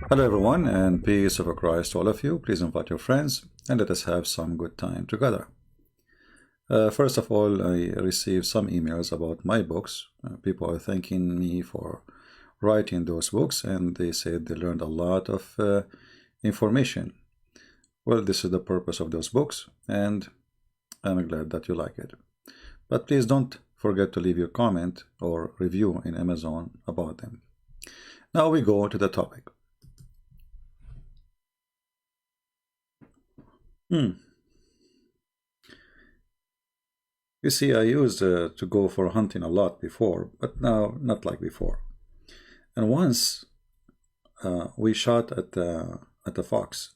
Hello everyone, and peace of Christ to all of you. Please invite your friends and let us have some good time together. First of all, I received some emails about my books. People are thanking me for writing those books, and they said they learned a lot of information. Well, this is the purpose of those books, and I'm glad that you like it. But please don't forget to leave your comment or review in Amazon about them. Now we go to the topic. You see, I used to go for hunting a lot before, but now not like before. And once we shot at the fox,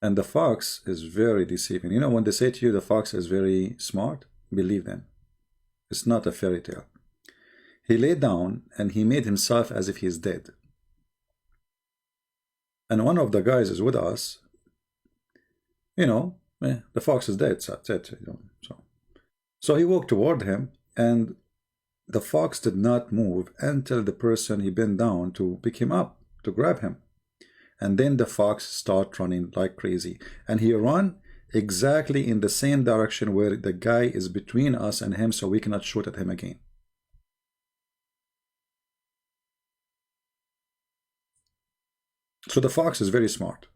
and the fox is very deceiving. You know, when they say to you the fox is very smart, believe them. It's not a fairy tale. He lay down and he made himself as if he's dead. And one of the guys is with us. You know, the fox is dead, so that's it. You know, so he walked toward him, and the fox did not move until the person he bent down to pick him up, to grab him. And then the fox started running like crazy. And he ran exactly in the same direction where the guy is between us and him, so we cannot shoot at him again. So the fox is very smart.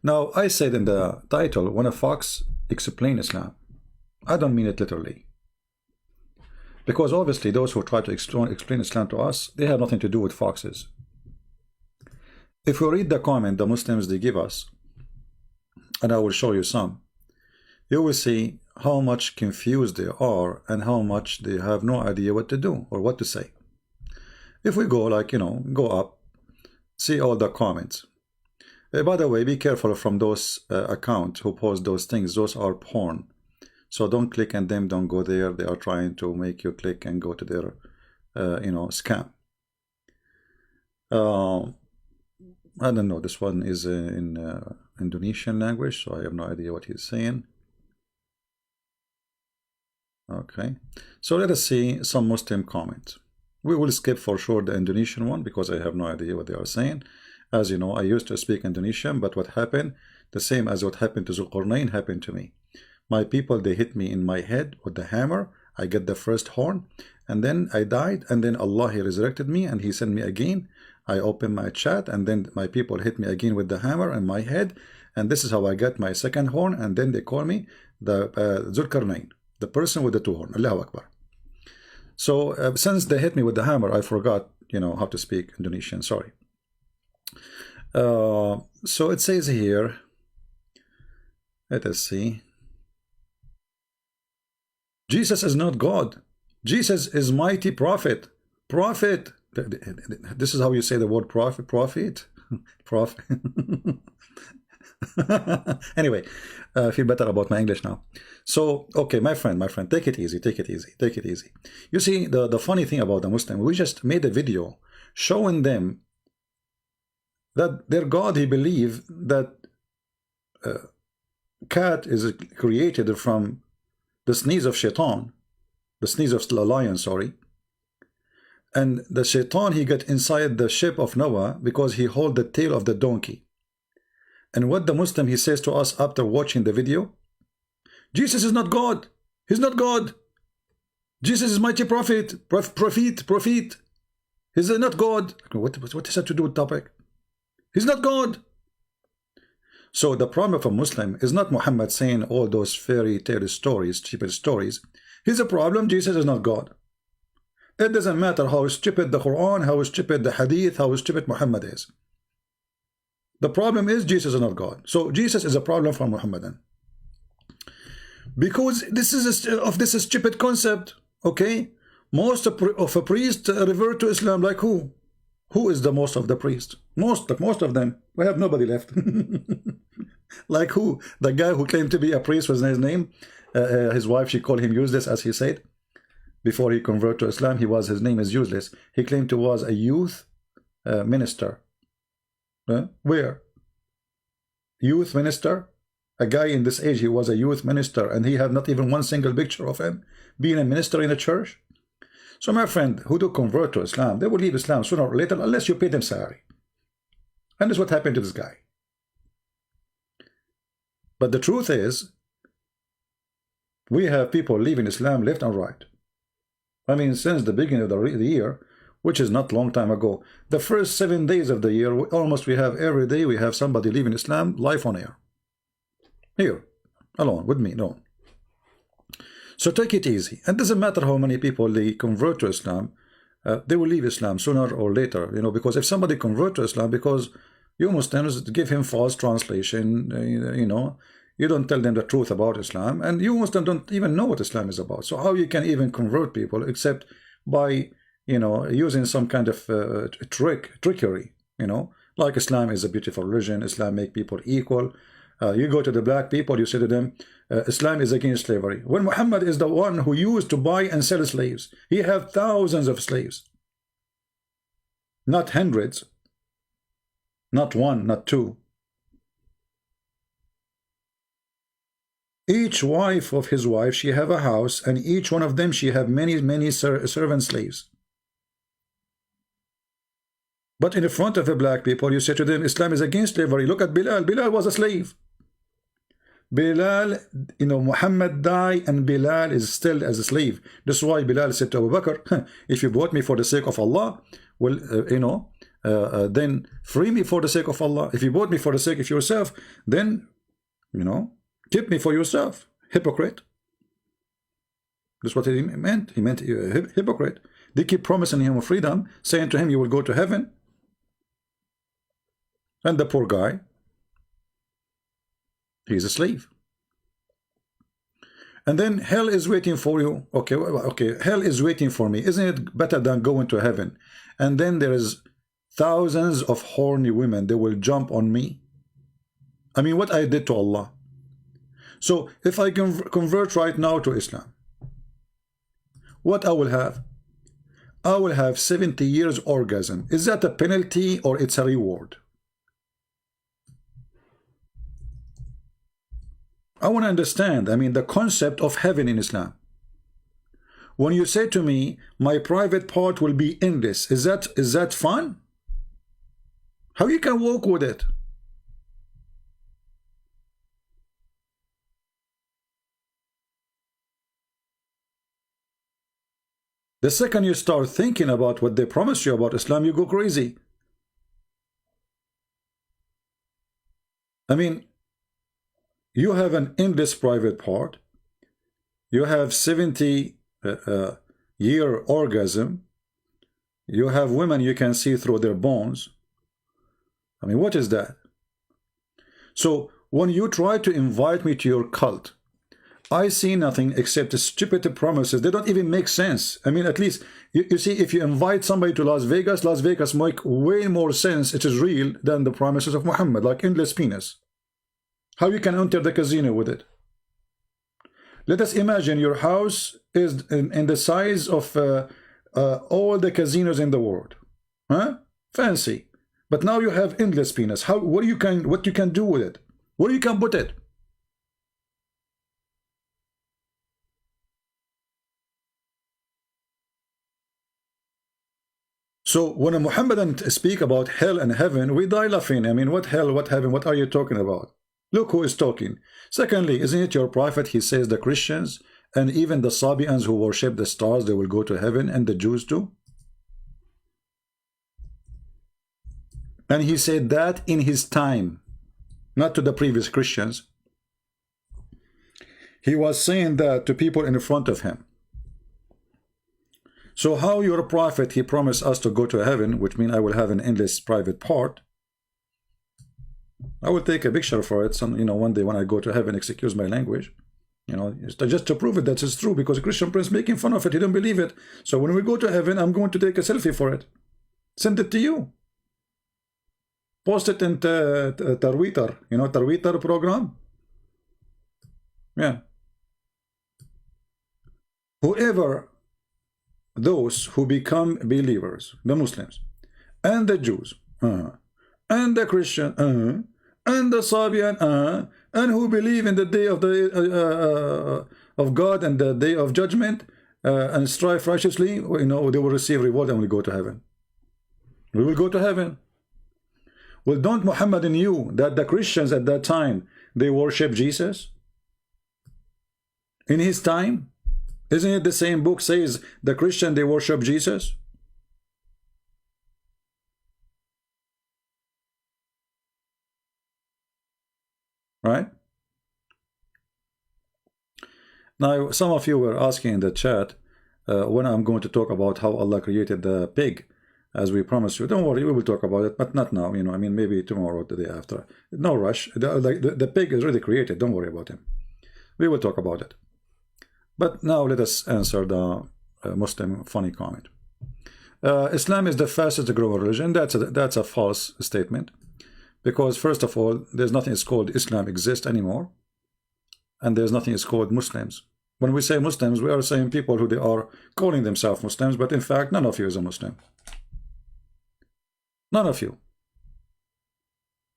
Now, I said in the title, when a fox explains Islam, I don't mean it literally. Because obviously those who try to explain Islam to us, they have nothing to do with foxes. If we read the comment the Muslims they give us, and I will show you some, you will see how much confused they are and how much they have no idea what to do or what to say. If we go like, you know, go up, see all the comments. By the way, be careful from those accounts who post those things. Those are porn. So don't click on them, don't go there. They are trying to make you click and go to their, you know, scam. I don't know. This one is in Indonesian language, so I have no idea what he's saying. Okay. So let us see some Muslim comments. We will skip for sure the Indonesian one because I have no idea what they are saying. As you know, I used to speak Indonesian, but what happened, the same as what happened to Zulqarnain happened to me. My people, they hit me in my head with the hammer. I get the first horn, and then I died, and then Allah, He resurrected me, and He sent me again. I opened my chat, and then my people hit me again with the hammer in my head, and this is how I got my second horn, and then they call me the Zulqarnain, the person with the two horns. Allahu Akbar. So since they hit me with the hammer, I forgot, you know, how to speak Indonesian. Sorry. So it says here, let us see. Jesus is not God. Jesus is mighty prophet. Prophet. This is how you say the word prophet. Prophet. Prophet. Anyway, I feel better about my English now. So, okay, my friend, take it easy, take it easy, take it easy. You see, the funny thing about the Muslim, we just made a video showing them that their God, he believed that cat is created from the sneeze of shaitan, the sneeze of the lion, sorry. And the shaitan, he got inside the ship of Noah because he held the tail of the donkey. And what the Muslim, he says to us after watching the video, Jesus is not God. He's not God. Jesus is mighty prophet. Prophet. He's not God. What does that to do with topic? He's not God. So the problem of a Muslim is not Muhammad saying all those fairy tale stories, stupid stories. He's a problem. Jesus is not God. It doesn't matter how stupid the Quran, how stupid the Hadith, how stupid Muhammad is. The problem is Jesus is not God. So Jesus is a problem for Muhammadan. Because this is a stupid concept. Okay, most of a priest revert to Islam like who? Who is the most of the priests? Most of them. We have nobody left. Like who? The guy who claimed to be a priest was his name. His wife, she called him useless, as he said. Before he converted to Islam, his name is useless. He claimed to was a youth minister. Where? Youth minister? A guy in this age, he was a youth minister, and he had not even one single picture of him being a minister in a church. So my friend, who do convert to Islam, they will leave Islam sooner or later unless you pay them salary. And that's what happened to this guy. But the truth is, we have people leaving Islam left and right. I mean, since the beginning of the year, which is not long time ago, the first 7 days of the year, almost we have every day, we have somebody leaving Islam live on air. Here, alone, with me, no. So take it easy. It doesn't matter how many people they convert to Islam, they will leave Islam sooner or later, you know, because if somebody convert to Islam, because you Muslims give him false translation, you know, you don't tell them the truth about Islam, and you Muslims don't even know what Islam is about. So how you can even convert people except by, you know, using some kind of trickery, you know, like Islam is a beautiful religion, Islam make people equal. You go to the black people, you say to them, Islam is against slavery. When Muhammad is the one who used to buy and sell slaves, he had thousands of slaves, not hundreds, not one, not two. Each wife of his wife, she have a house, and each one of them, she have many servant slaves. But in the front of the black people, you say to them, Islam is against slavery. Look at Bilal. Bilal was a slave. Bilal, you know, Muhammad died, and Bilal is still as a slave. That's why Bilal said to Abu Bakr, if you bought me for the sake of Allah, well, you know, then free me for the sake of Allah. If you bought me for the sake of yourself, then, you know, keep me for yourself. Hypocrite. That's what he meant. He meant hypocrite. They keep promising him freedom, saying to him, you will go to heaven. And the poor guy, he's a slave. And then hell is waiting for you. Okay, okay, hell is waiting for me. Isn't it better than going to heaven? And then there is thousands of horny women. They will jump on me. I mean, what I did to Allah. So if I can convert right now to Islam, what I will have? I will have 70 years orgasm. Is that a penalty or it's a reward? I want to understand, I mean, the concept of heaven in Islam. When you say to me, my private part will be endless, is that fun? How you can walk with it? The second you start thinking about what they promise you about Islam, you go crazy. I mean, you have an endless private part. You have 70 year orgasm. You have women you can see through their bones. I mean, what is that? So when you try to invite me to your cult, I see nothing except stupid promises. They don't even make sense. I mean, at least, you see, if you invite somebody to Las Vegas make way more sense, it is real, than the promises of Muhammad, like endless penis. How you can enter the casino with it? Let us imagine your house is in the size of all the casinos in the world. Huh? Fancy. But now you have endless penis. How? What you can do with it? Where you can put it? So when a Muhammadan speak about hell and heaven, we die laughing. I mean, what hell, what heaven, what are you talking about? Look who is talking. Secondly, isn't it your prophet? He says the Christians and even the Sabians who worship the stars, they will go to heaven, and the Jews too. And he said that in his time, not to the previous Christians. He was saying that to people in front of him. So how your prophet, he promised us to go to heaven, which means I will have an endless private part. I will take a picture for it, some, you know, one day when I go to heaven, excuse my language, you know, just to prove it that it's true, because Christian Prince making fun of it, he don't believe it. So when we go to heaven, I'm going to take a selfie for it. Send it to you. Post it in Twitter, you know, Twitter program. Yeah. Whoever, those who become believers, the Muslims, and the Jews, and the Christian, and the Sabian, and who believe in the day of the of God and the day of judgment, and strive righteously, you know, they will receive reward and will go to heaven. We will go to heaven. Well, don't Muhammad knew that the Christians at that time, they worship Jesus? In his time? Isn't it the same book says the Christian, they worship Jesus? Right? Now, some of you were asking in the chat when I'm going to talk about how Allah created the pig, as we promised you. Don't worry, we will talk about it, but not now. You know, I mean, maybe tomorrow or the day after. No rush. The pig is really created. Don't worry about him. We will talk about it. But now let us answer the Muslim funny comment. Islam is the fastest growing religion. That's a false statement, because first of all, there's nothing is called Islam exists anymore, and there's nothing is called Muslims. When we say Muslims, we are saying people who they are calling themselves Muslims, but in fact, none of you is a Muslim. None of you.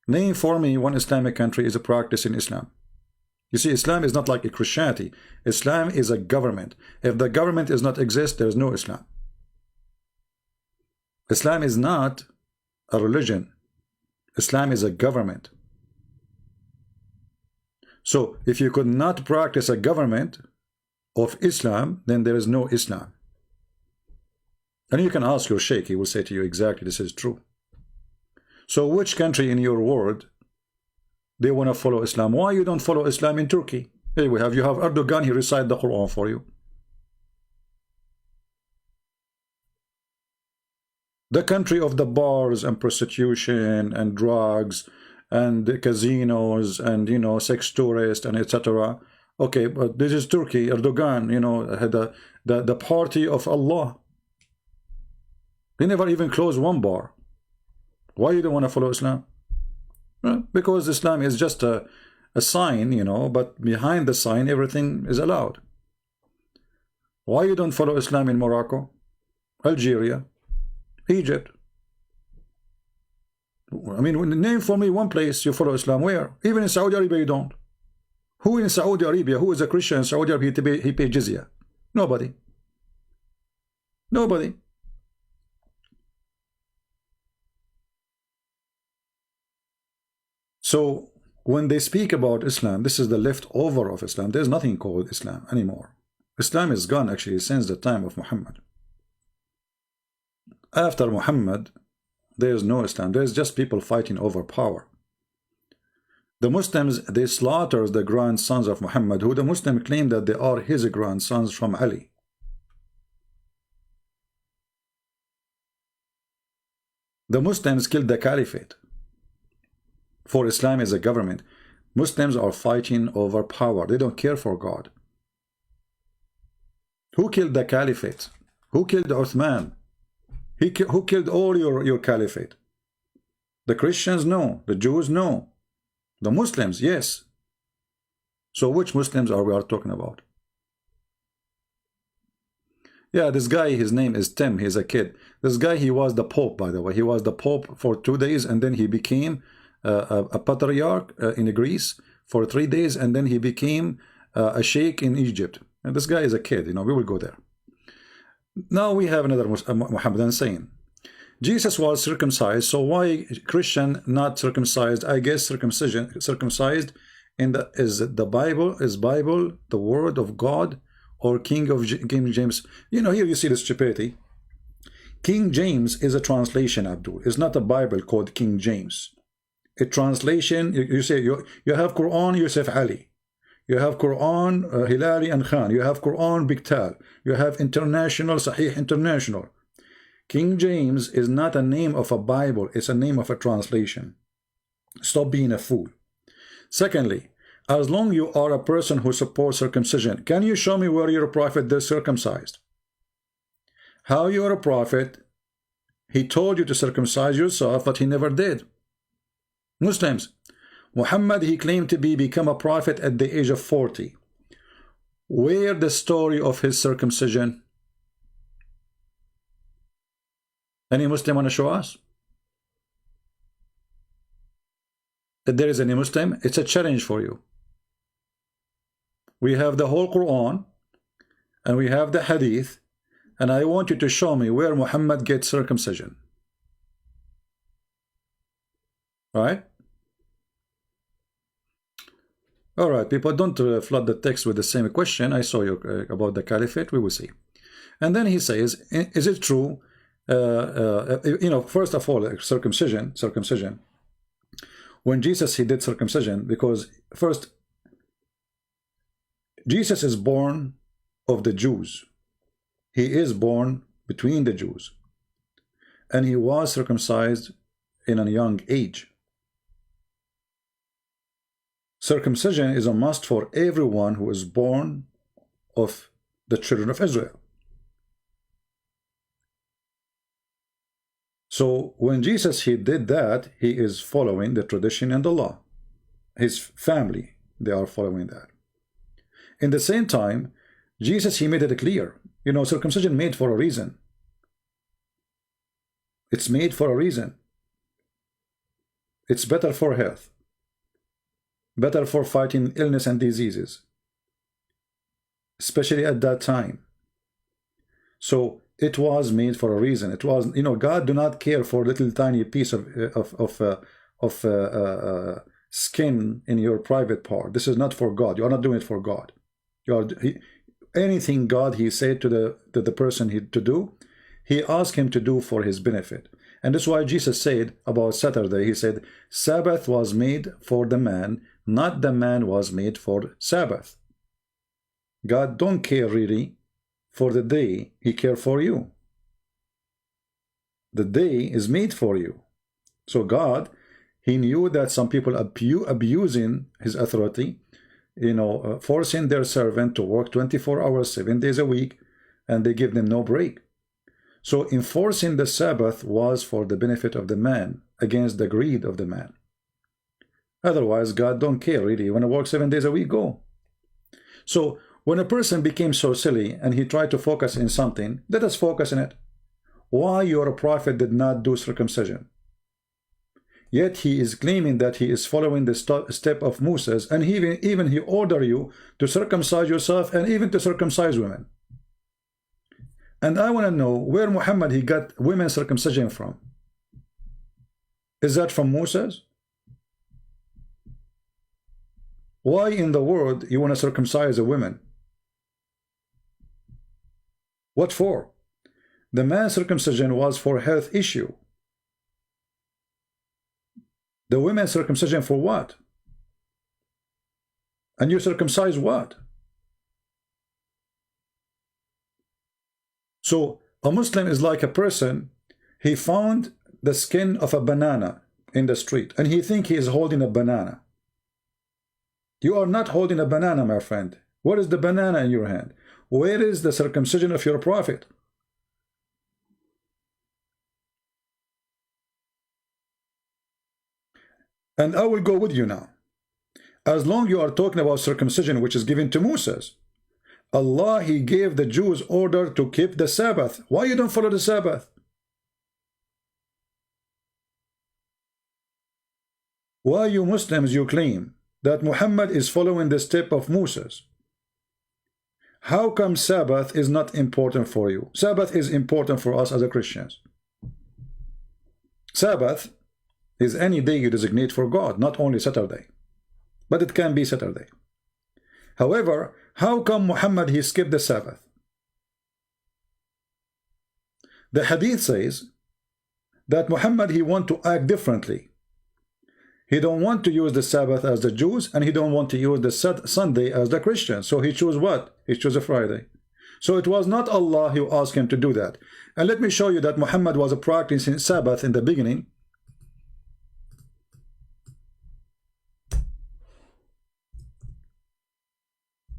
Name for me one Islamic country is a practice in Islam. You see, Islam is not like a Christianity. Islam is a government. If the government does not exist, there is no Islam. Islam is not a religion. Islam is a government. So, if you could not practice a government of Islam, then there is no Islam. And you can ask your sheikh, he will say to you exactly this is true. So which country in your world they want to follow Islam? Why you don't follow Islam in Turkey? Here you have Erdogan, he recite the Quran for you. The country of the bars and prostitution and drugs and the casinos and, you know, sex tourists and etc. Okay, but this is Turkey. Erdogan, you know, had the party of Allah. He never even closed one bar. Why you don't want to follow Islam? Well, because Islam is just a sign, you know, but behind the sign everything is allowed. Why you don't follow Islam in Morocco, Algeria, Egypt? I mean, name for me one place you follow Islam. Where? Even in Saudi Arabia you don't. Who in Saudi Arabia, who is a Christian in Saudi Arabia, he pay jizya? Nobody. Nobody. So when they speak about Islam, this is the leftover of Islam. There's nothing called Islam anymore. Islam is gone actually since the time of Muhammad. After Muhammad, there's no Islam. There's just people fighting over power. The Muslims, they slaughter the grandsons of Muhammad, who the Muslim claim that they are his grandsons from Ali. The Muslims killed the caliphate. For Islam is a government. Muslims are fighting over power. They don't care for God. Who killed the caliphate? Who killed Uthman? Who killed all your caliphate? The Christians? No. The Jews? No. The Muslims? Yes. So which Muslims are we talking about? Yeah, this guy, his name is Tim. He's a kid. This guy, he was the Pope, by the way. He was the Pope for 2 days, and then he became a patriarch in Greece for 3 days, and then he became a sheikh in Egypt. And this guy is a kid, you know, we will go there. Now we have another Muhammadan saying, Jesus was circumcised, so why Christian not circumcised? I guess circumcised in the is the Bible, the word of God, or King James? You know, here you see the stupidity. King James is a translation, Abdul. It's not a Bible called King James. A translation, you say you have Quran Yusuf Ali, you have Quran Hilali and Khan, you have Quran Biktal, you have International Sahih International. King James is not a name of a Bible, it's a name of a translation. Stop being a fool. Secondly, as long you are a person who supports circumcision, can you show me where your prophet is circumcised? How you are a prophet? He told you to circumcise yourself, but he never did. Muslims, Muhammad, he claimed to become a prophet at the age of 40. Where the story of his circumcision? Any Muslim want to show us? If there is any Muslim, it's a challenge for you. We have the whole Quran, and we have the hadith, and I want you to show me where Muhammad gets circumcision. Right? All right, people, don't flood the text with the same question. I saw you about the caliphate. We will see. And then he says, is it true? You know, first of all, circumcision. When Jesus, he did circumcision, because first, Jesus is born of the Jews. He is born between the Jews. And he was circumcised in a young age. Circumcision is a must for everyone who is born of the children of Israel. So when Jesus, he did that, he is following the tradition and the law. His family, they are following that. In the same time, Jesus, he made it clear, you know, circumcision made for a reason. It's made for a reason. It's better for health, better for fighting illness and diseases, especially at that time. So it was made for a reason. It was, you know, God do not care for a little tiny piece of skin in your private part. This is not for God. You are not doing it for God. You are anything God, he said to the person to do, he asked him to do for his benefit. And that's why Jesus said about Saturday, he said, Sabbath was made for the man, not the man was made for Sabbath. God don't care really for the day, he cares for you. The day is made for you. So God, he knew that some people abusing his authority, you know, forcing their servant to work 24 hours, 7 days a week, and they give them no break. So enforcing the Sabbath was for the benefit of the man, against the greed of the man. Otherwise, God don't care really. You want to work 7 days a week, go. So when a person became so silly and he tried to focus in something, let us focus in it. Why your prophet did not do circumcision? Yet he is claiming that he is following the step of Moses, and even he ordered you to circumcise yourself and even to circumcise women. And I want to know where Muhammad he got women circumcision from. Is that from Moses? Why in the world you want to circumcise a woman? What for? The man's circumcision was for health issue. The women's circumcision for what? And you circumcise what? So a Muslim is like a person, he found the skin of a banana in the street and he thinks he is holding a banana. You are not holding a banana, my friend. What is the banana in your hand? Where is the circumcision of your prophet? And I will go with you now. As long you are talking about circumcision which is given to Moses, Allah, he gave the Jews order to keep the Sabbath. Why you don't follow the Sabbath? Why you Muslims, you claim that Muhammad is following the step of Moses? How come Sabbath is not important for you? Sabbath is important for us as a Christians. Sabbath is any day you designate for God, not only Saturday. But it can be Saturday. However, how come Muhammad he skipped the Sabbath? The hadith says that Muhammad he want to act differently. He don't want to use the Sabbath as the Jews, and he don't want to use the Sunday as the Christians. So he chose what? He chose a Friday. So it was not Allah who asked him to do that. And let me show you that Muhammad was practicing Sabbath in the beginning.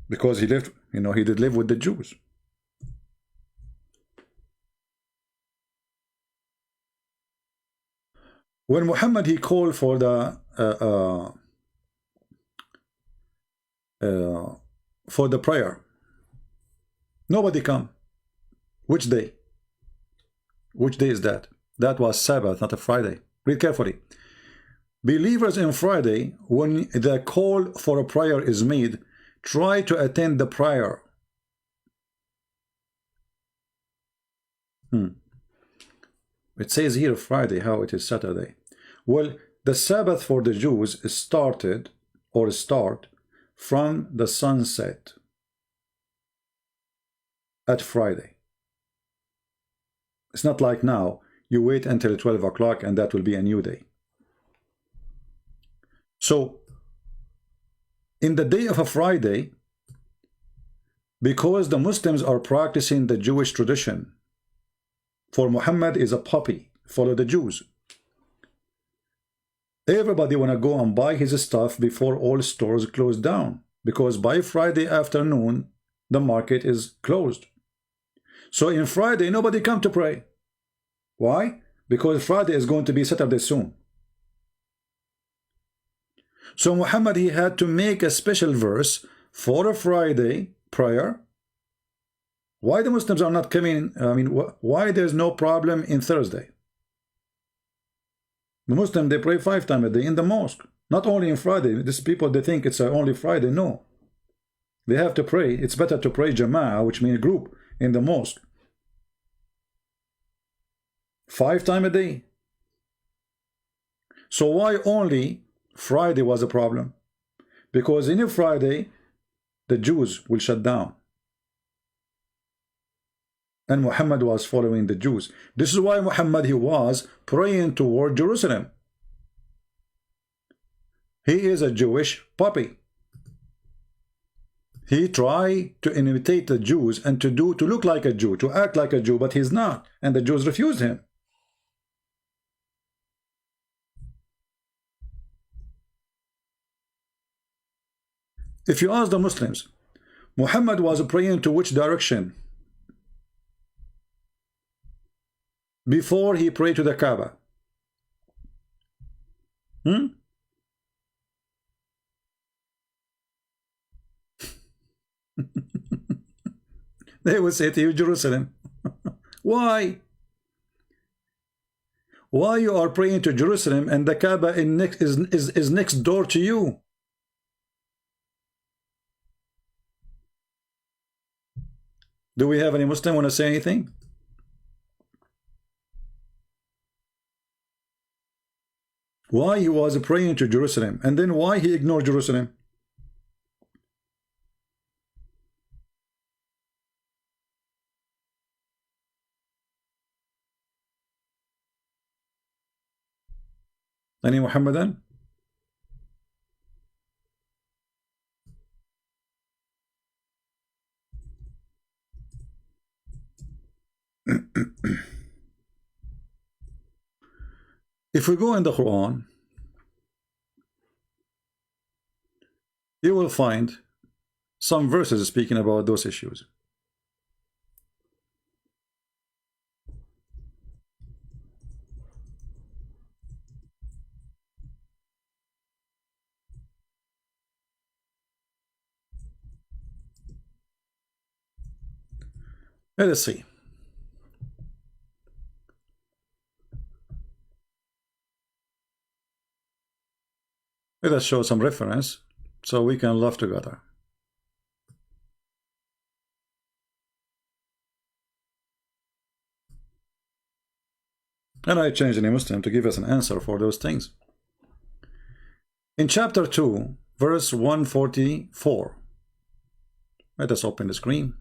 Because he lived, you know, he did live with the Jews. When Muhammad he called for the prayer, nobody come. Which day? Which day is that? That was Sabbath, not a Friday. Read carefully. Believers in Friday, when the call for a prayer is made, try to attend the prayer. It says here Friday, how it is Saturday. Well, the Sabbath for the Jews started or start from the sunset at Friday. It's not like now, you wait until 12 o'clock and that will be a new day. So, in the day of a Friday, because the Muslims are practicing the Jewish tradition, for Muhammad is a puppy, follow the Jews. Everybody want to go and buy his stuff before all stores close down, because by Friday afternoon, the market is closed. So in Friday, nobody come to pray. Why? Because Friday is going to be Saturday soon. So Muhammad, he had to make a special verse for a Friday prayer. Why the Muslims are not coming? I mean, why there's no problem in Thursday? The Muslims, they pray 5 times a day in the mosque. Not only in Friday. These people, they think it's only Friday. No. They have to pray. It's better to pray Jama'ah, which means group, in the mosque. 5 times a day. So why only Friday was a problem? Because in a Friday, the Jews will shut down. And Muhammad was following the Jews. This is why Muhammad, he was praying toward Jerusalem. He is a Jewish puppy. He tried to imitate the Jews and to look like a Jew, to act like a Jew, but he's not. And the Jews refused him. If you ask the Muslims, Muhammad was praying to which direction? Before he prayed to the Kaaba. They would say to you, Jerusalem. Why? Why you are praying to Jerusalem and the Kaaba is next door to you? Do we have any Muslim want to say anything? Why he was praying to Jerusalem, and then why he ignored Jerusalem? Any Muhammadan? If we go in the Quran, you will find some verses speaking about those issues. Let us see. Let us show some reference so we can love together. And I changed any Muslim to give us an answer for those things. In chapter 2, verse 144, let us open the screen.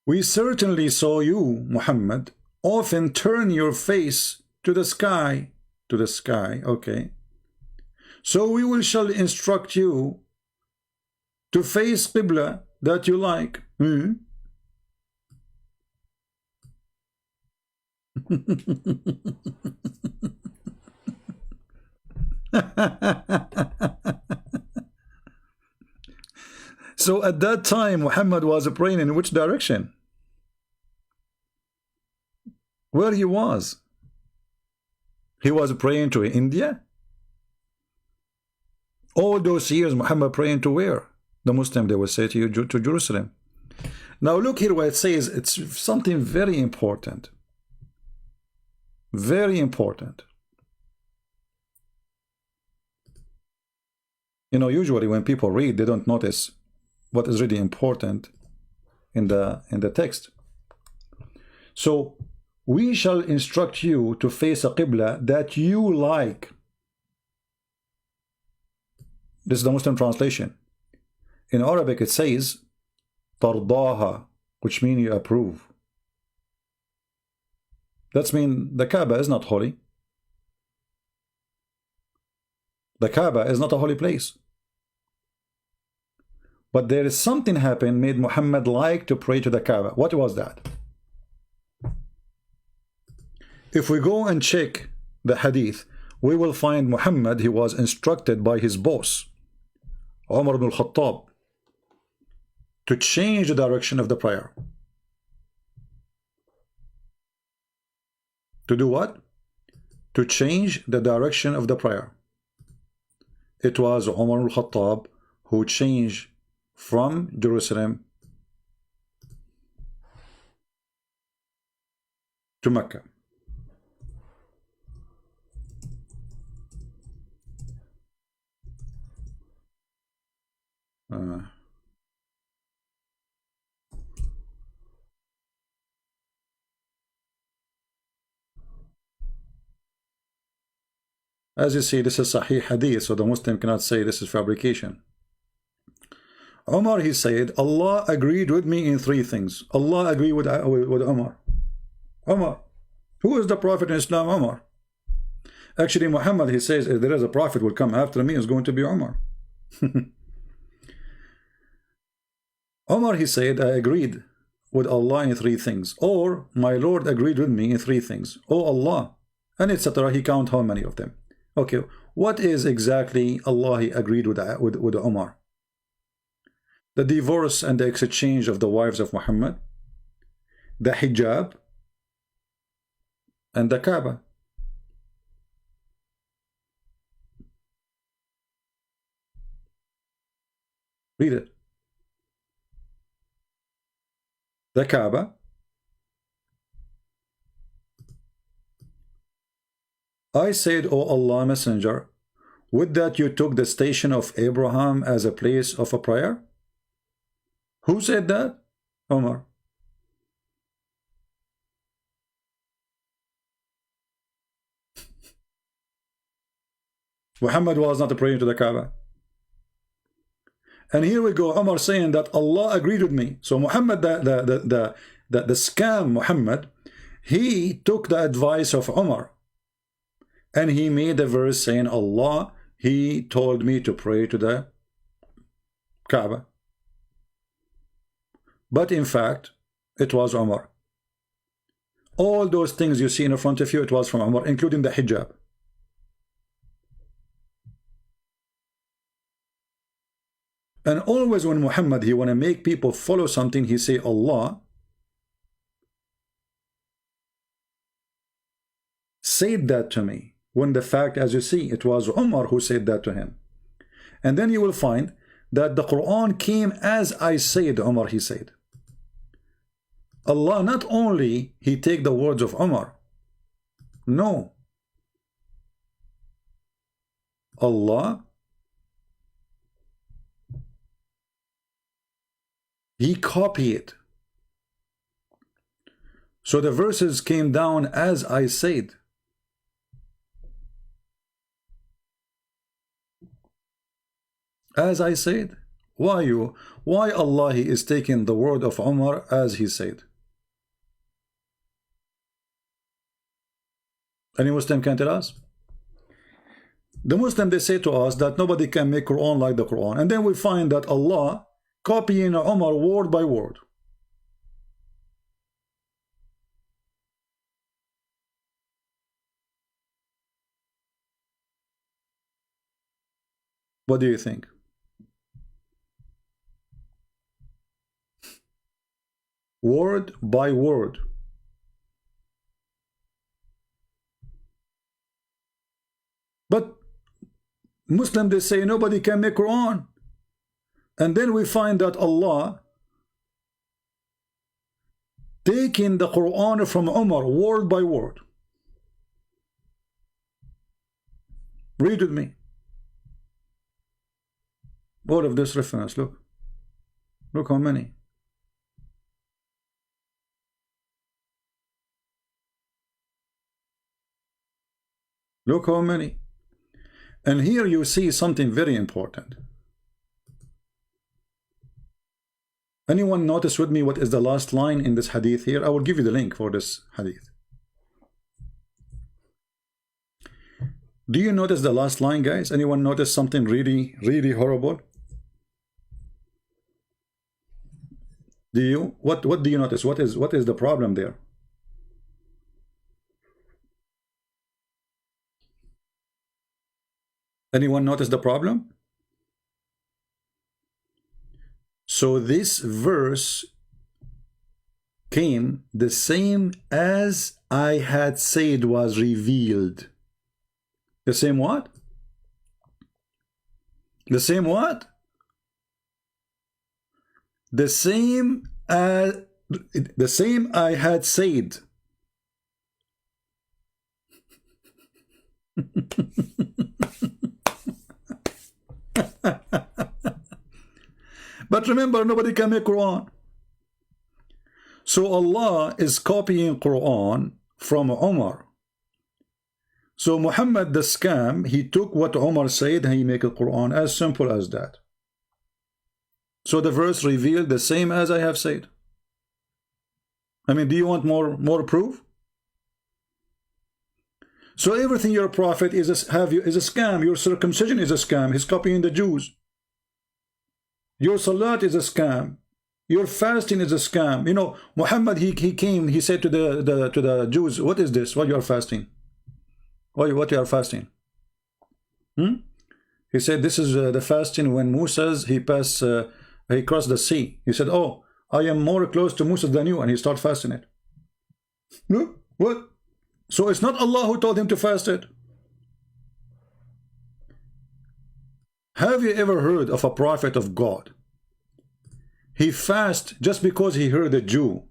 We certainly saw you, Muhammad, often turn your face to the sky, okay. So we shall instruct you to face Qibla that you like. So at that time, Muhammad was praying in which direction? Where he was? He was praying to India? All those years, Muhammad praying to where? The Muslim, they will say to you, to Jerusalem. Now look here what it says. It's something very important. Very important. You know, usually when people read, they don't notice what is really important in the text. So we shall instruct you to face a qibla that you like. This is the Muslim translation. In Arabic it says tardaha, which means you approve. That's mean the Kaaba is not holy. The Kaaba is not a holy place. But there is something happened made Muhammad like to pray to the Kaaba. What was that? If we go and check the hadith, we will find Muhammad, he was instructed by his boss, Umar ibn al-Khattab, to change the direction of the prayer. To do what? To change the direction of the prayer. It was Umar al-Khattab who changed from Jerusalem to Mecca. As you see, this is Sahih Hadith, so the Muslim cannot say this is fabrication. Umar, he said, Allah agreed with me in three things. Allah agreed with Umar. Umar. Who is the Prophet in Islam? Umar. Actually, Muhammad, he says, if there is a Prophet will come after me, it's going to be Umar. Umar, he said, I agreed with Allah in three things. Or, my Lord agreed with me in three things. Oh Allah. And etc. He count how many of them. Okay, what is exactly Allah he agreed with Umar? The divorce and the exchange of the wives of Muhammad, the hijab, and the Kaaba. Read it. The Kaaba, I said, O Allah Messenger, would that you took the station of Abraham as a place of a prayer? Who said that? Umar. Muhammad was not praying to the Kaaba. And here we go, Umar saying that Allah agreed with me. So Muhammad, the scam Muhammad, he took the advice of Umar. And he made a verse saying, Allah, he told me to pray to the Kaaba. But in fact, it was Umar. All those things you see in front of you, it was from Umar, including the hijab. And always when Muhammad, he want to make people follow something, he say, Allah said that to me. When the fact, as you see, it was Umar who said that to him. And then you will find that the Quran came as I said, Umar, he said. Allah not only he take the words of Umar, no, Allah he copied it. So the verses came down as I said. As I said. Why Allah he is taking the word of Umar as he said? Any Muslim can tell us? The Muslim, they say to us that nobody can make Quran like the Quran. And then we find that Allah copying Umar word by word. What do you think? Word by word. But Muslim, they say nobody can make Quran. And then we find that Allah taking the Quran from Umar word by word. Read with me. All of this reference, look. Look how many. Look how many. And here you see something very important. Anyone notice with me what is the last line in this hadith here? I will give you the link for this hadith. Do you notice the last line, guys? Anyone notice something really, really horrible? Do you? What do you notice? What is the problem there? Anyone notice the problem? So this verse came the same as I had said was revealed. The same what? The same what? The same I had said. But remember, nobody can make Quran. So Allah is copying Quran from Umar. So Muhammad the scam, he took what Umar said and he made a Quran, as simple as that. So the verse revealed the same as I have said. I mean, do you want more proof? So everything your prophet is a scam. Your circumcision is a scam. He's copying the Jews. Your salat is a scam. Your fasting is a scam. You know, Muhammad, he came, he said to the Jews, what is this? What you are fasting? What you are fasting? He said, this is the fasting when Moses, he crossed the sea. He said, oh, I am more close to Moses than you, and he started fasting it. No? What? So it's not Allah who told him to fast it. Have you ever heard of a prophet of God? He fasted just because he heard a Jew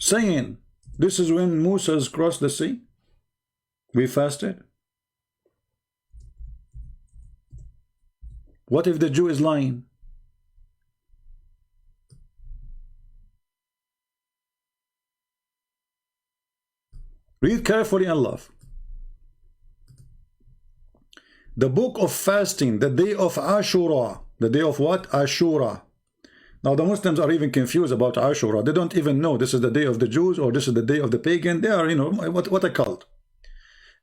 saying, this is when Moses crossed the sea. We fasted. What if the Jew is lying? Read carefully and love. The book of fasting, the day of Ashura. The day of what? Ashura. Now the Muslims are even confused about Ashura. They don't even know this is the day of the Jews or this is the day of the pagan. They are, you know, what a cult.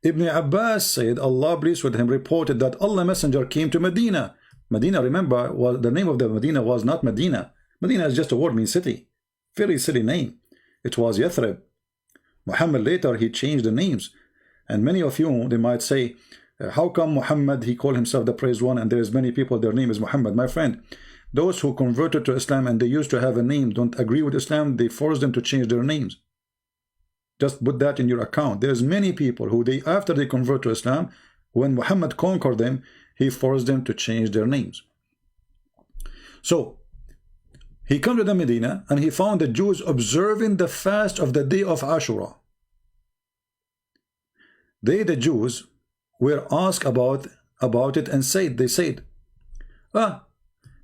Ibn Abbas said, Allah pleased with him, reported that Allah Messenger came to Medina. Medina, remember, the name of the Medina was not Medina. Medina is just a word, means city. Very silly name. It was Yathrib. Muhammad later, he changed the names. And many of you, they might say, how come Muhammad, he called himself the praised one, and there is many people, their name is Muhammad? My friend, those who converted to Islam and they used to have a name, don't agree with Islam, they force them to change their names. Just put that in your account. There's many people who after they convert to Islam, when Muhammad conquered them, he forced them to change their names. So he came to the Medina and he found the Jews observing the fast of the day of Ashura. They, the Jews, were asked about it and they said,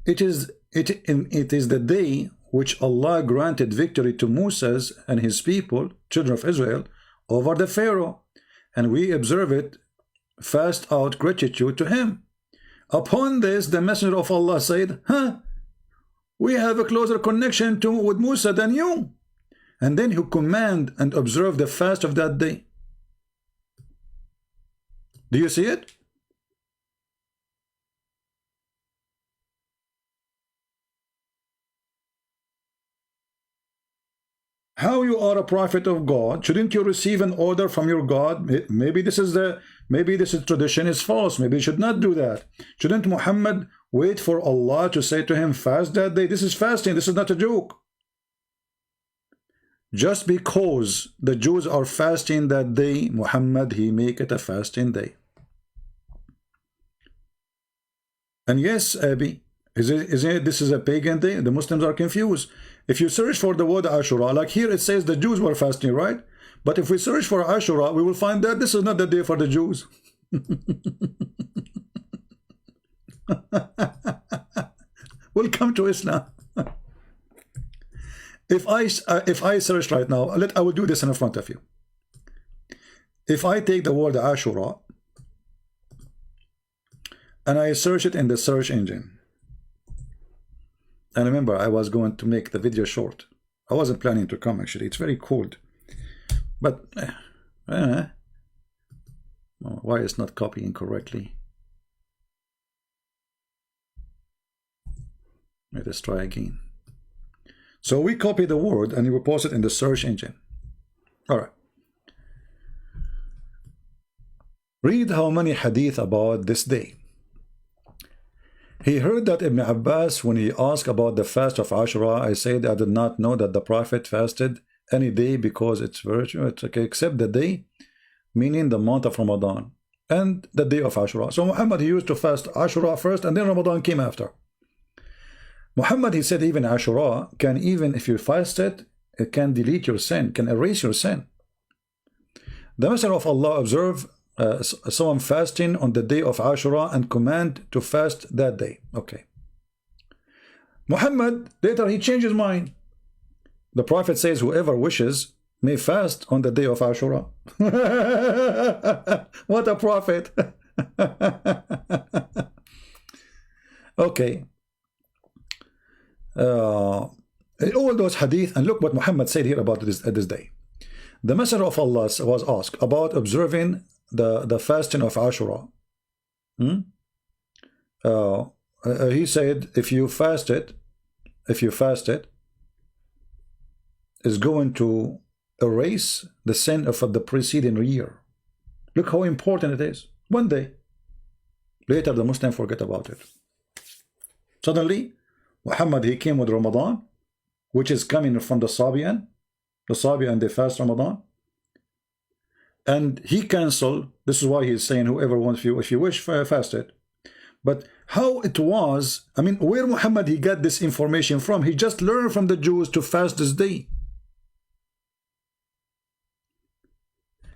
it is the day which Allah granted victory to Moses and his people, children of Israel, over the Pharaoh, and we observe it, fast out gratitude to him. Upon this, the Messenger of Allah said, we have a closer connection with Musa than you. And then he command and observe the fast of that day. Do you see it? How you are a prophet of God? Shouldn't you receive an order from your God? Maybe this tradition is false. Maybe you should not do that. Shouldn't Muhammad wait for Allah to say to him, fast that day? This is fasting. This is not a joke. Just because the Jews are fasting that day, Muhammad, he make it a fasting day. And yes, Abi, this is a pagan day? The Muslims are confused. If you search for the word Ashura, like here it says the Jews were fasting, right? But if we search for Ashura, we will find that this is not the day for the Jews. Welcome to Islam. If I search right now, I will do this in front of you. If I take the word Ashura and I search it in the search engine, and remember, I was going to make the video short. I wasn't planning to come, actually. It's very cold. But why is not copying correctly? Let us try again. So we copy the word and we will post it in the search engine. All right. Read how many hadith about this day. He heard that Ibn Abbas, when he asked about the fast of Ashura, I said I did not know that the Prophet fasted any day because it's virtue, it's okay, except the day, meaning the month of Ramadan, and the day of Ashura. So Muhammad, he used to fast Ashura first, and then Ramadan came after. Muhammad, he said even Ashura can, even if you fast it, it can delete your sin, can erase your sin. The Messenger of Allah observed someone fasting on the day of Ashura and command to fast that day. Okay. Muhammad, later he changed his mind. The Prophet says whoever wishes may fast on the day of Ashura. What a prophet. Okay. All those hadith, and look what Muhammad said here about this day. The Messenger of Allah was asked about observing the fasting of Ashura. He said if you fast it, is going to erase the sin of the preceding year. Look how important it is. One day. Later the Muslim forget about it. Suddenly Muhammad, he came with Ramadan, which is coming from the Sabian. The Sabian, they fast Ramadan. And he canceled. This is why he's saying whoever wants you, if you wish, fast it. But how it was, I mean, where Muhammad, he got this information from? He just learned from the Jews to fast this day.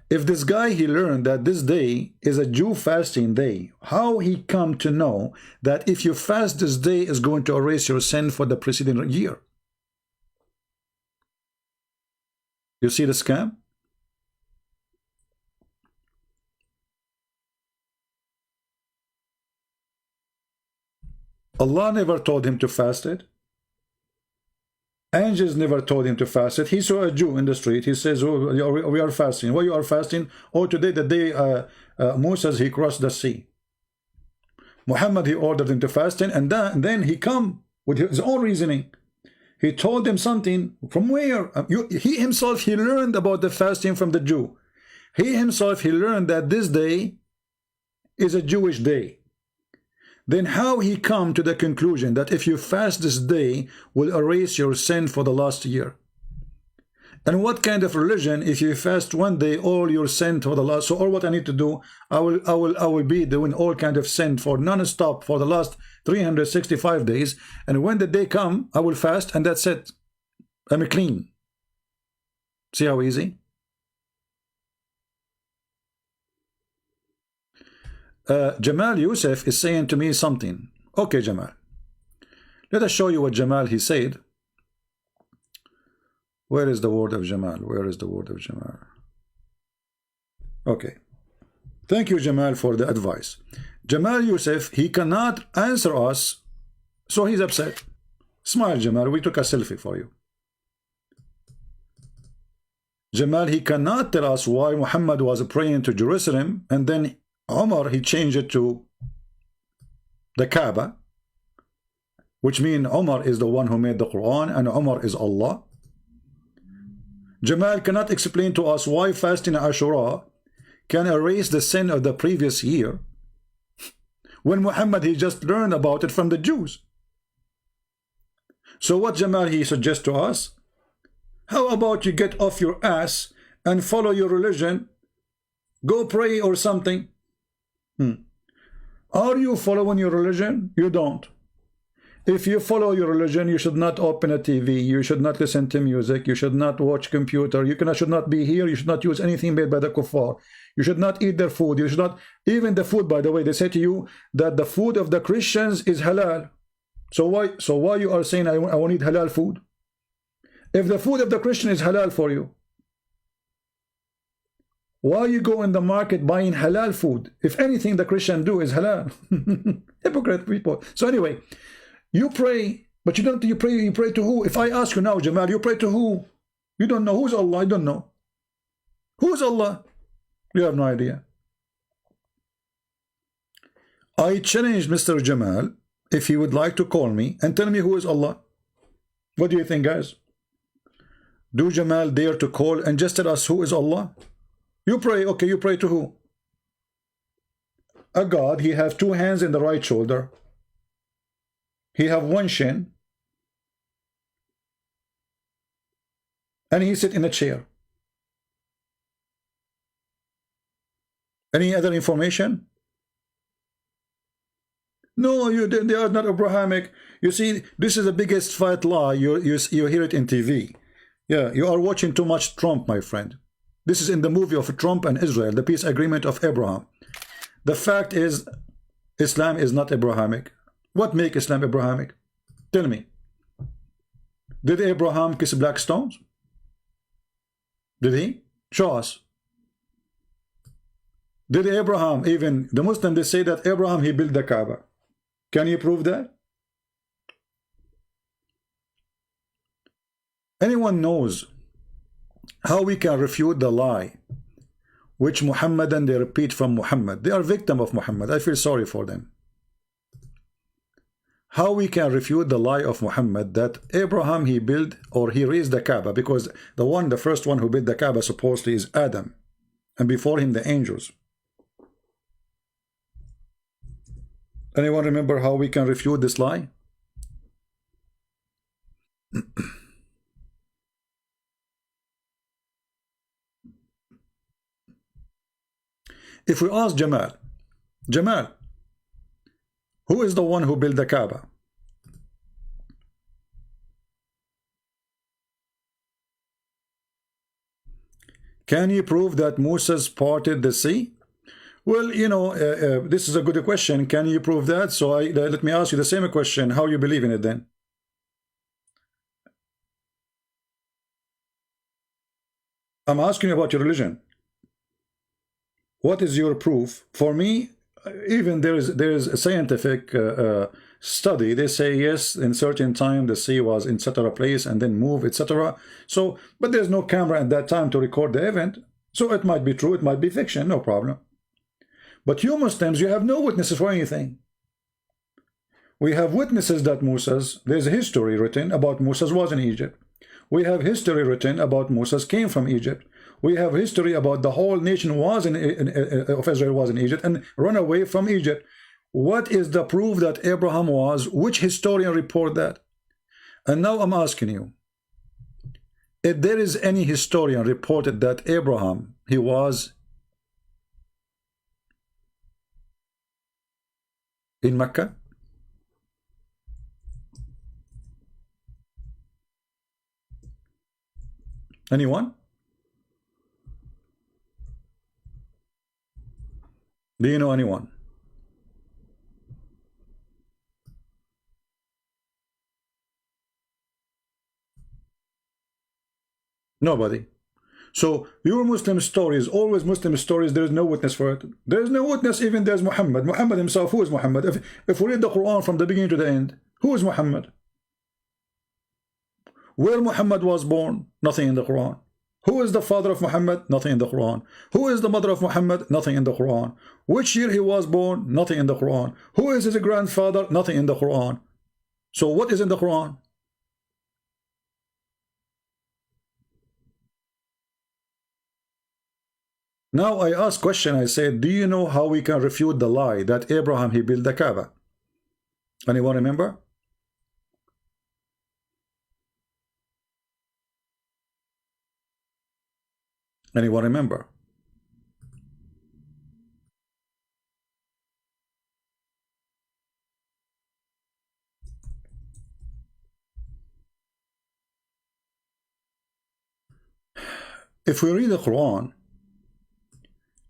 If this guy, he learned that this day is a Jew fasting day, how he come to know that if you fast this day is going to erase your sin for the preceding year? You see the scam? Allah never told him to fast it. Angels never told him to fast it. He saw a Jew in the street. He says, oh, we are fasting. Why you are fasting? Oh, today the day Moses, he crossed the sea. Muhammad, he ordered him to fasting, and then he come with his own reasoning. He told them something from where? He himself, he learned about the fasting from the Jew. He himself, he learned that this day is a Jewish day. Then how he come to the conclusion that if you fast this day will erase your sin for the last year? And what kind of religion, if you fast one day all your sin for the last, so all what I need to do, I will be doing all kind of sin for non-stop for the last 365 days, and when the day come I will fast and that's it, I'm clean. See how easy? Jamal Youssef is saying to me something. Okay, Jamal, let us show you what Jamal, he said. Where is the word of Jamal? Where is the word of Jamal? Okay, thank you, Jamal, for the advice. Jamal Youssef, he cannot answer us, so he's upset. Smile, Jamal, we took a selfie for you. Jamal, he cannot tell us why Muhammad was praying to Jerusalem and then Umar, he changed it to the Kaaba, which means Umar is the one who made the Quran and Umar is Allah. Jamal cannot explain to us why fasting Ashura can erase the sin of the previous year when Muhammad, he just learned about it from the Jews. So what Jamal, he suggests to us? How about you get off your ass and follow your religion, go pray or something? Are you following your religion? You don't. If you follow your religion, you should not open a TV, you should not listen to music, you should not watch computer, you should not be here, you should not use anything made by the kuffar, you should not eat their food, you should not, even the food, by the way, they say to you that the food of the Christians is halal. So why you are saying I want to eat halal food? If the food of the Christian is halal for you, why you go in the market buying halal food? If anything the Christian do is halal. Hypocrite people. So anyway, you pray, but you don't. You pray to who? If I ask you now, Jamal, you pray to who? You don't know. Who's Allah? I don't know. Who's Allah? You have no idea. I challenged Mr. Jamal if he would like to call me and tell me who is Allah. What do you think, guys? Do Jamal dare to call and just tell us who is Allah? You pray, okay, you pray to who? A God, he have two hands in the right shoulder. He have one shin. And he sit in a chair. Any other information? No, they are not Abrahamic. You see, this is the biggest fat lie. You hear it in TV. Yeah, you are watching too much Trump, my friend. This is in the movie of Trump and Israel, the peace agreement of Abraham. The fact is, Islam is not Abrahamic. What make Islam Abrahamic? Tell me. Did Abraham kiss black stones? Did he? Show us. Did Abraham, even the Muslims, they say that Abraham, he built the Kaaba. Can you prove that? Anyone knows how we can refute the lie which Muhammad and they repeat from Muhammad? They are victim of Muhammad. I feel sorry for them. How we can refute the lie of Muhammad that Abraham, he built or he raised the Kaaba, because the first one who built the Kaaba supposedly is Adam, and before him the angels. Anyone remember how we can refute this lie? If we ask Jamal, who is the one who built the Kaaba? Can you prove that Moses parted the sea? Well, you know, this is a good question. Can you prove that? So let me ask you the same question. How you believe in it then? I'm asking you about your religion. What is your proof? For me, even there is a scientific study. They say yes, in certain time the sea was in etc. place and then move, etc. So, but there's no camera at that time to record the event. So it might be true, it might be fiction, no problem. But you Muslims, you have no witnesses for anything. We have witnesses that Moses, there's a history written about Moses was in Egypt. We have history written about Moses came from Egypt. We have history about the whole nation was of Israel was in Egypt and run away from Egypt. What is the proof that Abraham was? Which historian report that? And now I'm asking you, if there is any historian reported that Abraham, he was in Mecca? Anyone? Do you know anyone? Nobody. So your Muslim stories, always Muslim stories, there is no witness for it. There is no witness, even there's Muhammad. Muhammad himself, who is Muhammad? If we read the Quran from the beginning to the end, who is Muhammad? Where Muhammad was born? Nothing in the Quran. Who is the father of Muhammad? Nothing in the Quran. Who is the mother of Muhammad? Nothing in the Quran. Which year he was born? Nothing in the Quran. Who is his grandfather? Nothing in the Quran. So what is in the Quran? Now I ask question, I said, do you know how we can refute the lie that Abraham, he built the Kaaba? Anyone remember? Anyone remember? If we read the Quran,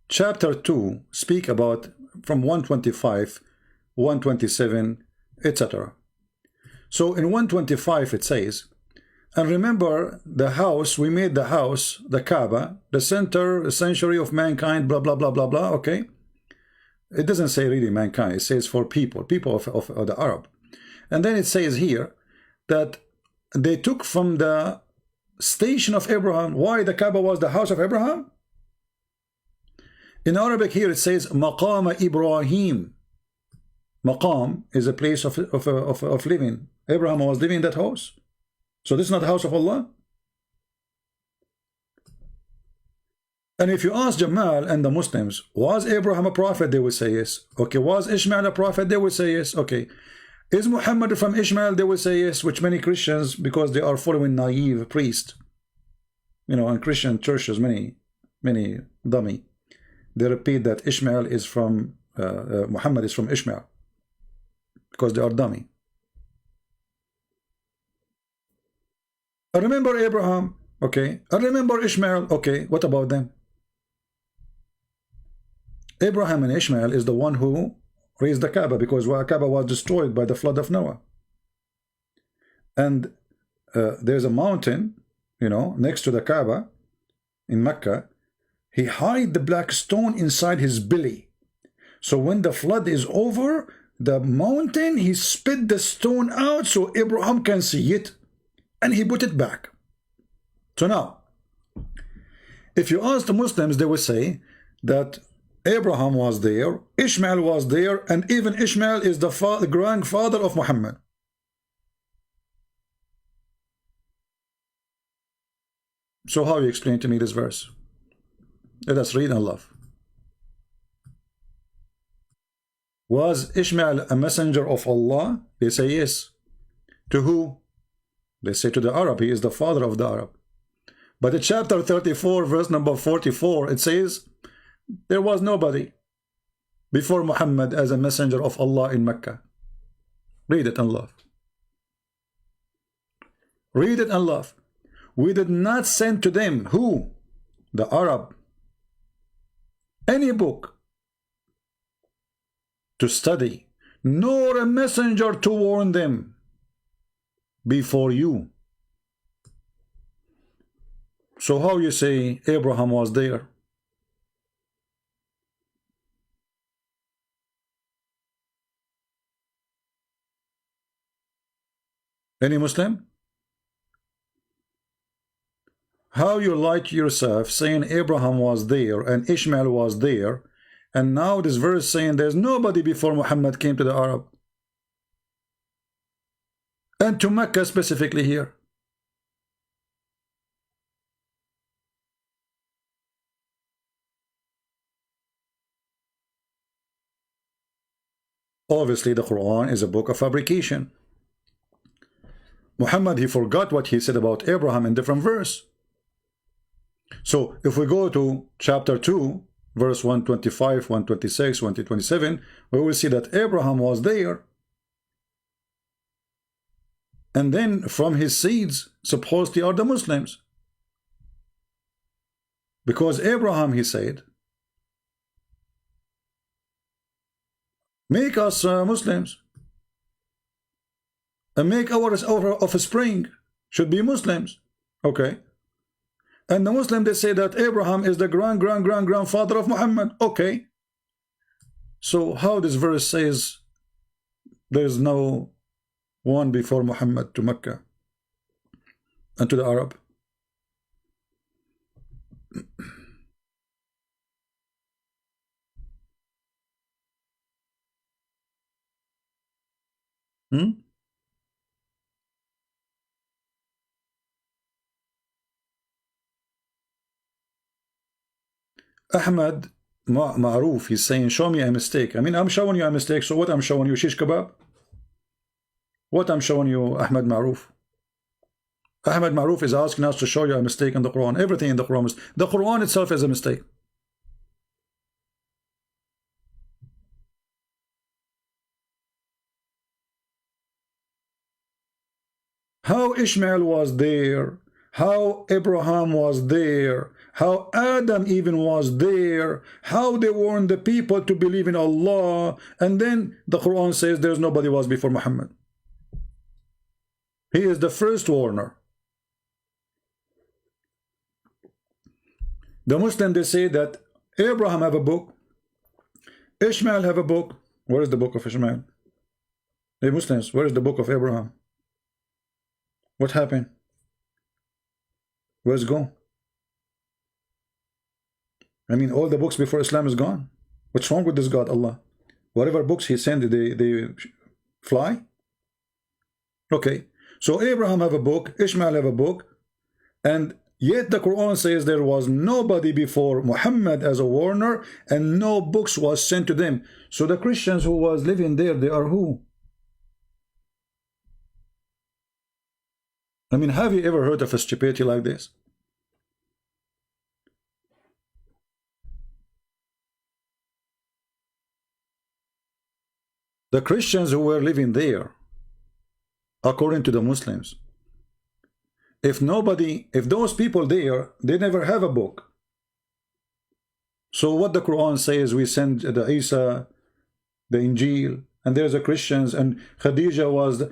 chapter 2 speak about from 125, 127, etc. So in 125 it says, and remember the house, we made the house, the Kaaba, the center, sanctuary of mankind, blah, blah, blah, blah, blah, okay? It doesn't say really mankind, it says for people of the Arab. And then it says here that they took from the station of Abraham. Why the Kaaba was the house of Abraham? In Arabic here it says Maqam Ibrahim. Maqam is a place of living. Abraham was living in that house. So this is not the house of Allah. And if you ask Jamal and the Muslims, was Abraham a prophet? They will say yes. Okay, was Ishmael a prophet? They will say yes. Okay. Is Muhammad from Ishmael? They will say yes, which many Christians, because they are following naive priests, you know, in Christian churches, many dummy, they repeat that Ishmael is from, Muhammad is from Ishmael, because they are dummy. I remember Abraham, okay. I remember Ishmael, okay. What about them? Abraham and Ishmael is the one who raised the Kaaba, because Kaaba was destroyed by the flood of Noah. And there's a mountain, you know, next to the Kaaba in Mecca. He hid the black stone inside his belly. So when the flood is over, the mountain, he spit the stone out so Abraham can see it. And he put it back. So now, if you ask the Muslims, they will say that Abraham was there, Ishmael was there, and even Ishmael is the grandfather of Muhammad. So how you explain to me this verse? Let us read and love. Was Ishmael a messenger of Allah? They say yes. To who? They say to the Arab. He is the father of the Arab. But in chapter 34, verse number 44, it says, there was nobody before Muhammad as a messenger of Allah in Mecca. Read it and love. Read it and love. We did not send to them, who? The Arab, any book to study, nor a messenger to warn them before you. So how you say Abraham was there? Any Muslim? How you like yourself saying Abraham was there and Ishmael was there, and now this verse saying there's nobody before Muhammad came to the Arab and to Mecca specifically here? Obviously the Quran is a book of fabrication. Muhammad, he forgot what he said about Abraham in different verse. So if we go to chapter 2, verse 125, 126, 127, we will see that Abraham was there. And then from his seeds, supposedly are the Muslims. Because Abraham, he said, make us Muslims. And make our offspring should be Muslims. Okay. And the Muslim, they say that Abraham is the grandfather of Muhammad. Okay. So how this verse says there's no one before Muhammad to Mecca and to the Arab? Ahmad Ma'ruf, he's saying, show me a mistake. I mean, I'm showing you a mistake. So what I'm showing you? Shish kebab? What I'm showing you, Ahmad Ma'ruf? Ahmad Ma'ruf is asking us to show you a mistake in the Quran. Everything in the Quran is, the Quran itself is a mistake. How Ishmael was there, how Abraham was there, how Adam even was there, how they warned the people to believe in Allah, and then the Quran says there's nobody was before Muhammad. He is the first warner. The Muslim, they say that Abraham have a book, Ishmael have a book. Where is the book of Ishmael? Hey Muslims, where is the book of Abraham? What happened? Where's it gone? I mean, all the books before Islam is gone. What's wrong with this God, Allah? Whatever books he sent, they fly? Okay, so Abraham have a book, Ishmael have a book, and yet the Quran says there was nobody before Muhammad as a warner, and no books was sent to them. So the Christians who was living there, they are who? I mean, have you ever heard of a stupidity like this? The Christians who were living there, according to the Muslims, if those people there, they never have a book. So what the Quran says, we send the Isa, the Injil, and there's a Christians, and Khadija was the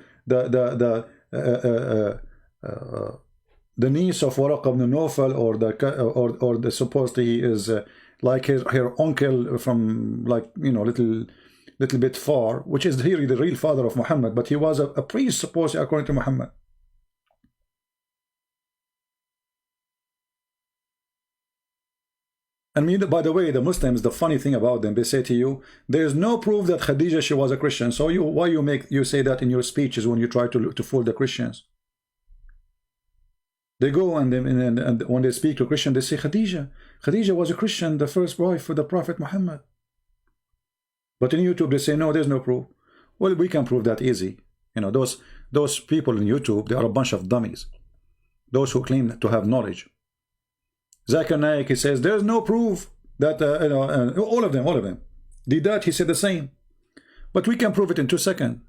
niece of Waraq ibn Nawfal, or the supposedly he is like her uncle from, like, you know, little bit far, which is really the real father of Muhammad, but he was a priest supposedly according to Muhammad. And by the way, the Muslims, the funny thing about them, they say to you, there's no proof that Khadija, she was a Christian. So why you say that in your speeches when you try to fool the Christians? They go and when they speak to Christian, they say Khadija was a Christian, the first wife for the Prophet Muhammad. But in YouTube, they say, no, there's no proof. Well, we can prove that easy. You know, those people in YouTube, they are a bunch of dummies. Those who claim to have knowledge. Zakir Naik, he says, there's no proof that, you know, all of them. Didat, he said the same. But we can prove it in 2 seconds.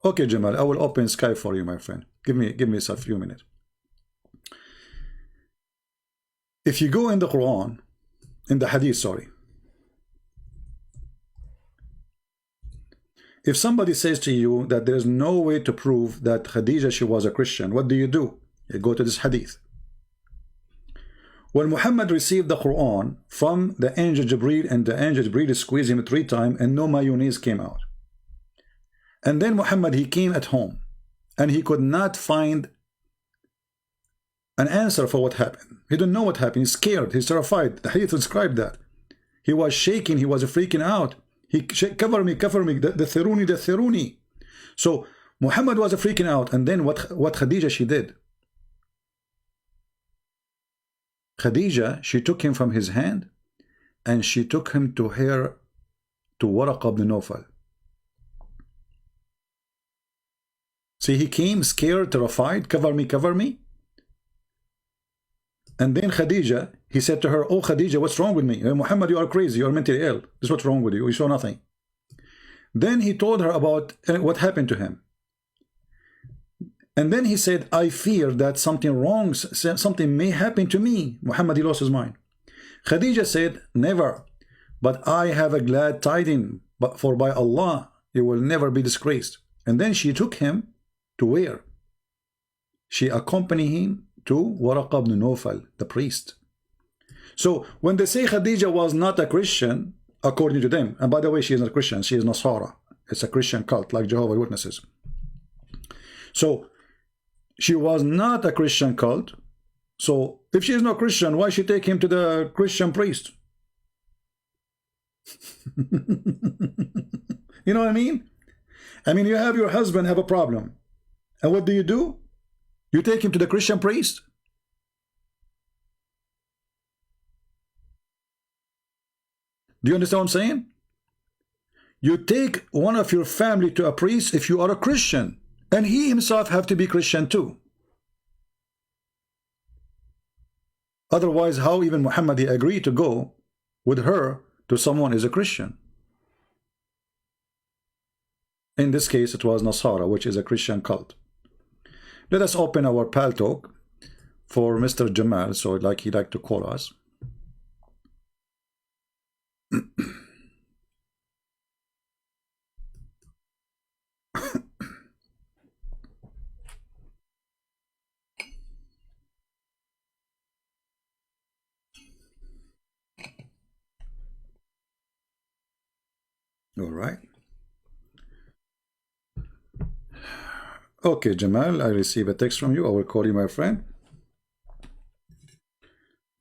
Okay, Jamal, I will open Skype for you, my friend. Give me a few minutes. If you go in the Quran, in the Hadith, sorry. If somebody says to you that there's no way to prove that Khadija, she was a Christian, what do? You go to this Hadith. When Muhammad received the Quran from the angel Jibreel, and the angel Jibreel squeezed him 3 times and no mayonnaise came out. And then Muhammad, he came at home and he could not find an answer for what happened. He didn't know what happened. He's scared. He's terrified. The Hadith described that. He was shaking. He was freaking out. He cover me, the thiruni. So Muhammad was freaking out. And then what Khadija, she did? Khadija, she took him from his hand and she took him to Waraq ibn Nawfal. See, he came scared, terrified, cover me. And then Khadija, he said to her, oh Khadija, what's wrong with me? Muhammad, you are crazy, you are mentally ill. This is what's wrong with you, you saw nothing. Then he told her about what happened to him. And then he said, I fear that something may happen to me. Muhammad, he lost his mind. Khadija said, never, but I have a glad tidings, for by Allah, you will never be disgraced. And then she took him to where? She accompanied him to Waraq ibn Nawfal, the priest. So when they say Khadija was not a Christian, according to them, and by the way, she is not a Christian, she is Nasara. It's a Christian cult, like Jehovah's Witnesses. So she was not a Christian cult. So if she is not Christian, why she take him to the Christian priest? You know what I mean? I mean, you have your husband have a problem. And what do? You take him to the Christian priest? Do you understand what I'm saying? You take one of your family to a priest if you are a Christian. And he himself have to be Christian too. Otherwise, how even Muhammad he agreed to go with her to someone is a Christian? In this case, it was Nasara, which is a Christian cult. Let us open our PalTalk for Mr. Jamal, so he like to call us. All right. Okay, Jamal, I receive a text from you. I will call you, my friend.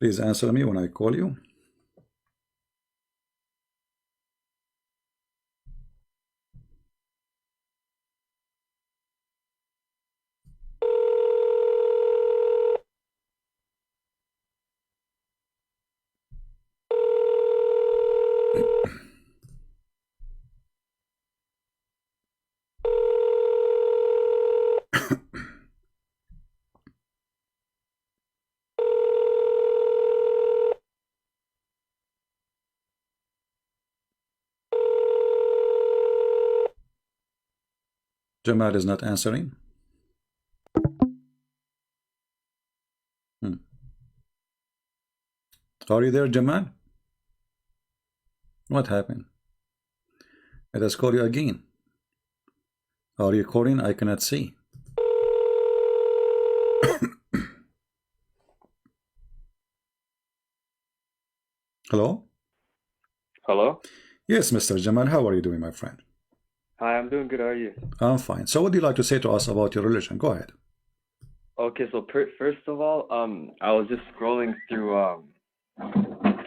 Please answer me when I call you. Jamal is not answering. Are you there, Jamal? What happened? Let us call you again. Are you calling? I cannot see. Hello? Hello? Yes, Mr. Jamal, how are you doing, my friend? Hi, I'm doing good. How are you? I'm fine. So what do you like to say to us about your religion? Go ahead. Okay, so first of all, I was just scrolling through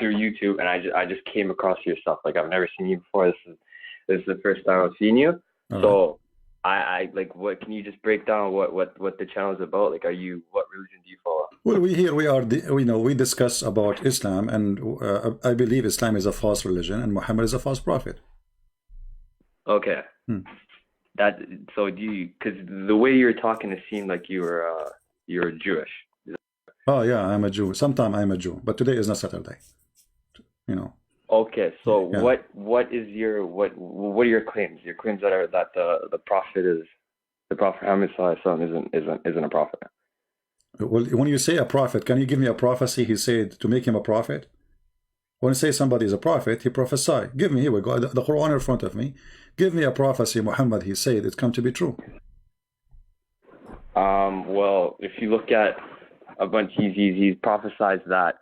YouTube, and I just came across your stuff. Like, I've never seen you before. This is the first time I've seen you. All So right. I like, what can you just break down what the channel is about? Like, what religion do you follow? Well, we discuss about Islam, and I believe Islam is a false religion and Muhammad is a false prophet. Okay. So do you, because the way you're talking, it seemed like you're Jewish. Oh yeah, I'm a Jew. Sometimes I'm a Jew, but today is not Saturday. Okay, so Yeah. what are your claims? Your claims that the Prophet Muhammad isn't a prophet. Well, when you say a prophet, can you give me a prophecy he said to make him a prophet? When you say somebody is a prophet, he prophesy. Give me, here we go, the Quran in front of me. Give me a prophecy Muhammad he said it's come to be true. Well, if you look at a bunch, he's prophesied that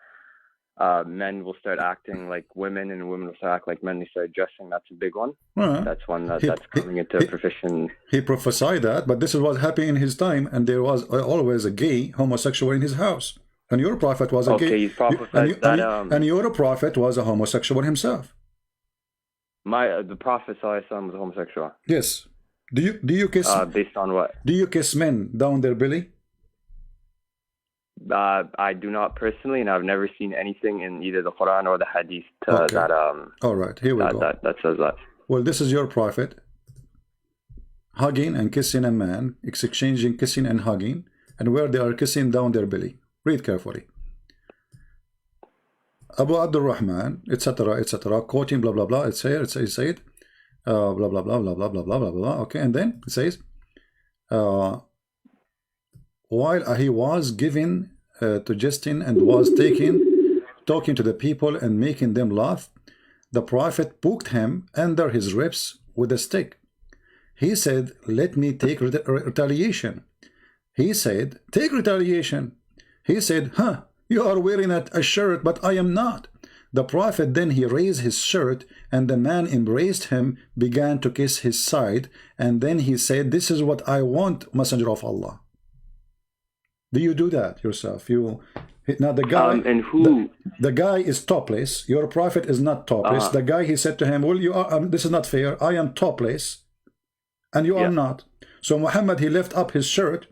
men will start acting like women and women will start acting like men. They start dressing. That's a big one. That's one that's coming into fruition. He prophesied that, but this is what happened in his time, and there was always a gay homosexual in his house. And your prophet was a gay. He's prophesied and your prophet was a homosexual himself. The Prophet was a homosexual. Yes. Do you kiss? Based on what? Do you kiss men down their belly? I do not personally, and I've never seen anything in either the Quran or the Hadith that All right, here we go. That says that. Well, this is your prophet hugging and kissing a man, exchanging kissing and hugging, and where they are kissing down their belly. Read carefully. Abu Abdul Rahman, etc., quoting blah blah blah. It's here. It said, blah blah blah blah blah blah blah blah blah. Okay, and then it says, while he was giving to Justin and was talking to the people and making them laugh, the prophet poked him under his ribs with a stick. He said, "Let me take retaliation." He said, "Take retaliation." He said, "Huh, you are wearing a shirt, but I am not." The prophet then he raised his shirt, and the man embraced him, began to kiss his side, and then he said, "This is what I want, Messenger of Allah." Do you do that yourself? Now the guy and who the guy is topless. Your prophet is not topless. The guy, he said to him, "Well, you are. This is not fair. I am topless, and you are not." So Muhammad he left up his shirt,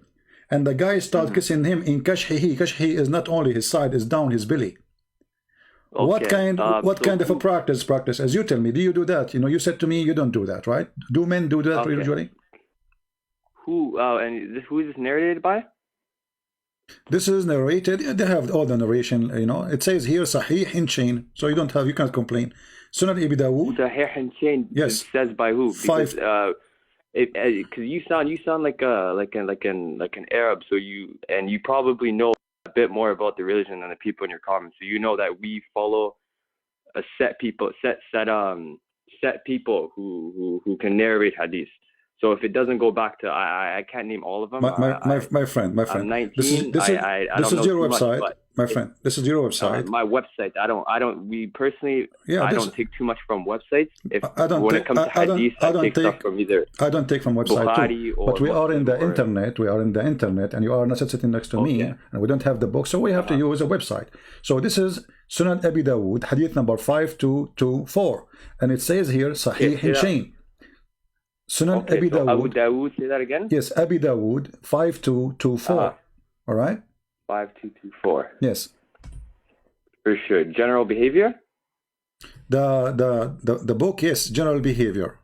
and the guy started kissing him in kashhihi. Kashhi is not only his side; is down his belly. Okay. What kind of a practice? As you tell me, do you do that? You said to me you don't do that, right? Do men do that usually? And who is this narrated by? This is narrated. They have all the narration. It says here Sahih in chain, so you can't complain. Sunan Abi Dawood. Sahih in chain. Yes. It says by who? Because you sound like an Arab. So you probably know a bit more about the religion than the people in your comments. So you know that we follow a set people who can narrate hadith. So if it doesn't go back to, I can't name all of them. My friend. I'm 19. This is your website, my friend. This is your website. My website. We personally, I don't take too much from websites. When it comes to hadith, I take stuff from either. I don't take from website too. But we are in the internet. We are in the internet, and you are not sitting next to me, and we don't have the book, so we have to use a website. So this is Sunan Abi Dawood, hadith number 5224, and it says here Sahih Hushain. Sunan Abi Dawood. Abu Dawood, say that again? Yes, Abi Dawood 5224. All right? 5224. Yes. For sure. General behavior? The book, yes, general behavior.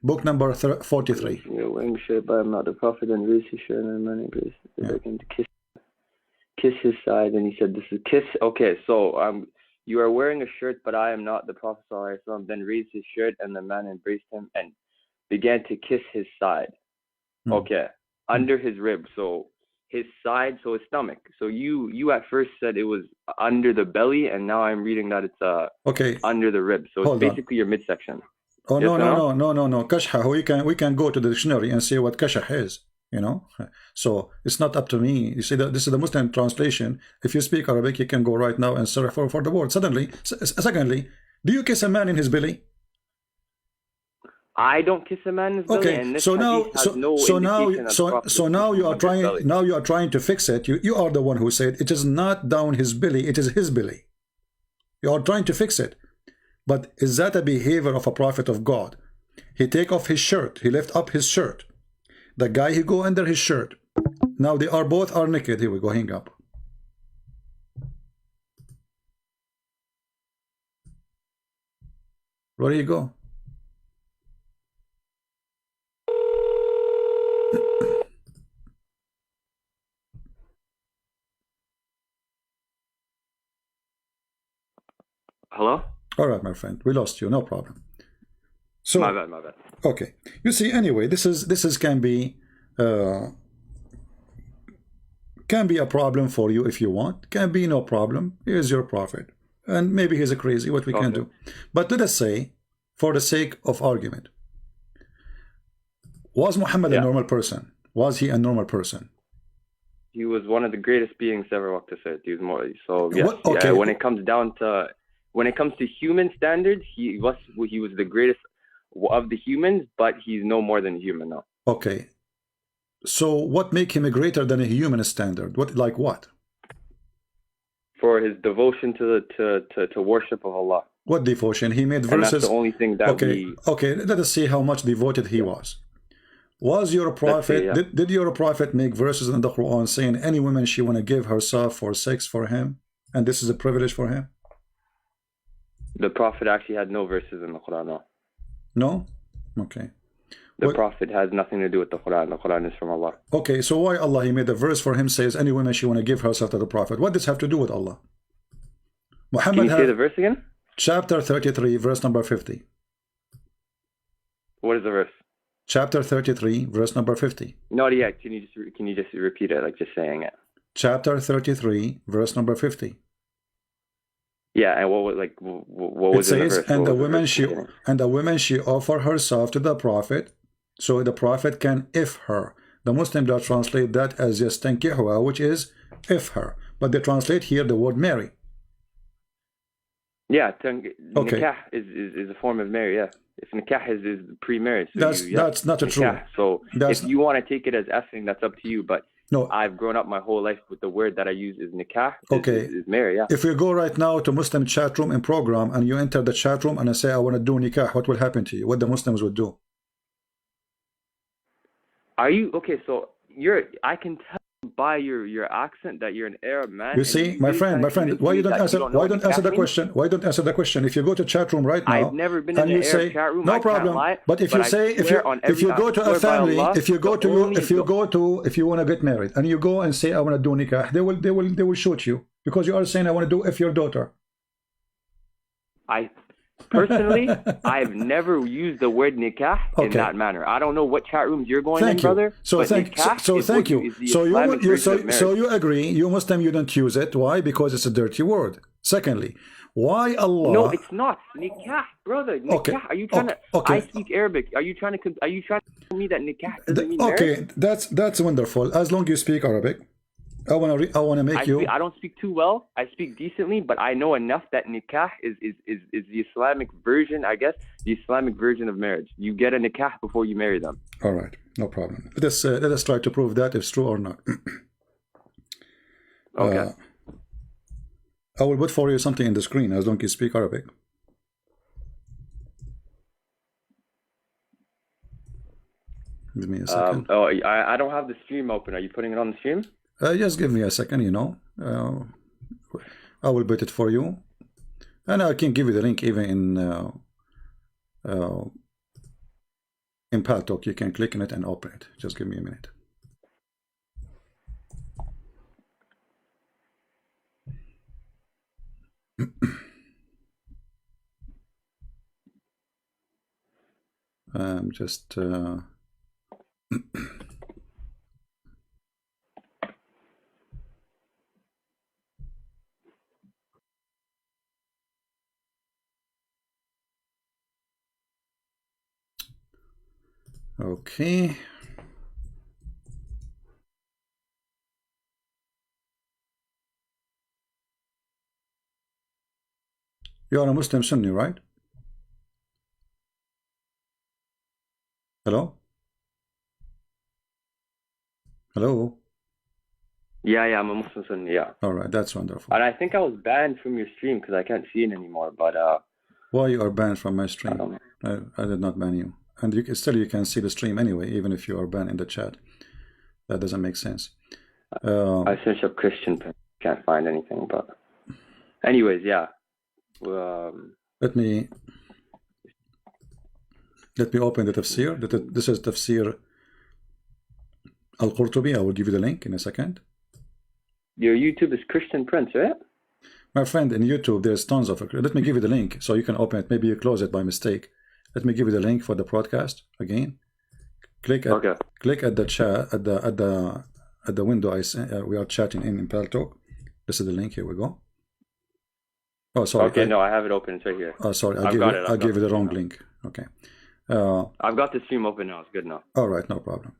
Book number 43. Wearing shirt, but I'm not the prophet, and raise his shirt and money grace. To kiss his side, and he said, "This is kiss." Okay, so you are wearing a shirt, but I am not the prophet. Then raised his shirt, and the man embraced him and began to kiss his side. Okay, under his rib. So his side, so his stomach. So you at first said it was under the belly, and now I'm reading that it's under the rib. So it's basically your midsection. Oh, yes, no. Kashha, we can go to the dictionary and see what kashah is, you know. So it's not up to me. You see, that this is the Muslim translation. If you speak Arabic, you can go right now and search for the word. Secondly, do you kiss a man in his belly? I don't kiss a man in his belly. Okay, and this so now you are trying. Belly. Now you are trying to fix it. You are the one who said it is not down his belly. It is his belly. You are trying to fix it. But is that a behavior of a prophet of God? He take off his shirt. He lift up his shirt. The guy, he go under his shirt. Now they are both naked. Here we go. Hang up. Where do you go? Hello? All right, my friend, we lost you. No problem. So my bad. Okay, you see. Anyway, this is can be a problem for you if you want. Can be no problem. Here's your prophet, and maybe he's a crazy. What we can do, but let us say, for the sake of argument, was Muhammad a normal person? Was he a normal person? He was one of the greatest beings ever walked this earth. He was more so. Yes, when it comes down to. When it comes to human standards, he was the greatest of the humans, but he's no more than human now. Okay. So what make him greater than a human standard? What? For his devotion to worship of Allah. What devotion? He made verses. And that's the only thing that Okay, let us see how much devoted he was. Was your prophet, did your prophet make verses in the Quran saying any woman she want to give herself for sex for him, and this is a privilege for him? The Prophet actually had no verses in the Quran. No? No? Okay. The Prophet has nothing to do with the Quran. The Quran is from Allah. Okay, so why Allah, he made a verse for him says any woman she want to give herself to the Prophet? What does this have to do with Allah? Muhammad, can you say the verse again? Chapter 33, verse number 50. What is the verse? Chapter 33, verse number 50. No, yeah. Can you just repeat it, like just saying it? Chapter 33, verse number 50. Yeah, and what was it? Says, and the woman she offer herself to the prophet, so the prophet can if her. The Muslims that translate that as yastankihuha, which is if her, but they translate here the word marry. Yeah, nikah is a form of marry. Yeah, if nikah is pre-marriage. So that's not true. So if you want to take it as effing, that's up to you. But no, I've grown up my whole life with the word that I use is nikah. Okay, is marry. Yeah. If you go right now to Muslim chat room and program, and you enter the chat room and I say I want to do nikah, what will happen to you? What the Muslims would do? Are you okay? So I can tell by your accent that you're an Arab man. You see, my friend, why you don't answer? Why don't answer the question? Why don't answer the question? If you go to chat room right now, I've never been in the Arab chat room. No problem. But if you say if you go to a family, if you want to get married and you go and say I want to do nikah, they will shoot you because you are saying I want to do if your daughter. Personally, I've never used the word nikah in that manner. I don't know what chat rooms you're going in, brother. So thank you. So you agree, you Muslim, you don't use it. Why? Because it's a dirty word. Secondly, Why Allah? No, it's not. Nikah, brother. Nikah. Okay. Are you trying to... Okay. I speak Arabic. Are you trying to tell me that nikah doesn't mean marriage? Okay, that's wonderful. As long as you speak Arabic. I wanna make you... I don't speak too well. I speak decently, but I know enough that nikah is the Islamic version, I guess, the Islamic version of marriage. You get a nikah before you marry them. All right, no problem. Let us try to prove that if it's true or not. Okay. I will put for you something in the screen as long as you speak Arabic. Give me a second. I don't have the stream open. Are you putting it on the stream? Just give me a second, you know. I will put it for you. And I can give you the link even in PalTalk. You can click on it and open it. Just give me a minute. I'm just... Okay. You are a Muslim Sunni, right? Hello? Hello? Yeah, I'm a Muslim Sunni, yeah. All right, that's wonderful. And I think I was banned from your stream because I can't see it anymore, but... Why you are banned from my stream? I did not ban you. And you can see the stream anyway, even if you are banned in the chat. That doesn't make sense. I searched up Christian, but can't find anything, but... Anyways, yeah. Let me open the tafsir. This is tafsir Al-Qurtubi. I will give you the link in a second. Your YouTube is Christian Prince, right? My friend, in YouTube, there's tons of it. Let me give you the link so you can open it. Maybe you close it by mistake. Let me give you the link for the broadcast again. Click at the chat at the window we are chatting in PalTalk. This is the link. Here we go. Oh, sorry. Okay, no, I have it open. It's right here. Oh, sorry. I gave you the wrong link. Okay. I've got the stream open now. It's good now. All right, no problem.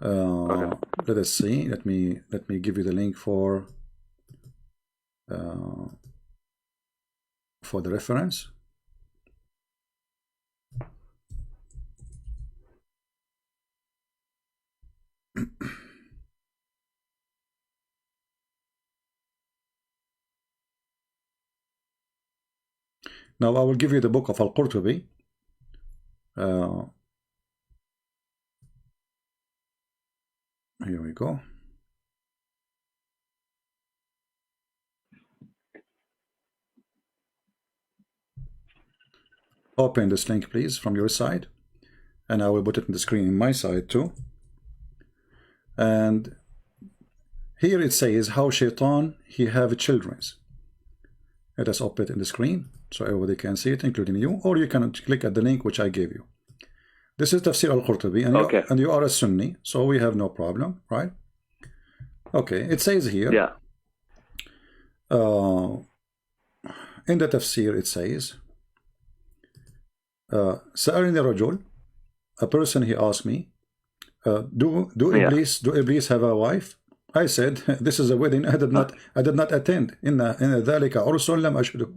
Okay. Let us see. Let me give you the link for the reference. Now I will give you the book of Al-Qurtubi. Here we go. Open this link, please, from your side. And I will put it on the screen on my side too. And here it says how Shaitan he have children. Let us open it in the screen so everybody can see it, including you, or you can click at the link which I gave you. This is Tafsir Al-Qurtubi, and you are a Sunni, so we have no problem, right? Okay, it says here, yeah. In the Tafsir it says, سألني رجل, a person he asked me, do Iblis have a wife? I said, this is a wedding I did not attend. إن ذلك عرس لم أشهده.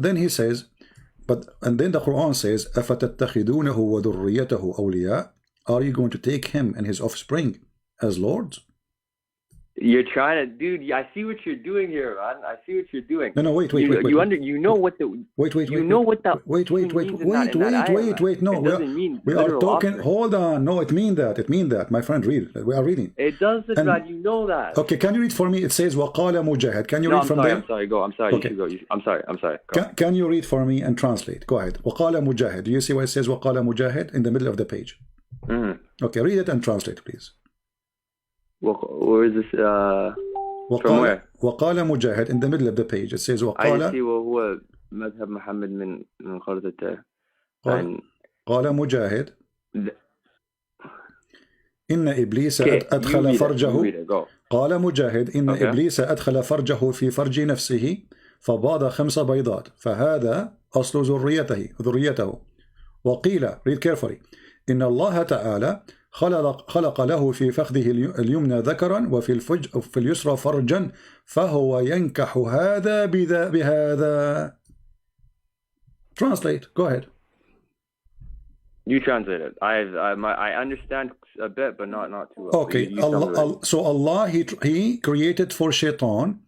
Then he says, and then the Quran says, أفتتخذونه وذريته أولياء? Are you going to take him and his offspring as lords? You're trying to, dude. I see what you're doing here, man. I see what you're doing. No, wait. Wait. No, we are talking. Hold on. No, it means that. My friend, read. We are reading. It does, God. You know that. Okay, can you read for me? It says وقال مجاهد. Can you read from there? I'm sorry. Go. I'm sorry. Okay. You should go. I'm sorry. Can you read for me and translate? Go ahead. وقال مجاهد. Do you see why it says وقال مجاهد in the middle of the page? Okay, read it and translate, please. Where is this? From where? وقال مجاهد in the middle of the page. It says وقال. I see وهو مذهب محمد من خرطته. قال مجاهد إن إبليس أدخل فرجه. قال مجاهد إن إبليس أدخل فرجه في فرج نفسه فباض 5 بيضات فهذا أصل ذريته. وقيل read carefully إن الله تعالى خلق له في فخذه اليمنى ذكرا وفي اليسرى فرجا فهو ينكح هذا بهذا. Translate. Go ahead. You translate it. I understand a bit, but not too well. Okay. So Allah he created for Shaitan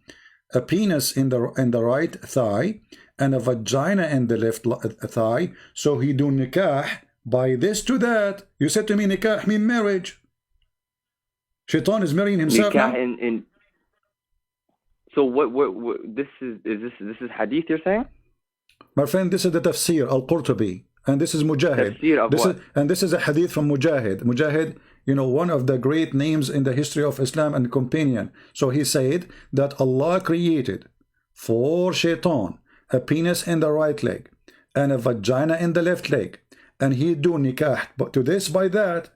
a penis in the right thigh and a vagina in the left thigh. So he do nikah by this to that. You said to me nikah mean marriage. Shaitan is marrying himself nikah now. So what this is hadith you're saying? My friend, this is the tafsir al-Qurtubi. And this is Mujahid. This is a hadith from Mujahid. Mujahid, you know, one of the great names in the history of Islam and companion. So he said that Allah created for Shaitan a penis in the right leg and a vagina in the left leg. And he do nikah but to this by that.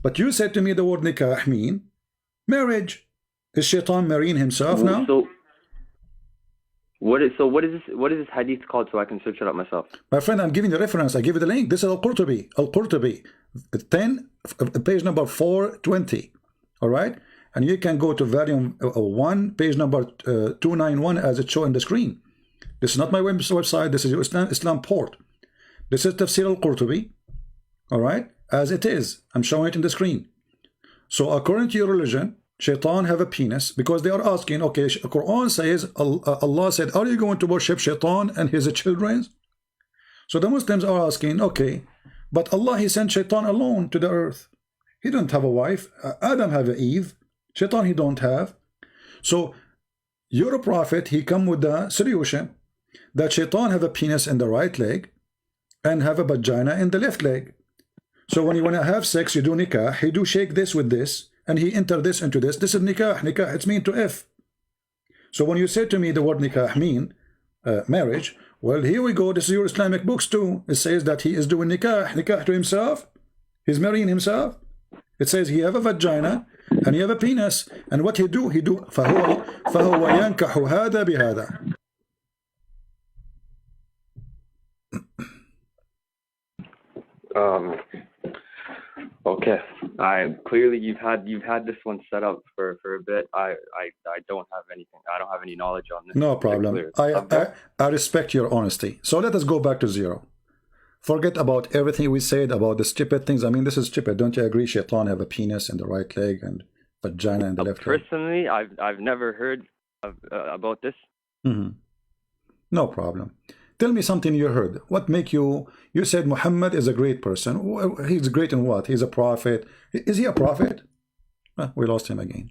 But you said to me the word nikah mean marriage. Is Shaitan marrying himself now? What is this hadith called so I can search it up myself? My friend, I'm giving the reference. I give you the link. This is Al-Qurtubi. Al-Qurtubi 10 page number 420. All right, and you can go to volume 1 page number 291 as it shown on the screen. This is not my website. This is your Islam port. This is Tafsir Al-Qurtubi. All right, as it is. I'm showing it in the screen. So according to your religion, Shaitan have a penis because they are asking, okay, Quran says, Allah said, are you going to worship Shaitan and his children? So the Muslims are asking, okay, but Allah, he sent Shaitan alone to the earth. He don't have a wife. Adam have an Eve. Shaitan he don't have. So your prophet, he come with the solution that Shaitan have a penis in the right leg and have a vagina in the left leg. So when you want to have sex, you do nikah, he do shake this with this, and he enter this into this. This is nikah. Nikah, it's mean to F. So when you say to me the word nikah mean marriage, well, here we go. This is your Islamic books too. It says that he is doing nikah to himself. He's marrying himself. It says he have a vagina and he have a penis. And what he do? فهو ينكح هذا بهذا. Okay. Clearly you've had this one set up for a bit. I don't have anything. I don't have any knowledge on this. No problem. I respect your honesty. So let us go back to zero. Forget about everything we said about the stupid things. I mean, this is stupid. Don't you agree? Shaitan have a penis in the right leg and vagina in the left leg. Personally, I've never heard about this. No problem. Tell me something you heard. What make you said Muhammad is a great person. He's great in what? He's a prophet. Is he a prophet? We lost him again.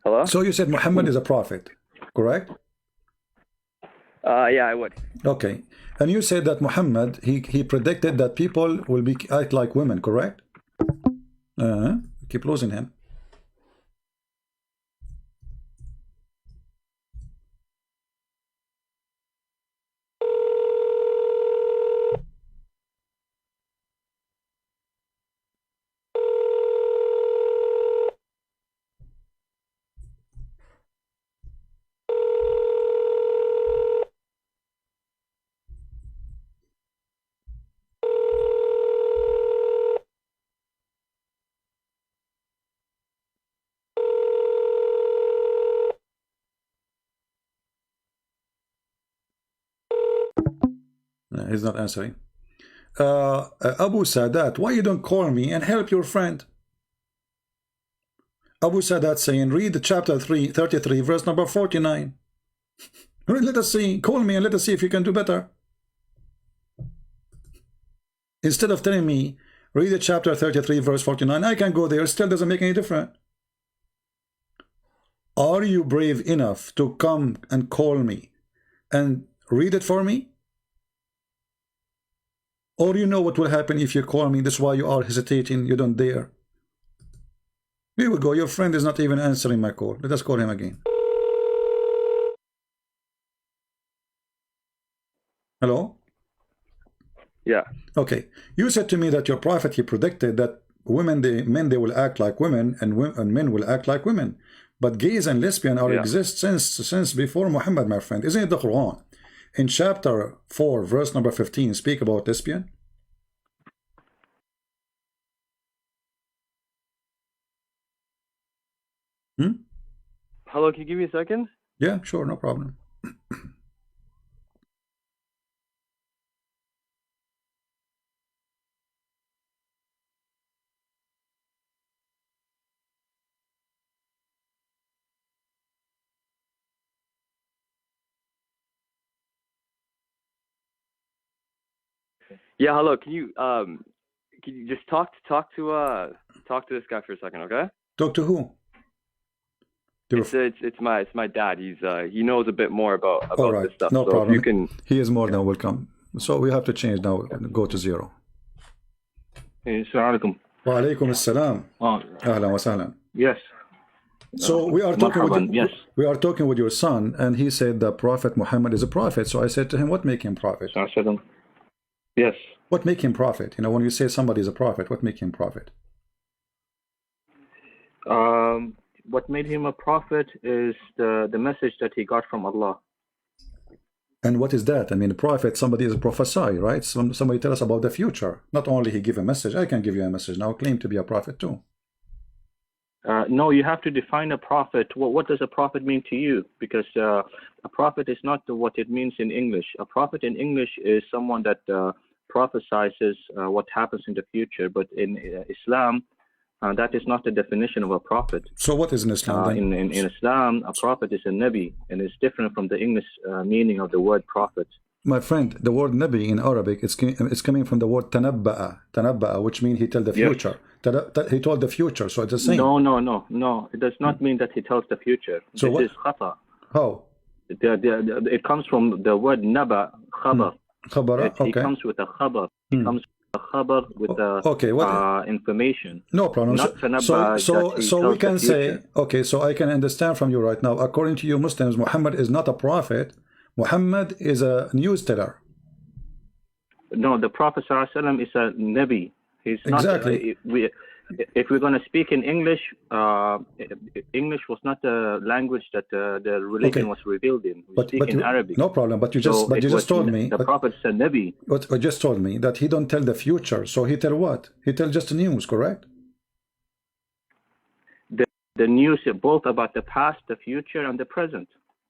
Hello? So you said Muhammad is a prophet, correct? Yeah, I would. Okay. And you said that Muhammad, he predicted that people will act like women, correct? Keep losing him. He's not answering. Abu Sadat, why you don't call me and help your friend? Abu Sadat saying, read chapter 33, verse number 49. Let us see. Call me and let us see if you can do better. Instead of telling me, read the chapter 33, verse 49, I can go there. It still doesn't make any difference. Are you brave enough to come and call me and read it for me? Or you know what will happen if you call me. That's why you are hesitating. You don't dare. Here we go. Your friend is not even answering my call. Let us call him again. Hello? Yeah. Okay. You said to me that your prophet, he predicted that men they will act like women, and men will act like women. But gays and lesbian exist since before Muhammad, my friend. Isn't it the Quran? In chapter 4, verse number 15, speak about lesbian. Hello, can you give me a second? Yeah, sure, no problem. Yeah, hello. Can you just talk to this guy for a second, okay? Talk to who? It's my dad. He knows a bit more about this stuff. No so problem. You can. He is more than welcome. So we have to change now. Go to 0. Assalamu alaikum. Wa alaikum assalam. Ahlan wa sahlan. Yes. So we are talking with your son, and he said the Prophet Muhammad is a prophet. So I said to him, what make him prophet? Yes. What make him prophet? You know, when you say somebody is a prophet, what make him prophet? What made him a prophet is the message that he got from Allah. And what is that? I mean, a prophet, somebody is a prophesy, right? Somebody tell us about the future. Not only he give a message, I can give you a message now, claim to be a prophet too. No, you have to define a prophet. What does a prophet mean to you? Because a prophet is not what it means in English. A prophet in English is someone that prophesizes what happens in the future. But in Islam, that is not the definition of a prophet. So what is in Islam? In Islam, a prophet is a Nabi, and it's different from the English meaning of the word prophet. My friend, the word Nabi in Arabic, it's coming from the word tanabba'a, which means he tells the future. Yes. He told the future, so it's the same. No. It does not mean that he tells the future. So this is khata. How? It comes from the word naba, khabar. Okay. It comes with a khabar. It comes with a khabar with the information. No problem. So we can say, okay, so I can understand from you right now, according to you Muslims, Muhammad is not a prophet. Muhammad is a news teller. No, the Prophet ﷺ is a Nabi. He's not. Exactly. If we're going to speak in English, English was not the language that the religion was revealed in. We speak in Arabic. No problem. But you just told me the Prophet is a Nabi. But you just told me that he don't tell the future. So he tell what? He tell just the news, correct? The news both about the past, the future, and the present.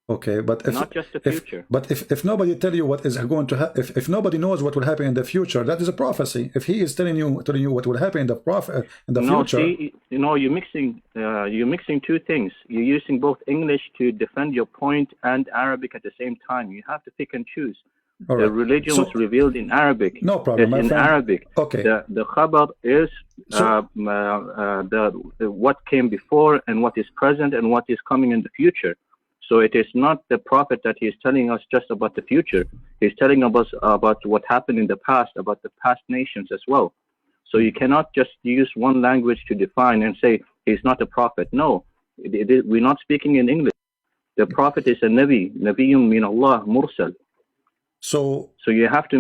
Okay, but if not just the future. But if nobody tell you what is going to happen, if nobody knows what will happen in the future, that is a prophecy. If he is telling you what will happen in the future. See, you're mixing two things. You're using both English to defend your point and Arabic at the same time. You have to pick and choose. Right. The religion was revealed in Arabic. No problem, my in friend. Arabic. Okay. The khabar is what came before and what is present and what is coming in the future. So it is not the prophet that he is telling us just about the future. He's telling us about what happened in the past, about the past nations as well. So you cannot just use one language to define and say he's not a prophet. No, we're not speaking in English. The prophet is a Nabi, Nabiyyun min Allah, Mursal. So you have to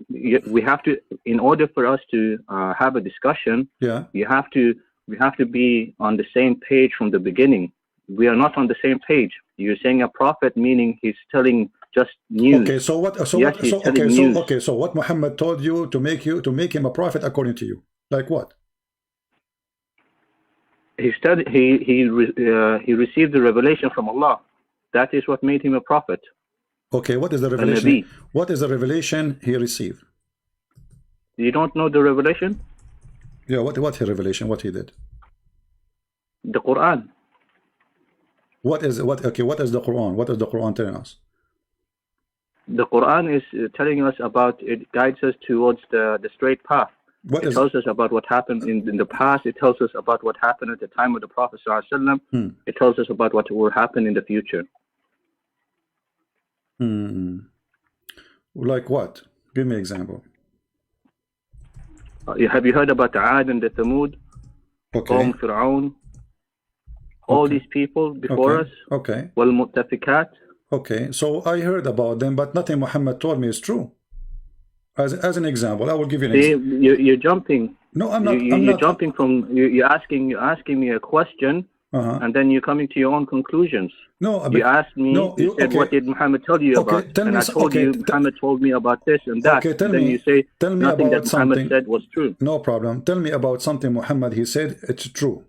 we have to, in order for us to have a discussion, we have to be on the same page from the beginning. We are not on the same page. You're saying a prophet, meaning he's telling just news. Okay, so what Muhammad told you to make him a prophet according to you? Like what? He received the revelation from Allah. That is what made him a prophet. Okay, what is the revelation? What is the revelation he received? You don't know the revelation? Yeah, what revelation? What he did? The Quran. What is the Quran? What is the Quran telling us? The Quran is telling us about, it guides us towards the straight path. It tells us about what happened in the past. It tells us about what happened at the time of the Prophet ﷺ. It tells us about what will happen in the future. Like what? Give me an example. Have you heard about the Ad and the Thamud? Okay. Fir'aun? All these people before us. Okay. Wal-Mu'tafikat. Okay, so I heard about them, but nothing Muhammad told me is true. As an example, I will give you an See, example. You're jumping. No, I'm not. You're jumping from. You're asking me a question, and then you're coming to your own conclusions. No, you asked me. No, you said, "What did Muhammad tell you about?" And I told you, Muhammad told me about this and that. Okay, and then you say nothing that Muhammad said was true. No problem. Tell me about something Muhammad he said it's true.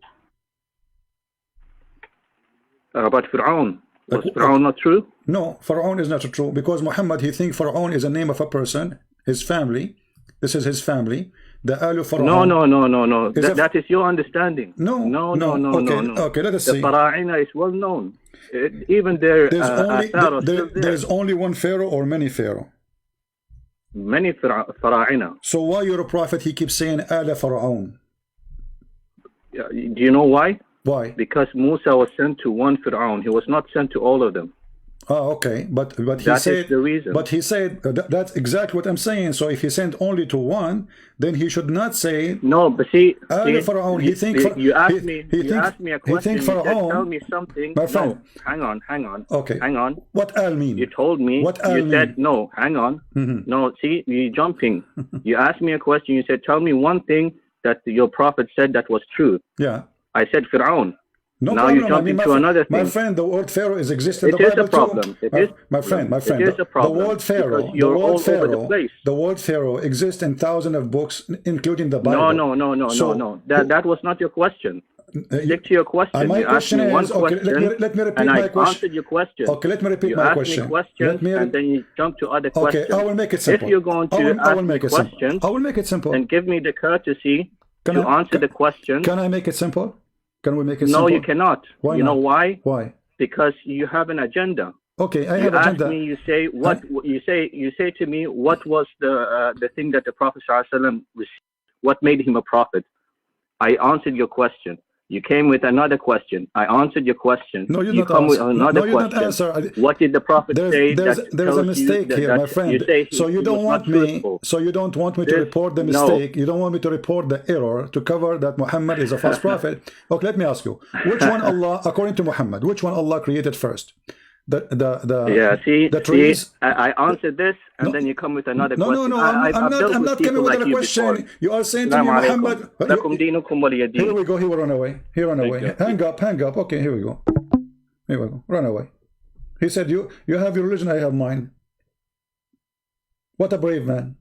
About Fir'aun. Was Fir'aun not true? No, Fir'aun is not true because Muhammad he thinks Fir'aun is a name of a person, his family. This is his family. The Alu Fir'aun. No. That is your understanding. No. Okay, let us see. The Fara'ina is well known. Even there's only one pharaoh or many pharaoh? Many Fara'ina. So why your prophet he keeps saying Ala Fir'aun? Do you know why? Why? Because Musa was sent to one Fir'aun. He was not sent to all of them. Oh, okay, but he that said is the reason. But he said that's exactly what I'm saying. So if he sent only to one, then he should not say no. But see, Pharaoh. He thinks you asked me a question. He said, tell me something. My friend, no, hang on. Okay, hang on. What Al mean? You told me. What Al mean? Said no. Hang on. No, see, you're jumping. You asked me a question. You said, tell me one thing that your prophet said that was true. Yeah. I said Fir'aun. No now problem. you jump into another thing. My friend, the word Pharaoh is existing in the Bible too. My friend, it is a problem. The word Pharaoh, the word Pharaoh exists in thousands of books, including the Bible. No. That was not your question. Stick to your question. My question is, one question, let me repeat my question. I answered your question. Okay, let me repeat my question. And then you jump to other questions. Okay, I will make it simple. If you're going to ask me questions, I will make it simple. And give me the courtesy to answer the question. Can I make it simple? Can we make it simple? No, you cannot. Why you not? know why? Why? Because you have an agenda. Okay, I have an agenda. Me, you say what? You say to me, what was the thing that the Prophet ﷺ received? What made him a prophet? I answered your question. You came with another question. I answered your question. No, you did not with another question. Not answer. What did the Prophet say? There's a mistake here, my friend. So you don't want me. So you don't want me to report the mistake. You don't want me to report the error to cover that Muhammad is a false prophet. Okay, let me ask you. Which one Allah, according to Muhammad, which one Allah created first? The trees. I answered this, and then you come with another question. No. I'm not coming with another question. You are saying to me, Muhammad. Here we go. He will run away. He ran away. Hang up. Okay, here we go. Run away. He said, "You have your religion. I have mine." What a brave man.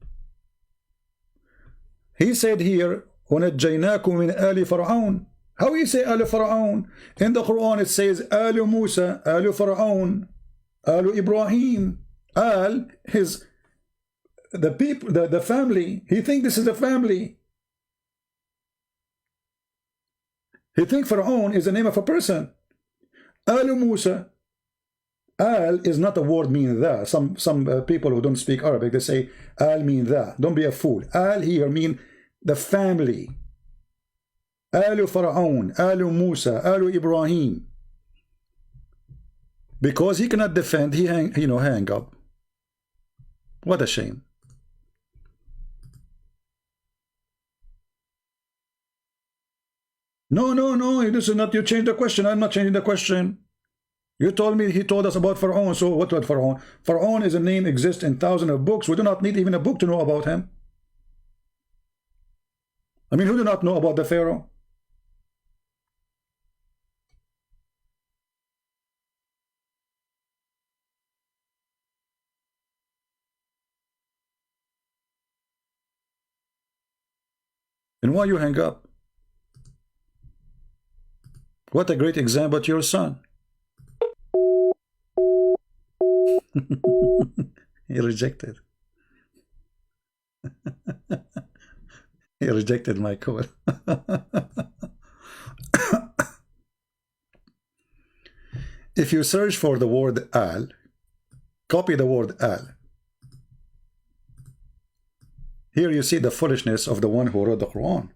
He said here, وَنَجَّيْنَاكُمْ مِنْ آلِ فَرْعَوْنَ. How you say Al Fir'aun? In the Quran it says Al Musa, Al Fir'aun, Al Ibrahim. Al is the people, the family. He thinks this is a family. He thinks Fir'aun is the name of a person. Al Musa. Al is not a word meaning that. Some people who don't speak Arabic, they say Al mean that. Don't be a fool. Al here mean the family. Alu Fir'aun, Alu Musa, Alu Ibrahim. Because he cannot defend, he hang up. What a shame. No, this is not, you change the question. I'm not changing the question. You told me, he told us about Fir'aun, so what about Fir'aun? Fir'aun is a name, exists in thousands of books. We do not need even a book to know about him. I mean, who do not know about the Pharaoh? And why you hang up? What a great example to your son. He rejected. He rejected my call. If you search for the word Al, copy the word Al. Here you see the foolishness of the one who wrote the Quran.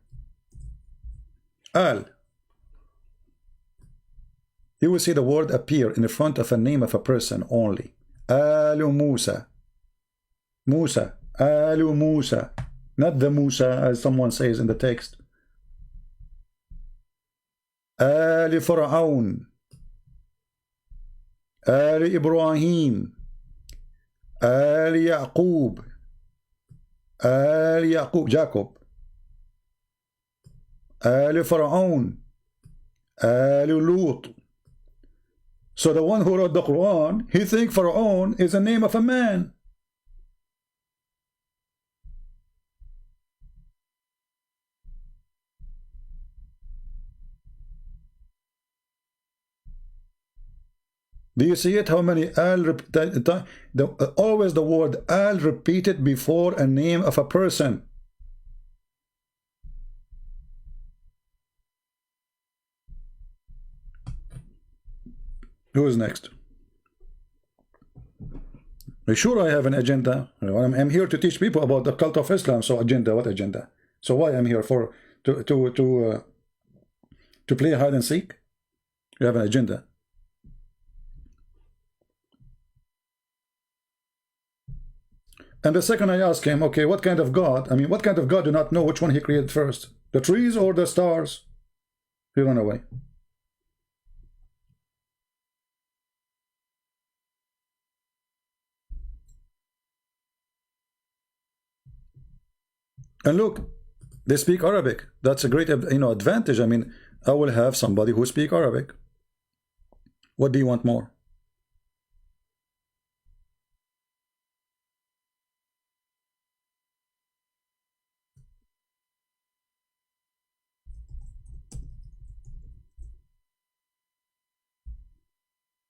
Al. You will see the word appear in the front of a name of a person only. Alu Musa. Musa. Alu Musa. Not the Musa as someone says in the text. Ali Fir'aun. Ali Ibrahim. Ali Yaqub. Al Yaqub, Jacob. Al Pharaoh. Al Lut. So the one who wrote the Quran, he thinks Pharaoh is the name of a man. Do you see it? How many al always the word al repeated before a name of a person. Who is next? Are you sure I have an agenda? I'm here to teach people about the cult of Islam. So agenda, what agenda? So why I'm here for to play hide and seek? You have an agenda. And the second I ask him, okay, what kind of God? I mean, what kind of God do not know which one he created first? The trees or the stars? He run away. And look, they speak Arabic. That's a great, advantage. I mean, I will have somebody who speak Arabic. What do you want more?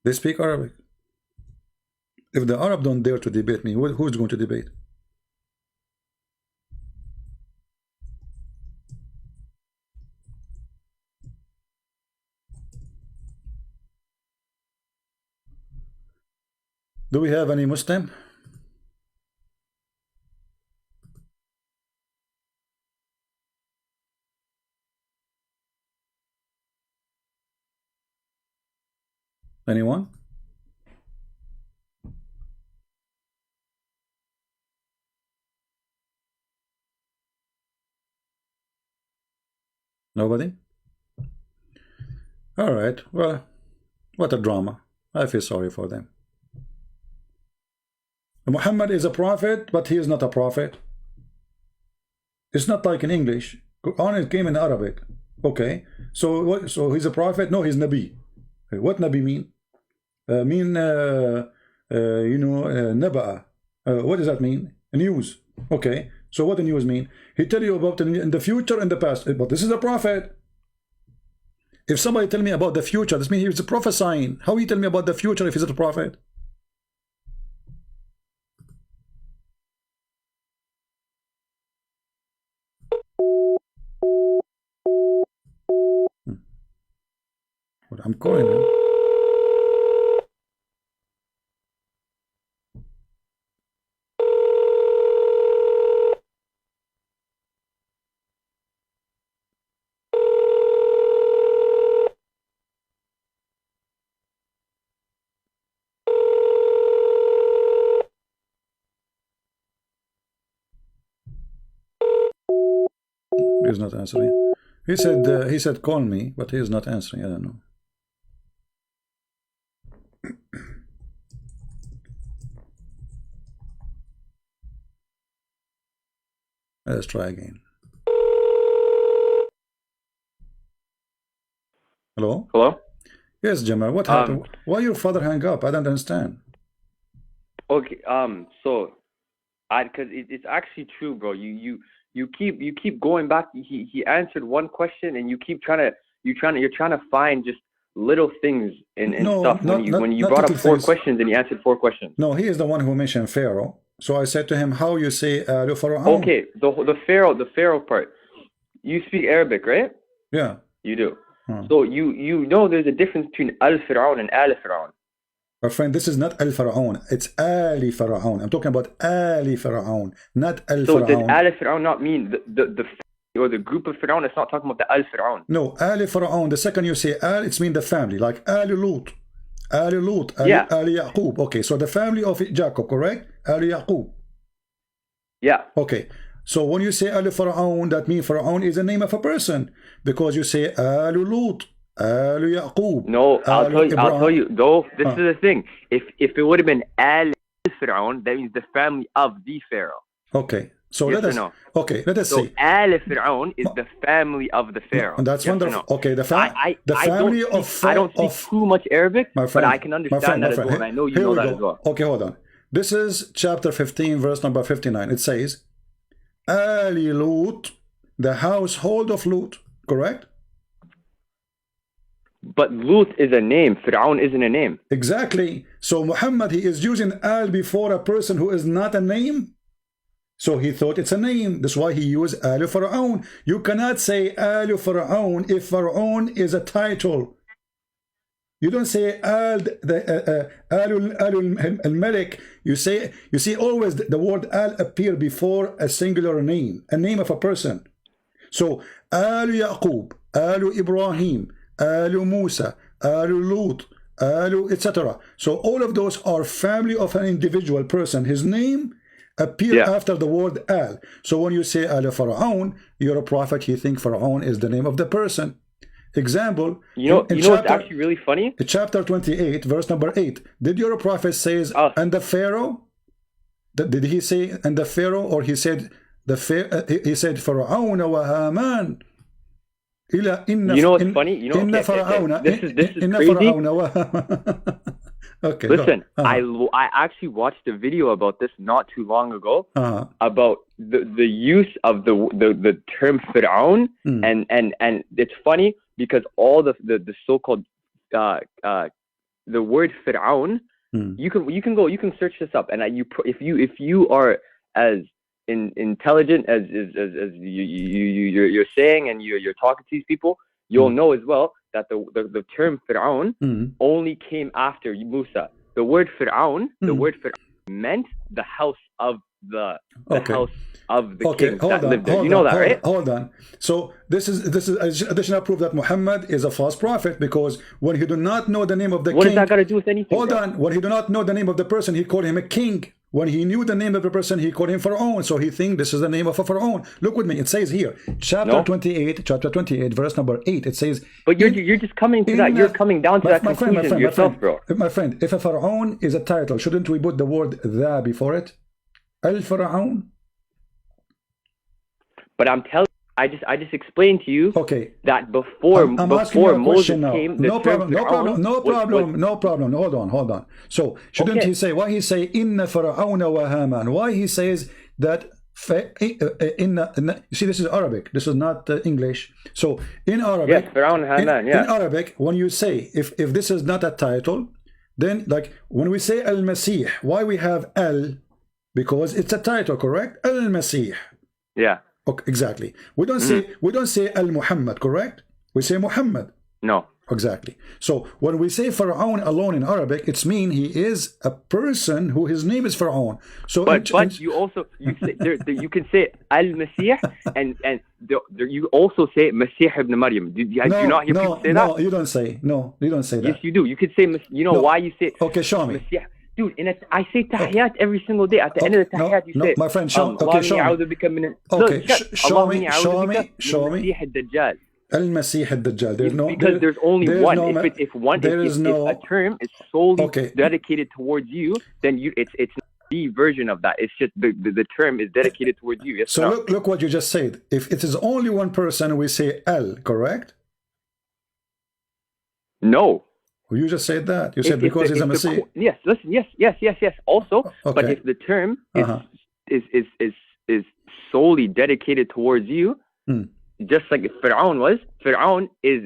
They speak Arabic. If the Arab don't dare to debate me, who's going to debate? Do we have any Muslim? Anyone? Nobody? All right. Well, what a drama. I feel sorry for them. Muhammad is a prophet, but he is not a prophet. It's not like in English. Qur'an came in Arabic. Okay. So what? So he's a prophet? No, he's Nabi. What Nabi mean? Naba'a. What does that mean? News. Okay. So what the news mean? He tell you about in the future and the past. But this is a prophet. If somebody tell me about the future, this means he's prophesying. How he tell me about the future if he's a prophet? What I'm calling him. He's not answering. He said call me, but he is not answering. I don't know. Let's try again. Hello? Hello? Yes, Jamal. What happened? Why your father hang up? I don't understand. Okay, so because it's actually true, bro. You keep going back. He answered one question, and you're trying to find just little things and stuff. When you brought up four questions, and he answered four questions. No, he is the one who mentioned Pharaoh. So I said to him, "How you say Pharaoh?" Okay, the Pharaoh part. You speak Arabic, right? Yeah, you do. So you know there's a difference between al-Fir'aun and al-Fir'aun. My friend, this is not al-Fir'aun. It's Ali Fir'aun. I'm talking about Ali Fir'aun, not al-Fir'aun. So does al-Fir'aun not mean the or the group of Fir'aun? It's not talking about the al-Fir'aun. No, Ali Fir'aun. The second you say al, it's mean the family, like Ali Lut, Ali Yaqub. Okay, so the family of Jacob, correct? Ali Yaqub. Yeah. Okay. So when you say Ali Fir'aun, that means Fir'aun is the name of a person, because you say Ali Lut, Ali Yaqub. No, I'll tell you. Though this is the thing. If it would have been al Fir'aun, that means the family of the Pharaoh. Okay. So yes let us, no? okay, let us So see. Al Fir'aun is the family of the Pharaoh. And that's yes wonderful. No? Okay, the family I don't speak too much Arabic, my friend, but I can understand that as well. And I know you know that as well. Okay, hold on. This is chapter 15, verse number 59. It says, Ali Lut, the household of Lut, correct? But Lut is a name. Fir'aun isn't a name. Exactly. So Muhammad, he is using Al before a person who is not a name. So he thought it's a name. That's why he used Al Fir'aun. You cannot say Al Fir'aun if Fir'aun is a title. You don't say Al al-Malik. You see always the word Al appear before a singular name, a name of a person. So Al Yaqub, Al Ibrahim, Al Musa, Al Lut, Al etc. So all of those are family of an individual person. His name appear after the word Al. So when you say Al Fir'aun, you're a prophet. You think Fir'aun is the name of the person. Example, you know what's actually really funny? Chapter 28, verse number 8. Did your prophet says and the Pharaoh? Did he say and the Pharaoh, or he said he said Fir'aun wa Haman? You know what's funny? You know, this is crazy. Okay. Listen, I actually watched a video about this not too long ago about the use of the term Fir'aun, and it's funny because all the so-called the word Fir'aun, you can search this up, and if you are as intelligent as you're saying, and you're talking to these people, you'll know as well that the term Fir'aun only came after Musa. The word Fir'aun, meant the house of the house of the kings that lived there. You know that, right? Hold on. So this is additional proof that Muhammad is a false prophet, because when he do not know the name of the king, what does that got to do with anything? Hold on. When he do not know the name of the person, he called him a king. When he knew the name of the person, he called him Pharaoh. So he think this is the name of a Pharaoh. Look with me. It says here, chapter 28, verse number 8. It says, but you're just coming to that. You're coming down to that conclusion yourself, bro. My friend, if a Pharaoh is a title, shouldn't we put the word the before it? Al Pharaoh. But I'm telling. I just explained to you that before Moses came, no problem. Hold on. So shouldn't he say, why he say inna Fir'aun wa Haman? Why he says that you see, this is Arabic, this is not English. So in Arabic, yes, Fir'aun, Haman, in Arabic, when you say if this is not a title, then like when we say Al-Masih, why we have Al? Because it's a title, correct? Al-Masih. Yeah. Okay, exactly. We don't say Al-Muhammad, correct? We say Muhammad. No. Exactly. So when we say Pharaoh alone in Arabic, it's mean he is a person who his name is Pharaoh. So but you also you can say Al-Masih and you also say Masih ibn Maryam. Do you not hear people say that? No, you don't say. No, you don't say that. Yes, you do. You could say. Why you say? Okay, show me. Masih. Dude, I say tahiyat every single day. At the end of the tahiyat, you say, my friend, show me. Show me. Al-Masih al-Dajjal. There's only one. If a term is solely dedicated towards you, then it's not the version of that. It's just the term is dedicated towards you. Yes, so look what you just said. If it is only one person, we say Al, correct? No. You just said that. You said because he's a Messiah. Yes, listen, yes. Also, but if the term is solely dedicated towards you, just like Fir'aun was, Fir'aun is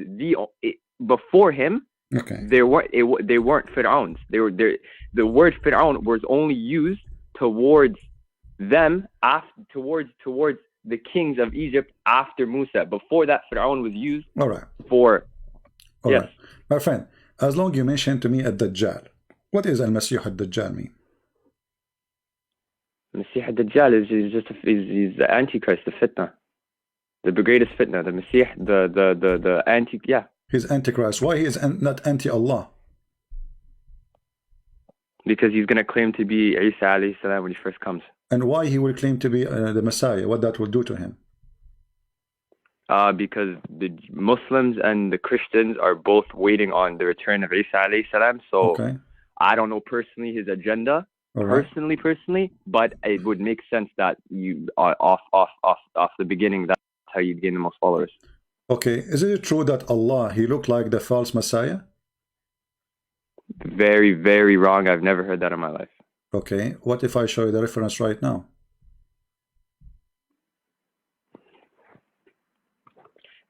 before him. They weren't Fir'auns. The word Fir'aun was only used towards them towards the kings of Egypt after Musa. Before that, Fir'aun was used for. Yes, my friend. As long you mention to me Ad-Dajjal, what is Al-Masih Ad-Dajjal mean? Masih Ad-Dajjal is the Antichrist, the fitna, the greatest fitna, the Masih, the anti. Yeah, he's Antichrist. Why he is not anti-Allah? Because he's going to claim to be Isa alayhi salam when he first comes. And why he will claim to be the Messiah? What that will do to him? Because the Muslims and the Christians are both waiting on the return of Isa alayhi salam. So I don't know personally his agenda, personally, but it would make sense that you are off the beginning. That's how you gain the most followers. Okay, is it true that Allah, he looked like the false Messiah? Very, very wrong. I've never heard that in my life. Okay, what if I show you the reference right now?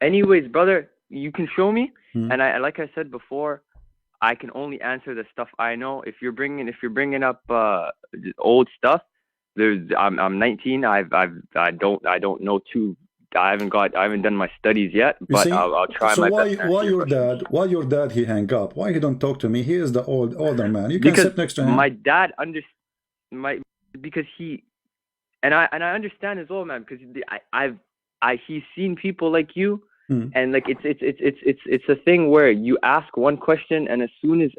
Anyways, brother, you can show me, and like I said before, I can only answer the stuff I know. If you're bringing up old stuff, I'm 19. I don't know too. I haven't done my studies yet, but I'll try my best. So why your dad he hang up? Why he don't talk to me? He is the older man. You can sit next to him. My dad because he and I understand as well, man, because he's seen people like you. And like it's a thing where you ask one question, and as soon as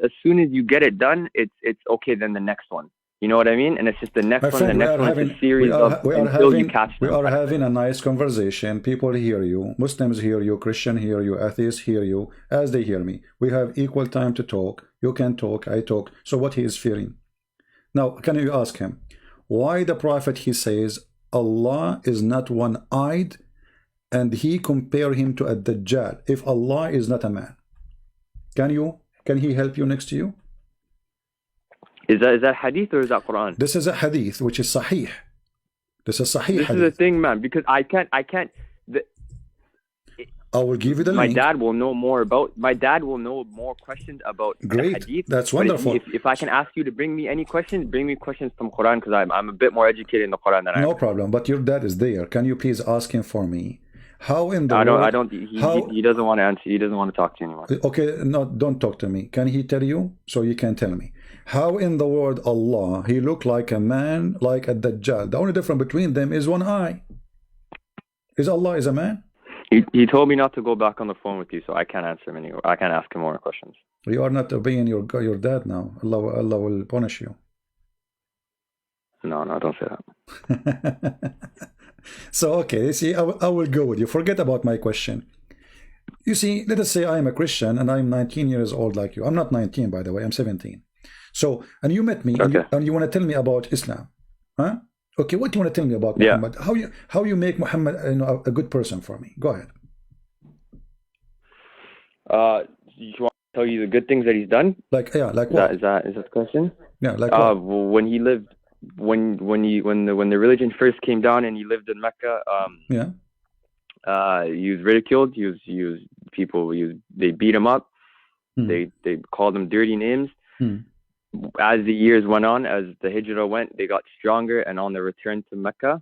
you get it done, it's okay. Then the next one, you know what I mean? And it's just the next one. The next one is a series until you catch them. We are having a nice conversation. People hear you. Muslims hear you. Christian hear you. Atheists hear you as they hear me. We have equal time to talk. You can talk. I talk. So what he is fearing? Now, can you ask him why the Prophet he says Allah is not one-eyed? And he compare him to a Dajjal. If Allah is not a man, can he help you next to you? Is that hadith or is that Quran? This is a hadith which is sahih. This is sahih. This is the thing, man, because I can't. I will give you the link. My dad will know more questions about Great. the hadith. That's wonderful. If I can ask you to bring me any questions, bring me questions from Quran, because I'm a bit more educated in the Quran than I am. No problem. But your dad is there. Can you please ask him for me? How in the world? He doesn't want to answer. He doesn't want to talk to you anymore. Okay, no, don't talk to me. Can he tell you? So you can tell me. How in the world Allah, he looked like a man, like a Dajjal. The only difference between them is one eye. Is Allah is a man? He told me not to go back on the phone with you, so I can't answer him anymore. I can't ask him more questions. You are not obeying your dad now. Allah will punish you. No, don't say that. So, okay, see, I will go with you. Forget about my question. You see, let us say I am a Christian and I'm 19 years old like you. I'm not 19, by the way. I'm 17. So, and you met me, okay. and you want to tell me about Islam. Huh? Okay, what do you want to tell me about Muhammad? How you make Muhammad a good person for me? Go ahead. You want to tell you the good things that he's done? Like what? Is that the question? Yeah, like what? When he lived... When the religion first came down and he lived in Mecca, he was ridiculed. They beat him up. They called him dirty names. As the years went on, as the Hijrah went, they got stronger. And on the return to Mecca,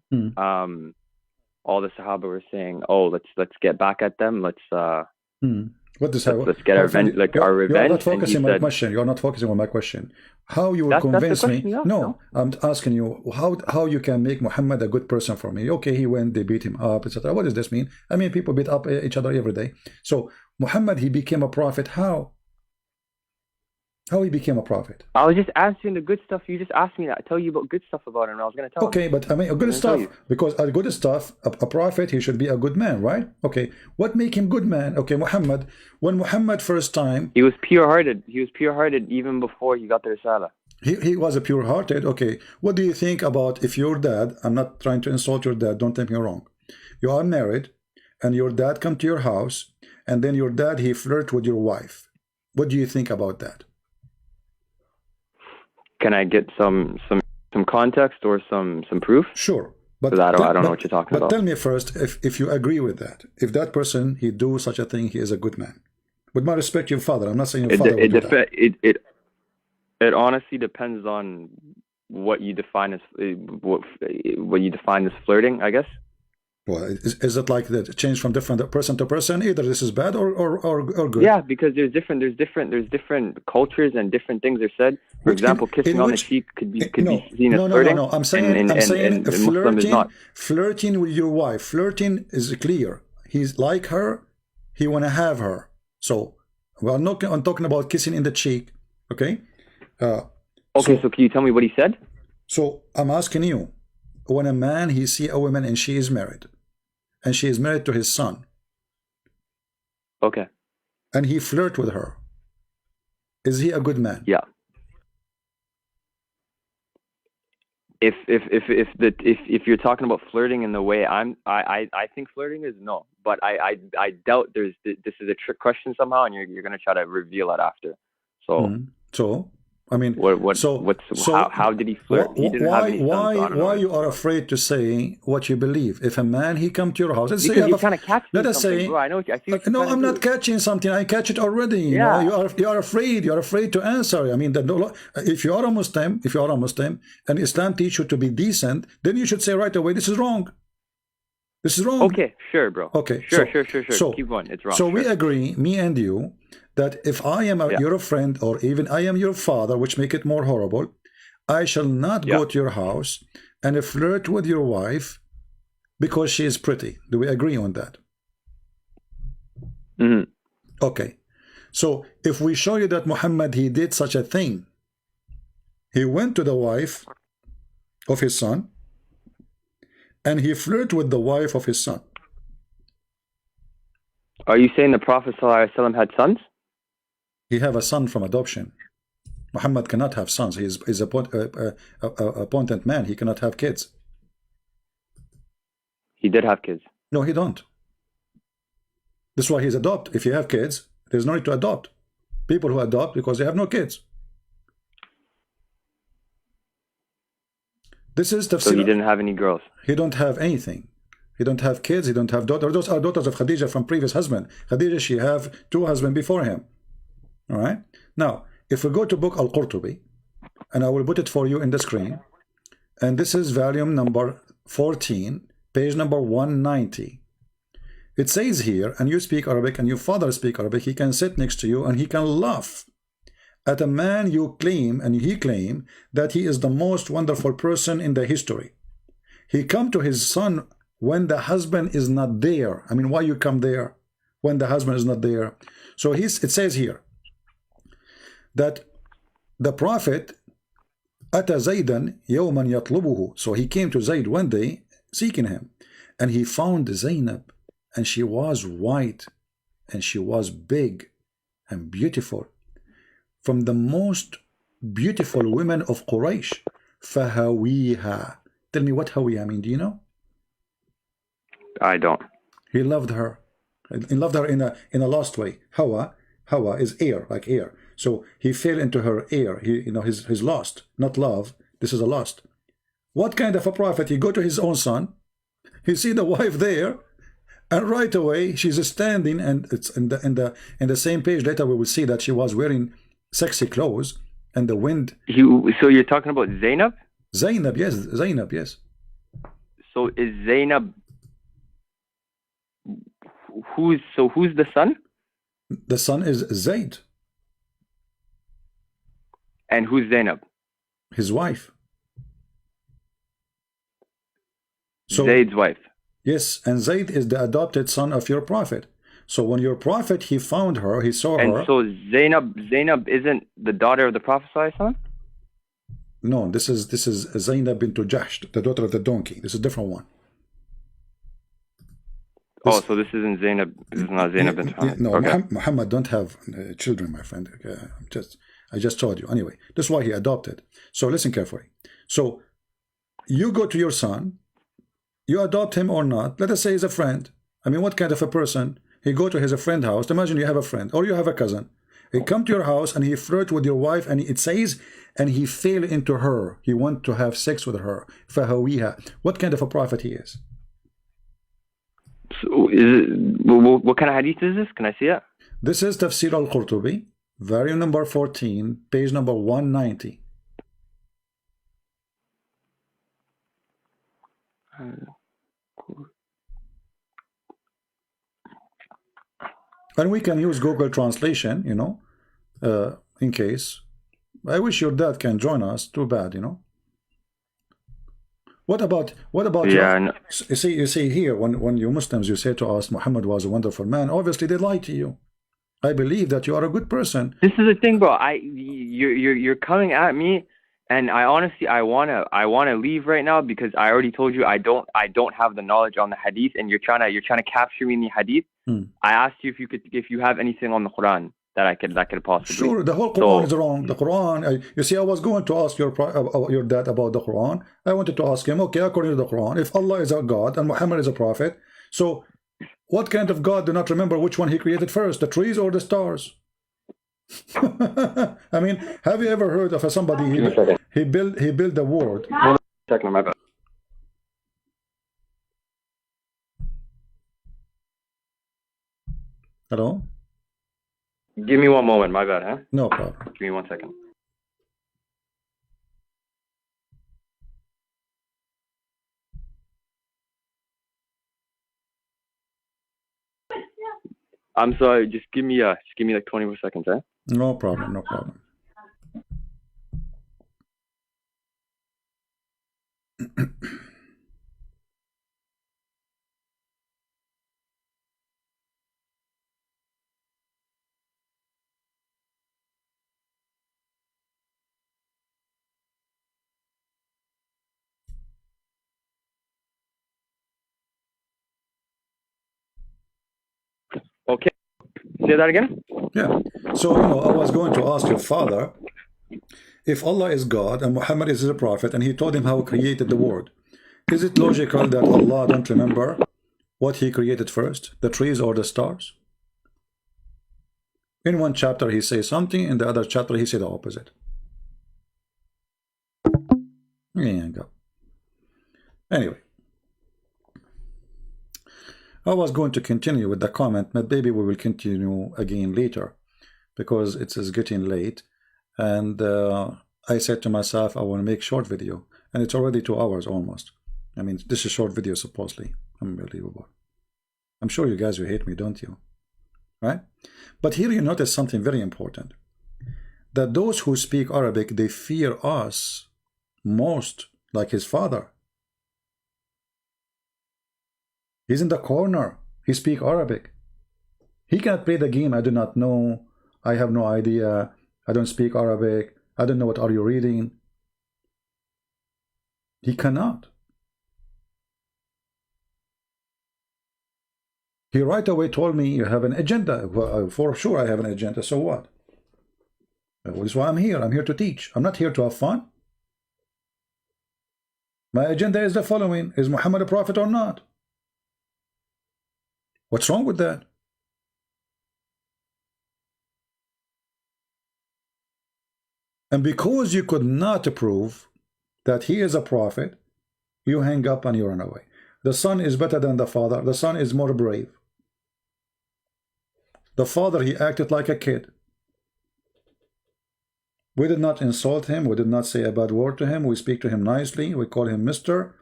all the Sahaba were saying, "Oh, let's get back at them. Let's get our revenge." You're not focusing on my question. You're not focusing on my question. How you will convince me? No, I'm asking you how you can make Muhammad a good person for me. Okay, he went, they beat him up, etc. What does this mean? I mean, people beat up each other every day. So Muhammad, he became a prophet. How? How he became a prophet? I was just answering the good stuff. You just asked me that. I tell you about good stuff about him. I was going to tell Okay, but I mean, good stuff, because a good stuff, a prophet, he should be a good man, right? Okay, what make him good man? Okay, Muhammad, when Muhammad first time... He was pure-hearted. He was pure-hearted even before he got the Risala. He was a pure-hearted. Okay, what do you think about if your dad, I'm not trying to insult your dad, don't take me wrong. You are married, and your dad come to your house, and then your dad, he flirt with your wife. What do you think about that? Can I get some context or some proof? Sure, but I don't know what you're talking about. But tell me first if you agree with that. If that person he do such a thing, he is a good man. With my respect, your father. I'm not saying your father would do that. It honestly depends on what you define as flirting, I guess. Well, is it like that change from different person to person? Either this is bad or good. Yeah, because there's different cultures and different things are said. For example, kissing on the cheek could be seen as flirting. No. I'm saying flirting with your wife. Flirting is clear. He's like her. He want to have her. So I'm talking about kissing in the cheek. Okay. So can you tell me what he said? So I'm asking you, when a man he see a woman and she is married, and she is married to his son. Okay. And he flirt with her. Is he a good man? Yeah. if you're talking about flirting in the way I think flirting is no, but I doubt this is a trick question somehow, and you're gonna try to reveal it after. So so I mean, how did he flirt? He didn't have any sons, so why you are afraid to say what you believe? If a man he come to your house, let's because say you're trying to catch let us say, bro. I know. I see what no, I'm not catching something. I catch it already. Yeah. You know, you are afraid. You are afraid to answer. I mean, if you are a Muslim, and Islam teach you to be decent, then you should say right away, this is wrong. This is wrong. Okay, sure, bro. Okay, sure. So, keep going. It's wrong. So we agree, me and you, that if I am your friend, or even I am your father, which make it more horrible, I shall not go to your house and flirt with your wife because she is pretty. Do we agree on that? Mm-hmm. Okay. So if we show you that Muhammad, he did such a thing, he went to the wife of his son and he flirted with the wife of his son. Are you saying the Prophet ﷺ had sons? He have a son from adoption. Muhammad cannot have sons. He is a appointed man. He cannot have kids. He did have kids. No, he don't. This is why he's adopt. If you have kids, there's no need to adopt. People who adopt because they have no kids. This is tafsir. So he didn't have any girls. He don't have anything. He don't have kids. He don't have daughters. Those are daughters of Khadija from previous husband. Khadija, she have 2 husbands before him. All right. Now, if we go to book Al-Qurtubi, and I will put it for you in the screen, and this is volume number 14, page number 190. It says here, and you speak Arabic, and your father speak Arabic, he can sit next to you, and he can laugh at a man you claim, and he claim that he is the most wonderful person in the history. He come to his son when the husband is not there. I mean, why you come there when the husband is not there? So it says here that the Prophet Ata Zaydan yawman yatlubuhu. So he came to Zayd one day seeking him, and he found Zainab, and she was white, and she was big and beautiful, from the most beautiful women of Quraysh. Fahawiha. Tell me what hawiha mean. Do you know? I don't. He loved her. He loved her in a lost way. Hawa is air, like air. So he fell into her air. He's lost, not love. This is a lost. What kind of a prophet? He go to his own son. He see the wife there, and right away she's standing, and it's in the same page later we will see that she was wearing sexy clothes, and the wind. So you're talking about Zainab? Zainab, yes. So is Zainab? Who's the son? The son is Zayd. And who's Zainab? His wife. So, Zayd's wife. Yes, and Zayd is the adopted son of your prophet. So when your prophet, he found her, he saw her. And so Zainab isn't the daughter of the Prophet ﷺ? No, this is Zainab bint Jahsh, the daughter of the donkey. This is a different one. So this isn't Zainab. This is not Zainab bint Muhammad. No, okay. Muhammad don't have children, my friend. I just told you. Anyway, that's why he adopted. So listen carefully. So you go to your son, you adopt him or not. Let us say he's a friend. I mean, what kind of a person? He go to his friend house. Imagine you have a friend or you have a cousin. He come to your house and he flirt with your wife, and it says, and he fell into her. He want to have sex with her. Fahawiha. What kind of a prophet he is? So what kind of hadith is this? Can I see it? This is Tafsir al-Qurtubi, volume number 14, page number 190. And we can use Google Translation, in case. I wish your dad can join us. Too bad, What about you see here, when you Muslims, you say to us Muhammad was a wonderful man, obviously they lie to you. I believe that you are a good person. This is the thing, bro. You're coming at me, and I honestly I wanna leave right now, because I already told you I don't have the knowledge on the hadith, and you're trying to capture me in the hadith. I asked you if you have anything on the Quran. that could possibly. Sure, the whole Quran is wrong. The Quran, you see, I was going to ask your dad about the Quran. I wanted to ask him, okay, according to the Quran, if Allah is a God and Muhammad is a prophet, so what kind of God do not remember which one he created first, the trees or the stars? I mean, have you ever heard of somebody he built the world? Hold on a second, my bad. Hello? Give me one moment, my bad, huh? No problem. Give me 1 second. I'm sorry, just give me like 20 more seconds, huh? No problem, no problem. Okay. Say that again? Yeah. So, you know, I was going to ask your father, if Allah is God and Muhammad is a prophet, and he told him how he created the world, is it logical that Allah don't remember what he created first, the trees or the stars? In one chapter he says something, in the other chapter he said the opposite. There you go. Anyway, I was going to continue with the comment, but maybe we will continue again later because it is getting late. And I said to myself, I want to make short video, and it's already 2 hours almost. I mean, this is short video supposedly. Unbelievable. I'm sure you guys will hate me, don't you? Right? But here you notice something very important, that those who speak Arabic, they fear us most, like his father. He's in the corner. He speaks Arabic. He cannot play the game. I do not know. I have no idea. I don't speak Arabic. I don't know what are you reading. He cannot. He right away told me, you have an agenda. Well, for sure I have an agenda. So what? That is why I'm here. I'm here to teach. I'm not here to have fun. My agenda is the following. Is Muhammad a prophet or not? What's wrong with that? And because you could not prove that he is a prophet, you hang up and you run away. The son is better than the father. The son is more brave. The father, he acted like a kid. We did not insult him. We did not say a bad word to him. We speak to him nicely. We call him Mr.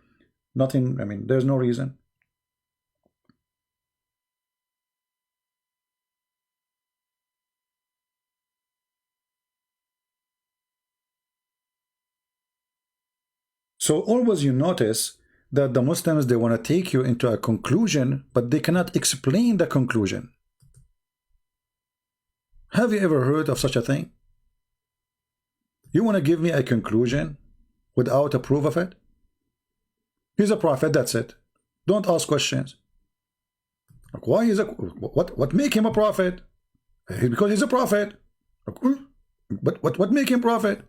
Nothing, I mean, there's no reason. So always you notice that the Muslims, they want to take you into a conclusion, but they cannot explain the conclusion. Have you ever heard of such a thing? You want to give me a conclusion without a proof of it? He's a prophet, that's it. Don't ask questions. Like, why is what make him a prophet? Because he's a prophet. But what make him prophet?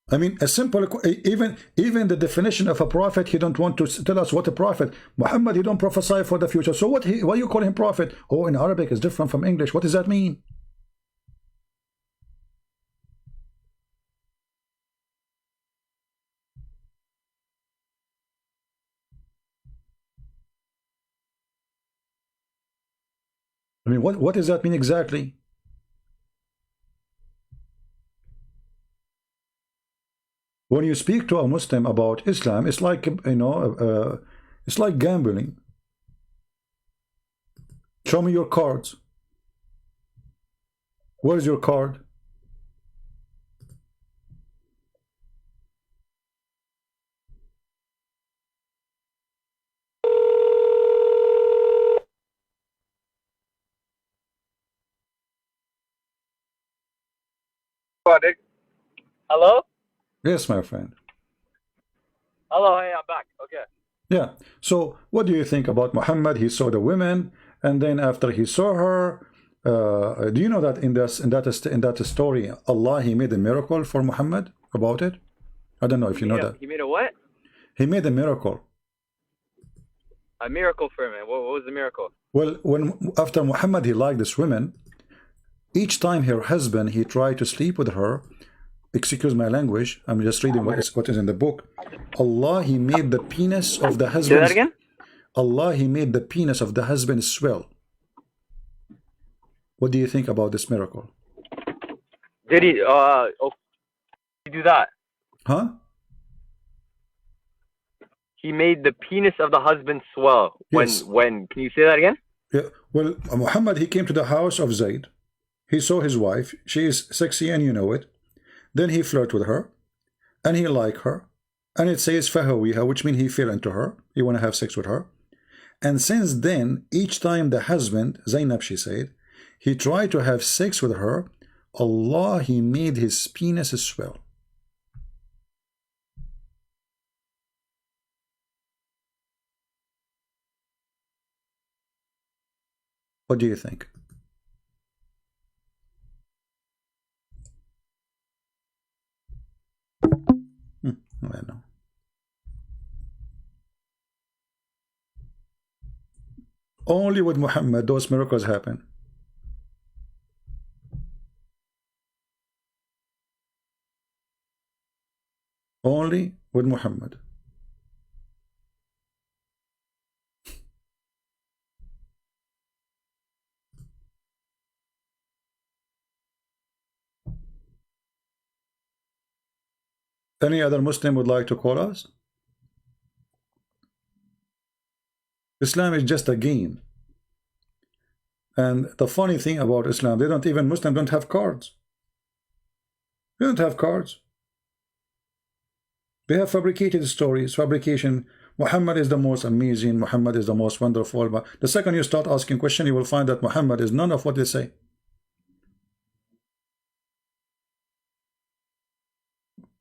I mean, a simple, even the definition of a prophet, he don't want to tell us what a prophet. Muhammad, he don't prophesy for the future. So why you call him prophet? Oh, in Arabic is different from English. What does that mean? I mean, what does that mean exactly? When you speak to a Muslim about Islam, it's like, you know, it's like gambling. Show me your cards. Where's your card? Hello? Yes, my friend. Hello, hey, I'm back. Okay. Yeah. So what do you think about Muhammad? He saw the women, and then after he saw her, do you know that in that story, Allah, he made a miracle for Muhammad about it? I don't know if you know that. He made a what? He made a miracle. A miracle for him. What was the miracle? Well, after Muhammad, he liked this woman. Each time her husband, he tried to sleep with her. Excuse my language. I'm just reading what is in the book. Allah, he made the penis of the husband. Say that again? Allah, he made the penis of the husband swell. What do you think about this miracle? Did he? Did he do that? Huh? He made the penis of the husband swell. Yes. When? Can you say that again? Yeah. Well, Muhammad, he came to the house of Zayd. He saw his wife. She is sexy and you know it. Then he flirted with her. And he liked her. And it says fahawiha, which means he fell into her. He want to have sex with her. And since then, each time the husband, Zainab, she said, he tried to have sex with her, Allah, he made his penis swell. What do you think? I don't know. Only with Muhammad those miracles happen. Only with Muhammad. Any other Muslim would like to call us? Islam is just a game. And the funny thing about Islam, Muslims don't have cards. They don't have cards. They have fabricated stories, fabrication. Muhammad is the most amazing, Muhammad is the most wonderful. But the second you start asking questions, you will find that Muhammad is none of what they say.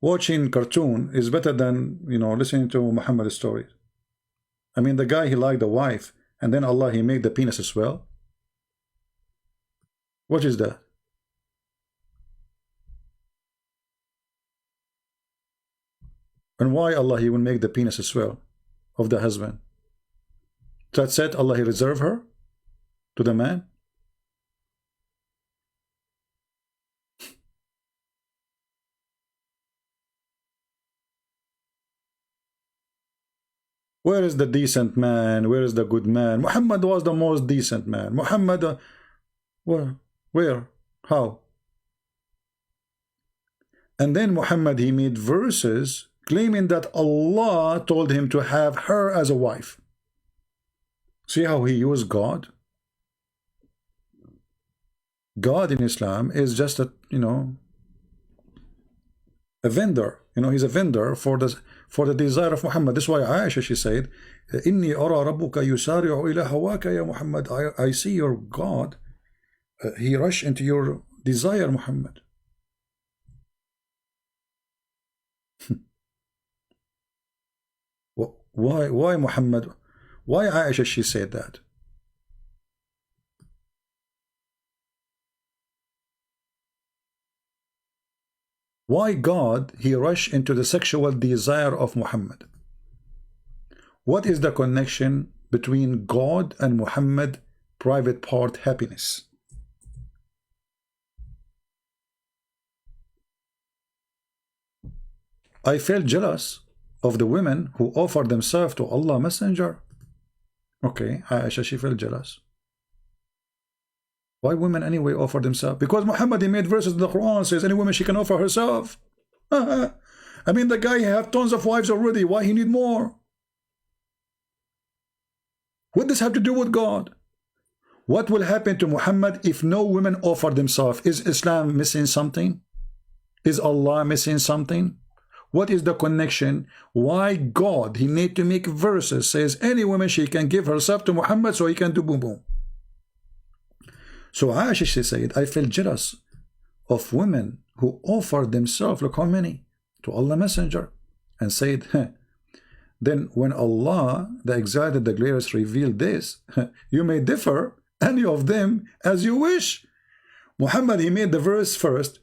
Watching cartoon is better than, listening to Muhammad's stories. I mean, the guy, he liked the wife, and then Allah, he made the penis as well. What is that? And why Allah, he will make the penis as well of the husband? That's it, Allah, he reserve her to the man? Where is the decent man? Where is the good man? Muhammad was the most decent man. Muhammad, where? How? And then Muhammad, he made verses claiming that Allah told him to have her as a wife. See how he used God? God in Islam is just a vendor. He's a vendor for the desire of Muhammad. That's why Aisha, she said, Inni ara rabbuka yusari'u ila hawaka ya Muhammad. I see your God. He rush into your desire, Muhammad. Why Muhammad? Why Aisha, she said that? Why God, he rushed into the sexual desire of Muhammad? What is the connection between God and Muhammad private part happiness? I felt jealous of the women who offered themselves to Allah Messenger. Okay, Aisha, she felt jealous. Why women anyway offer themselves? Because Muhammad, he made verses in the Quran, says any woman she can offer herself. I mean, the guy have tons of wives already. Why he need more? What does this have to do with God? What will happen to Muhammad if no women offer themselves? Is Islam missing something? Is Allah missing something? What is the connection? Why God, he need to make verses, says any woman she can give herself to Muhammad so he can do boom boom. So Aisha, she said, I feel jealous of women who offer themselves, look how many, to Allah Messenger, and said, then when Allah, the Exalted, the Glorious, revealed this, you may differ any of them as you wish. Muhammad, he made the verse first.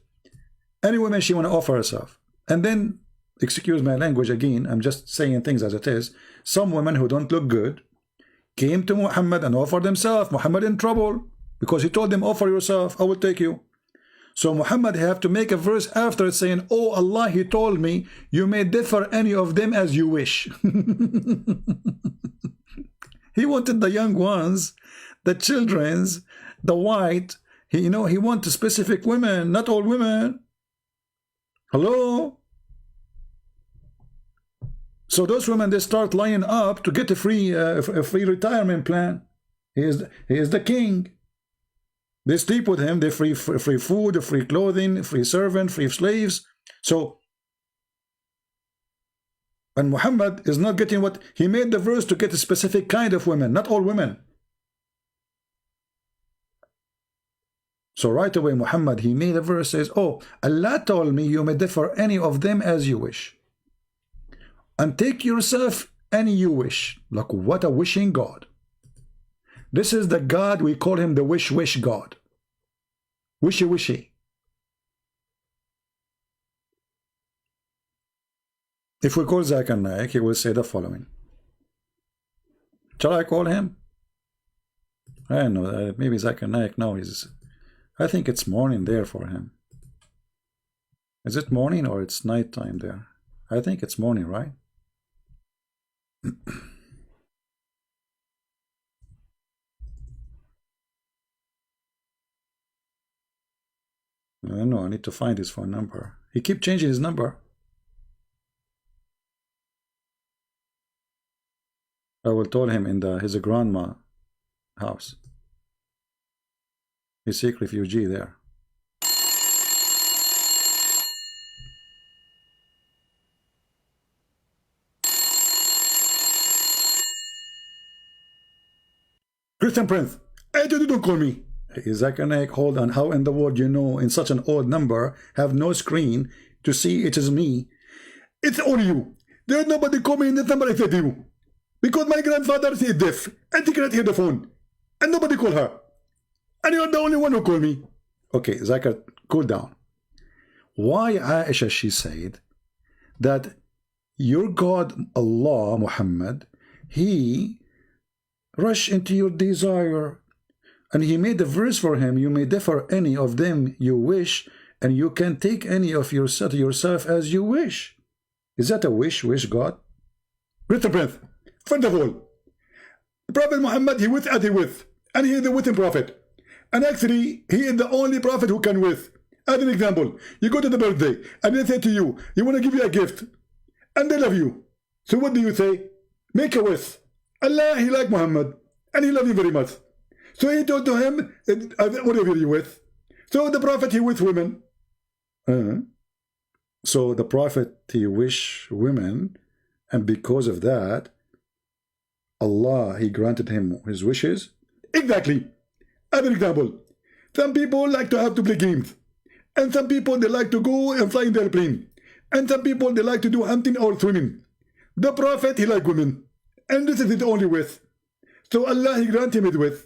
Any woman she want to offer herself. And then, excuse my language again, I'm just saying things as it is. Some women who don't look good came to Muhammad and offered themselves. Muhammad in trouble because he told them, offer yourself, I will take you. So Muhammad have to make a verse after it saying, oh Allah, he told me, you may differ any of them as you wish. He wanted the young ones, the children's, the white. He wanted specific women, not all women. Hello? So those women, they start lining up to get a free retirement plan. He is the king. They sleep with him. They free food, free clothing, free servant, free slaves. So, and Muhammad is not getting what he made the verse to get a specific kind of women, not all women. So right away, Muhammad, he made a verse says, oh, Allah told me you may differ any of them as you wish. And take yourself any you wish. Like, what a wishing God. This is the God, we call him the wish God. Wishy. If we call Zakir Naik, he will say the following. Shall I call him? I don't know, maybe Zakir Naik now is, I think it's morning there for him. Is it morning or it's night time there? I think it's morning, right? I don't know, I need to find his phone number. He keep changing his number. I will tell him in his grandma house. He's a refugee there. Christian Prince, hey, don't call me. Zakir Naik, hold on. How in the world in such an old number have no screen to see it is me? It's only you. There's nobody call me in this number except you. Because my grandfather is deaf and he cannot hear the phone. And nobody call her. And you're the only one who call me. Okay, Zakir, cool down. Why Aisha, she said that your God, Allah, Muhammad, he rush into your desire. And he made a verse for him, you may differ any of them you wish, and you can take any of yourself as you wish. Is that a wish, God? Mr. Prince, first of all, the Prophet Muhammad, he with as he with, and he is the witting prophet. And actually, he is the only prophet who can with. As an example, you go to the birthday, and they say to you, you want to give you a gift, and they love you. So what do you say? Make a wish. Allah, he like Muhammad, and he love you very much. So he told to him, whatever you with. So the prophet, he with women. So the prophet, he wish women, and because of that, Allah, he granted him his wishes. Exactly. As an example, some people like to have to play games. And some people, they like to go and fly in their plane. And some people, they like to do hunting or swimming. The prophet, he like women. And this is his only wish. So Allah, he granted him his wish.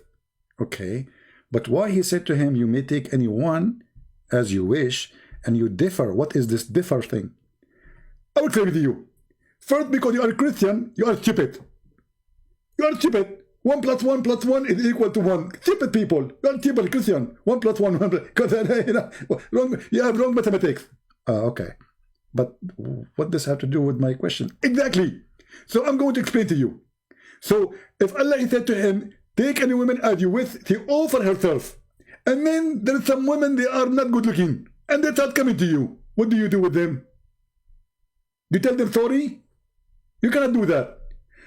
Okay, but why he said to him, you may take any one as you wish, and you differ. What is this differ thing? I will explain it to you. First, because you are a Christian, you are stupid. You are stupid. 1 + 1 + 1 is equal to 1. Stupid people. You are stupid Christian. 1 + 1, 1 because you have wrong mathematics. Okay. But what does have to do with my question? Exactly. So I'm going to explain to you. So if Allah said to him, take any woman as you wish, she offer herself. And then there are some women, they are not good looking. And they start coming to you. What do you do with them? You tell them sorry? You cannot do that.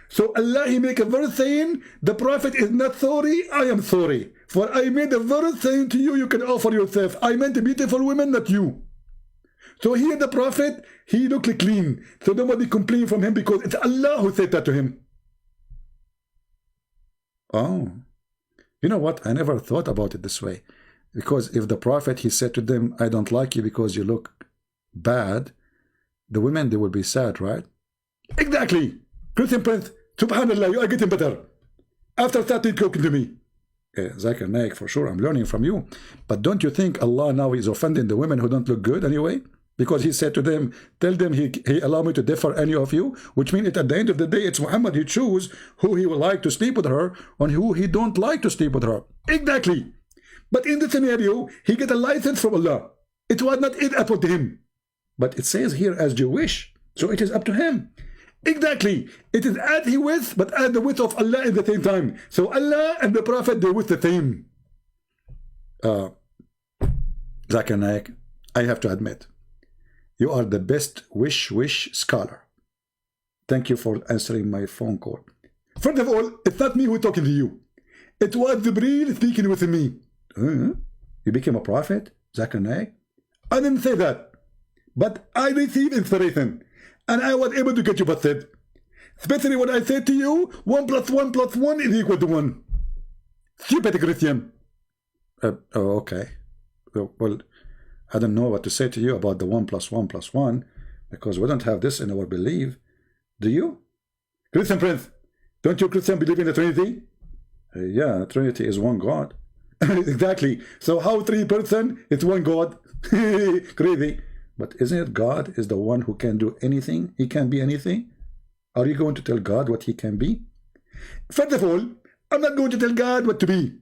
So Allah, he make a verse saying, the prophet is not sorry, I am sorry. For I made a verse saying to you, you can offer yourself. I meant a beautiful woman, not you. So here the prophet, he looked clean. So nobody complained from him because it's Allah who said that to him. Oh, you know what? I never thought about it this way. Because if the prophet, he said to them, I don't like you because you look bad, the women, they will be sad, right? Exactly. Christian Prince, subhanallah, you are getting better. After starting talking to me. Zakir Naik, for sure, I'm learning from you. But don't you think Allah now is offending the women who don't look good anyway? Because he said to them, tell them he allow me to differ any of you, which means at the end of the day, it's Muhammad. He choose who he would like to sleep with her and who he don't like to sleep with her. Exactly. But in the scenario, he get a license from Allah. It was not it up to him. But it says here as Jewish, so it is up to him. Exactly. It is at he with, but at the width of Allah at the same time. So Allah and the Prophet, they're with the same. Zakir Naik, I have to admit, you are the best wish scholar. Thank you for answering my phone call. First of all, it's not me who is talking to you. It was Jibreel speaking with me. You became a prophet, Zakir Naik? I didn't say that. But I received inspiration. And I was able to get you busted. Especially when I said to you, 1 + 1 + 1 is equal to 1. Stupid Christian. Oh, okay. Well, I don't know what to say to you about the 1 + 1 + 1, because we don't have this in our belief. Do you? Christian Prince, don't you Christian believe in the Trinity? Yeah, Trinity is one God. Exactly. So how 3 persons, it's one God? Crazy. But isn't it God is the one who can do anything? He can be anything. Are you going to tell God what he can be? First of all, I'm not going to tell God what to be.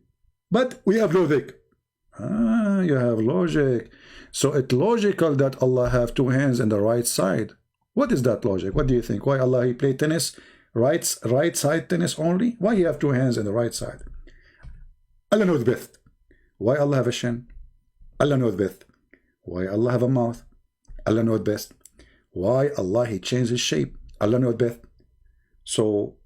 But we have logic. You have logic. So it's logical that Allah have 2 hands in the right side. What is that logic? What do you think? Why Allah he play tennis? Right side tennis only? Why he have 2 hands in the right side? Allah knows best. Why Allah have a shin? Allah knows best. Why Allah have a mouth? Allah knows best. Why Allah he changed his shape? Allah knows best. So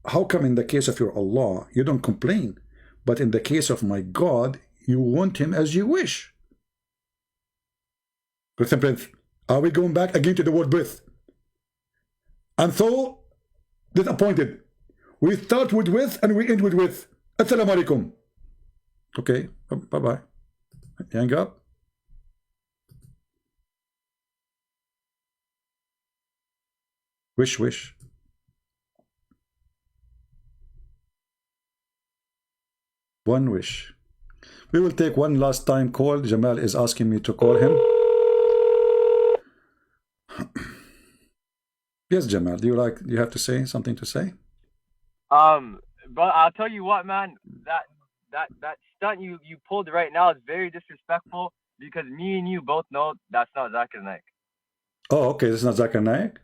how come in the case of your Allah you don't complain, but in the case of my God you want him as you wish? Christian Prince, are we going back again to the word breath? And so disappointed. We start with and we end with. Assalamu alaikum. Okay, bye-bye. Hang up. Wish. One wish. We will take one last time call. Jamal is asking me to call him. Yes, Jamal, do you have to say something to say? But I'll tell you what, man, that stunt you pulled right now is very disrespectful, because me and you both know that's not Zakir Naik. Oh, okay, this is not Zakir Naik?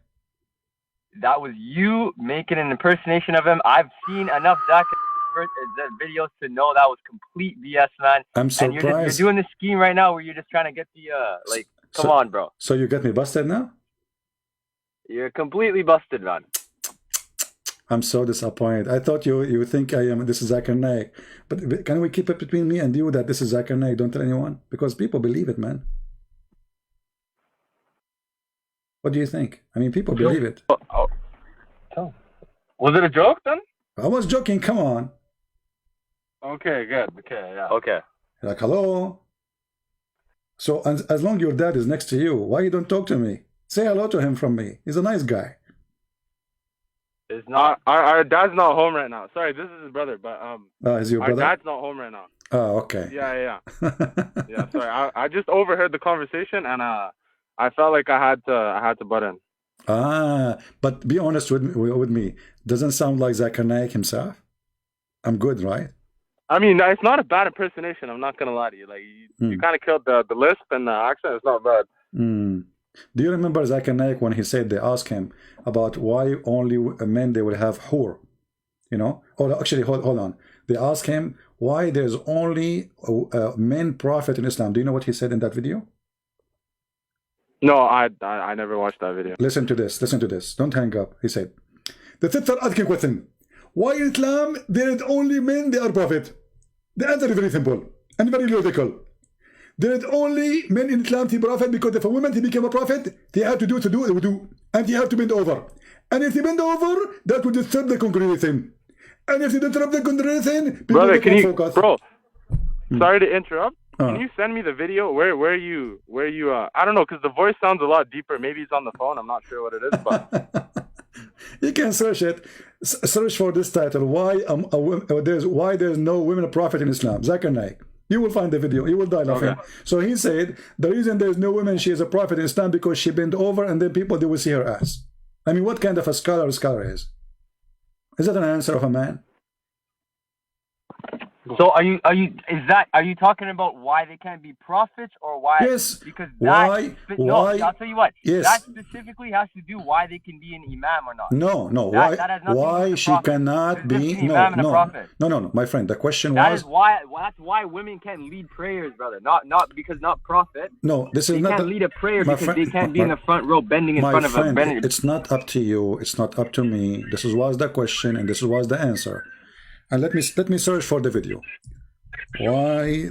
That was you making an impersonation of him. I've seen enough Zakir videos to know that was complete BS, man. I'm surprised. And you're doing this scheme right now where you're just trying to get the come on, bro. So you get me busted now? You're completely busted, man. I'm so disappointed. I thought you think this is Zakir Naik. But can we keep it between me and you that this is Zakir Naik? Don't tell anyone, because people believe it, man. What do you think? I mean, people believe it. Was it a joke then? I was joking. Come on. Okay, good. Okay, yeah. Okay. Like, hello. So as long as your dad is next to you, why you don't talk to me? Say hello to him from me. He's a nice guy. It's not. Our dad's not home right now. Sorry, this is his brother, but is your brother? Our dad's not home right now. Oh, okay. Yeah. Yeah. Sorry, I just overheard the conversation and I felt like I had to butt in. But be honest with me. Doesn't sound like Zakir Naik himself. I'm good, right? I mean, it's not a bad impersonation. I'm not gonna lie to you. Like you kind of killed the lisp and the accent. It's not bad. Do you remember Zakir Naik when he said they asked him about why only men they will have hur? You know? Or actually, hold on. They asked him why there's only men prophet in Islam. Do you know what he said in that video? No, I never watched that video. Listen to this. Don't hang up. He said, the sister asking question, why in Islam there is only men they are prophet? The answer is very simple and very logical. There is only men in Islam to prophet because if a woman to become a prophet, they have to do they will do, and they have to bend over. And if they bend over, that will disturb the congregation. And if they disturb the congregation, people brother, can focus. Bro, sorry to interrupt. Can you send me the video where you I don't know, because the voice sounds a lot deeper. Maybe it's on the phone. I'm not sure what it is, but You can search it. Search for this title. Why there's no women prophet in Islam? Zakir Naik. You will find the video. You will die laughing. Okay. So he said the reason there's no woman she is a prophet in Islam because she bent over and then people they will see her ass. I mean, what kind of a scholar is? Is that an answer of a man? So are you talking about why they can't be prophets or why? Yes. Because why? I'll tell you what. Yes. That specifically has to do why they can be an imam or not. No. Why she cannot be? No. My friend, the question was. That's why women can't lead prayers, brother. Not because not prophet. No, this is they not. They can't lead a prayer because they can't be in the front row bending in front of a bench. It's not up to you. It's not up to me. This was the question and this was the answer. And let me search for the video. Why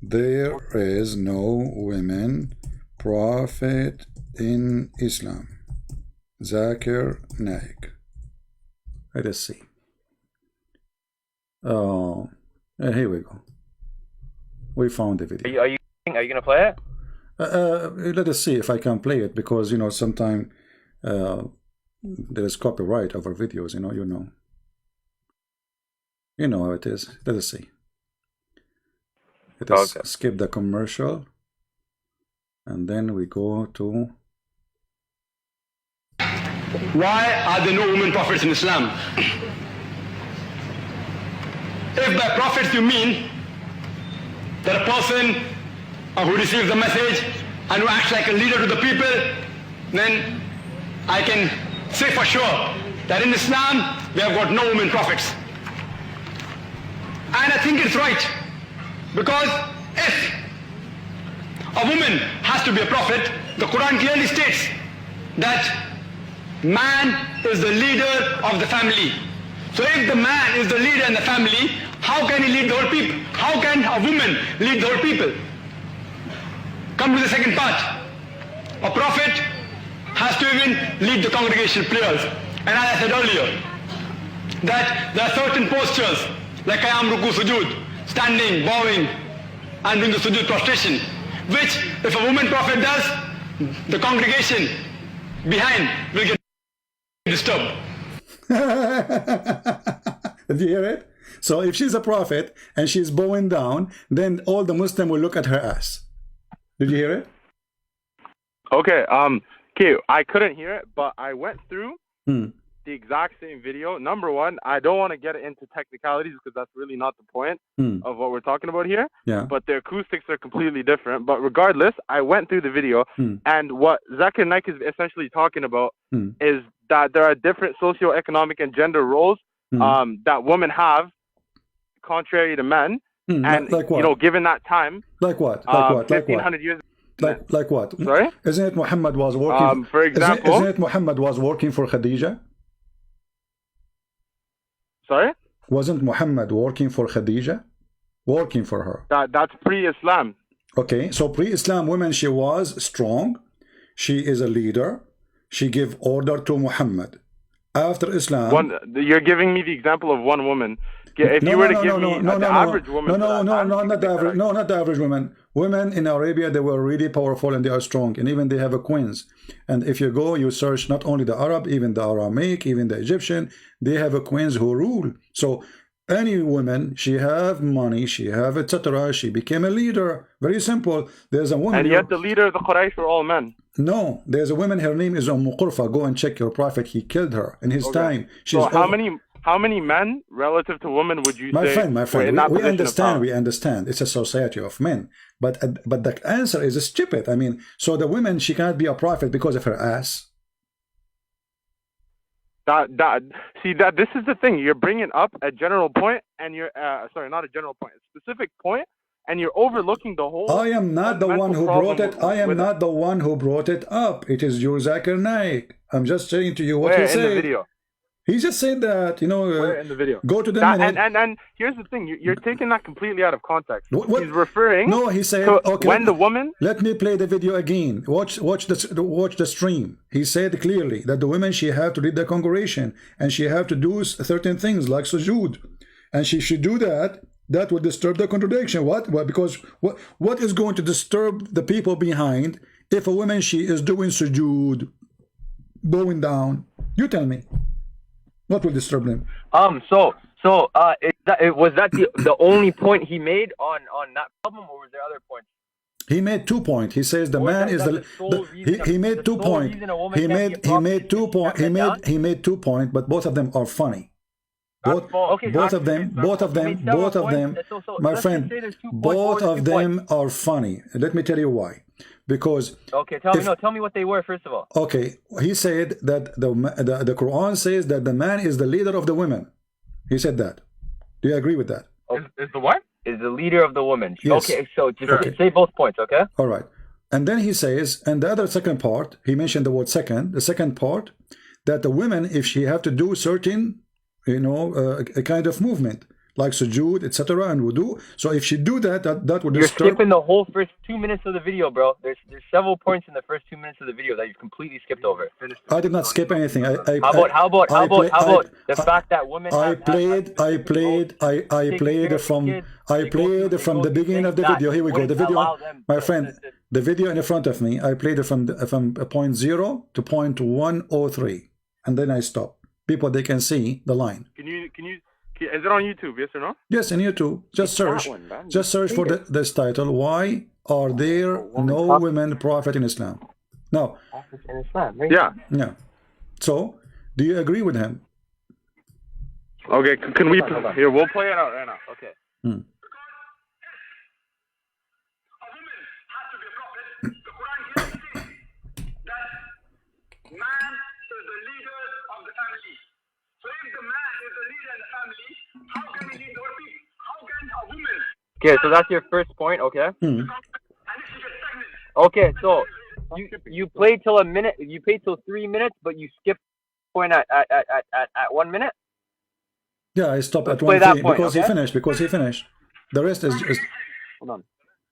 there is no women prophet in Islam? Zakir Naik. Let us see. Oh, and here we go. We found the video. Are you gonna play it? Let us see if I can play it because sometimes there is copyright over videos. You know how it is. Let us see. Let us skip the commercial. And then we go to... Why are there no women prophets in Islam? If by prophets you mean that a person who receives the message and who acts like a leader to the people, then I can say for sure that in Islam we have got no women prophets. And I think it's right, because if a woman has to be a prophet, the Quran clearly states that man is the leader of the family. So if the man is the leader in the family, how can he lead the whole people? How can a woman lead the whole people? Come to the second part. A prophet has to even lead the congregational prayers. And as I said earlier, that there are certain postures like Qiyam, Ruku, Sujood, standing, bowing, and doing the Sujood prostration, which if a woman prophet does, the congregation behind will get disturbed. Did you hear it? So if she's a prophet and she's bowing down, then all the Muslims will look at her ass. Did you hear it? Okay, I couldn't hear it, but I went through the exact same video. Number one, I don't want to get into technicalities because that's really not the point of what we're talking about here. Yeah. But the acoustics are completely different. But regardless, I went through the video, and what Zakir Naik is essentially talking about is that there are different socioeconomic and gender roles that women have, contrary to men. And like what? Given that time, like what? 1500 years. Like what? Sorry? Isn't it Muhammad was working? For example, isn't it Muhammad was working for Khadija? Sorry? Wasn't Muhammad working for Khadija? Working for her. That's pre-Islam. Okay, so pre-Islam woman, she was strong. She is a leader. She gave order to Muhammad. After Islam... You're giving me the example of one woman. If you were to give me the average woman... not the average woman. Women in Arabia, they were really powerful and they are strong. And even they have a queens. And if you go, you search not only the Arab, even the Aramaic, even the Egyptian, they have a queens who rule. So any woman, she have money, she have etc. She became a leader. Very simple. There's a woman... And yet the leader of the Quraysh were all men. No, there's a woman, her name is Qurfa. Go and check your prophet. He killed her in his time. She's so how many men relative to women would you say? My friend, we understand. It's a society of men. But the answer is stupid. I mean, so the woman, she cannot be a prophet because of her ass. This is the thing. You're bringing up a general point, and you're sorry, not a general point, a specific point, and you're overlooking the whole. I am not the one who brought it. I am not the one who brought it up. It is your Zakir Naik. I'm just saying to you what he said. In the video? He just said that, Where in the video? Go to the and here's the thing. You're taking that completely out of context. What? He's referring. No, he said. Okay, when the woman. Let me play the video again. Watch the stream. He said clearly that the women, she have to lead the congregation and she have to do certain things like sujood, and she should do that. That would disturb the congregation. What? Well, because what is going to disturb the people behind if a woman, she is doing sujood, bowing down? You tell me. What will disturb them? Was that the only point he made on that problem, or was there other points? He made 2 points. He says the man is he made 2 points. He made 2 points. He made 2 points, but both of them are funny. Both of them, my friend, both of them are funny. Let me tell you why. Because tell me what they were first of all. Okay, he said that the Quran says that the man is the leader of the women. He said that. Do you agree with that? Is the what? Is the leader of the women. Yes. Okay, so just say both points, okay? All right. And then he says, and the other second part, he mentioned the word second, the second part, that the women, if she have to do certain, a kind of movement, like sujood, etc., and wudu. So if she do that would disturb. You're skipping the whole first 2 minutes of the video, bro. There's several points in the first 2 minutes of the video that you've completely skipped over. I did not skip anything. How about the fact that women I played from the beginning of the video. Here we go. The video, my friend, the video in front of me. I played it from point 0 to point 103, and then I stopped. People, they can see the line. Can you? Is it on YouTube? Yes or no? Yes, on YouTube. Just search. Just search for this title. Why are there no women prophet in Islam? No. In Islam, right? Yeah. So, do you agree with him? Okay. Can we? Here, we'll play it out right now. Okay. Okay, so that's your first point, okay? Okay, so you played till a minute, you played till 3 minutes, but you skipped point at 1 minute? Yeah, I stopped at 1 point, because he finished. The rest is just... Hold on.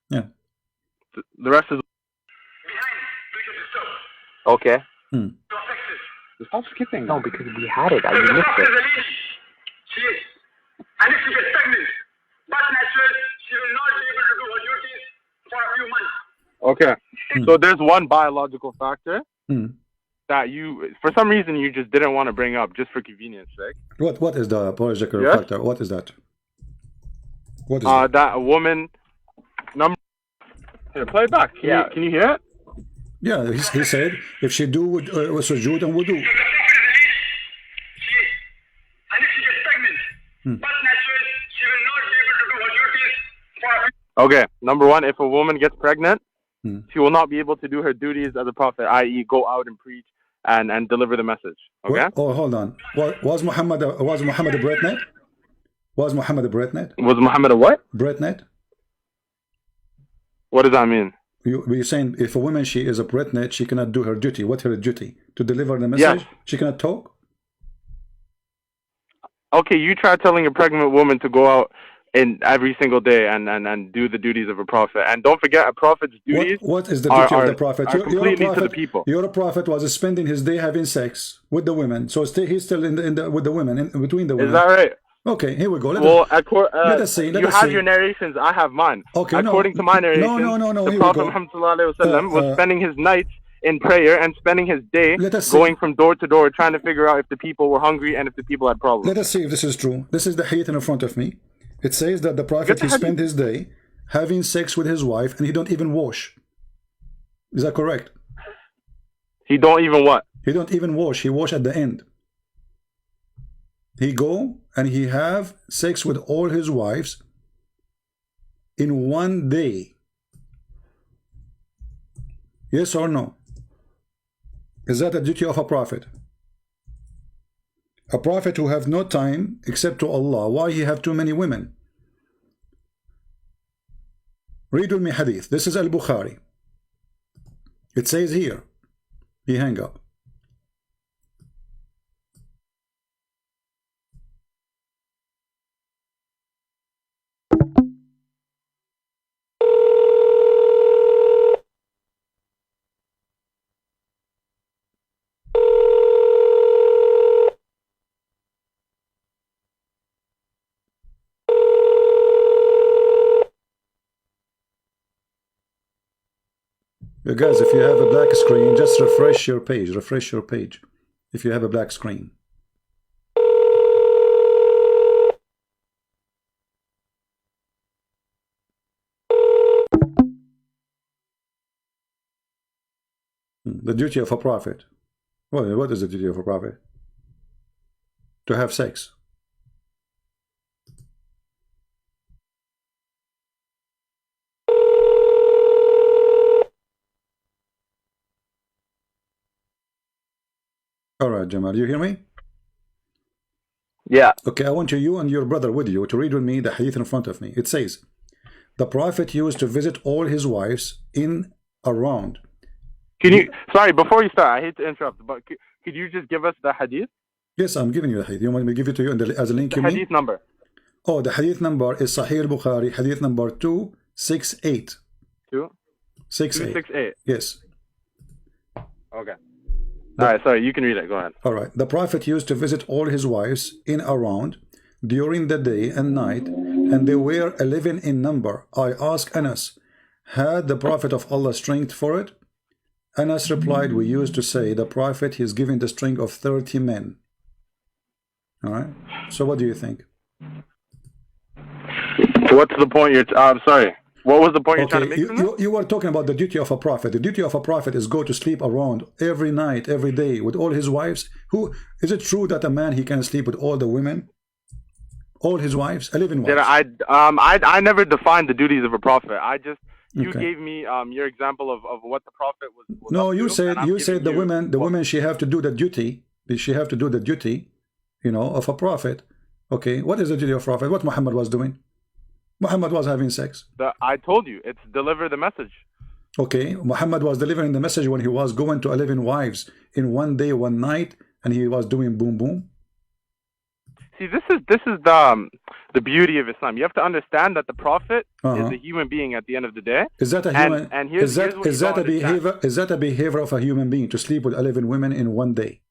Yeah. The rest is... Okay. Stop skipping. No, because we had it. I missed it. And if she gets pregnant, but natural, she will not be able to do her duties for a few months. Okay. So there's one biological factor that you, for some reason, you just didn't want to bring up just for convenience sake. What is the biological factor? What is that? What is that a woman number? Here, play it back. Can you hear it? Yeah, he said if she do sujood and wudu. And if she gets pregnant, but natural, she will not be able to do her duties for a few. Okay, number one, if a woman gets pregnant, she will not be able to do her duties as a prophet, i.e. go out and preach and deliver the message. Okay? Hold on. Was Muhammad a Bretnet? Was Muhammad a Bretnet? Was Muhammad a what? Bretnet? What does that mean? You're saying if a woman, she is a Bretnet, she cannot do her duty. What's her duty? To deliver the message? Yes. She cannot talk? Okay, you try telling a pregnant woman to go out every single day and do the duties of a prophet. And don't forget, a prophet's duties what is the duty of the prophet? Are completely to the people. Your prophet was spending his day having sex with the women. So he's still with the women, between the women. Is that right? Okay, here we go. Let us see. You have your narrations, I have mine. Okay, according to my narrations, the Prophet Muhammad was spending his nights in prayer and spending his day going from door to door trying to figure out if the people were hungry and if the people had problems. Let us see if this is true. This is the hadith in front of me. It says that the Prophet, he spent his day having sex with his wife and he don't even wash. Is that correct? He don't even what? He don't even wash. He wash at the end. He go and he have sex with all his wives in one day. Yes or no? Is that a duty of a prophet? A prophet who have no time except to Allah. Why he have too many women? Read me hadith. This is Al-Bukhari. It says here. He hang up. You guys, if you have a black screen, just refresh your page. if you have a black screen. The duty of a prophet. Well, what is the duty of a prophet? To have sex. All right, Jamal, you hear me? Yeah. Okay, I want you and your brother with you to read with me the hadith in front of me. It says, the prophet used to visit all his wives in around. Can you, sorry, before you start, I hate to interrupt, but could you just give us the hadith? Yes, I'm giving you the hadith. You want me to give it to you as a link? The hadith number. Oh, the hadith number is Sahih Bukhari, hadith number 268. 268. Yes. Okay. All right, sorry, you can read it. Go ahead. All right. The prophet used to visit all his wives in around during the day and night, and they were 11 in number. I asked Anas, had the prophet of Allah strength for it? Anas replied, we used to say the prophet is giving the string of 30 men. All right. So what do you think? What's the point you're I'm sorry. What was the point you're trying to make? You were talking about the duty of a prophet. The duty of a prophet is go to sleep around every night, every day with all his wives. Who is it true that a man he can sleep with all the women? All his wives? 11 wives. I never defined the duties of a prophet. I just you gave me your example of what the prophet was no, you said the women she have to do the duty. She have to do the duty, you know, of a prophet. Okay, what is the duty of a prophet? What Muhammad was doing? Muhammad was having sex. I told you, it's deliver the message. Okay, Muhammad was delivering the message when he was going to 11 wives in one day, one night, and he was doing boom boom. See, this is the beauty of Islam. You have to understand that the prophet is a human being at the end of the day. Is that a human? And is that a behavior? Is that a behavior of a human being to sleep with 11 women in one day?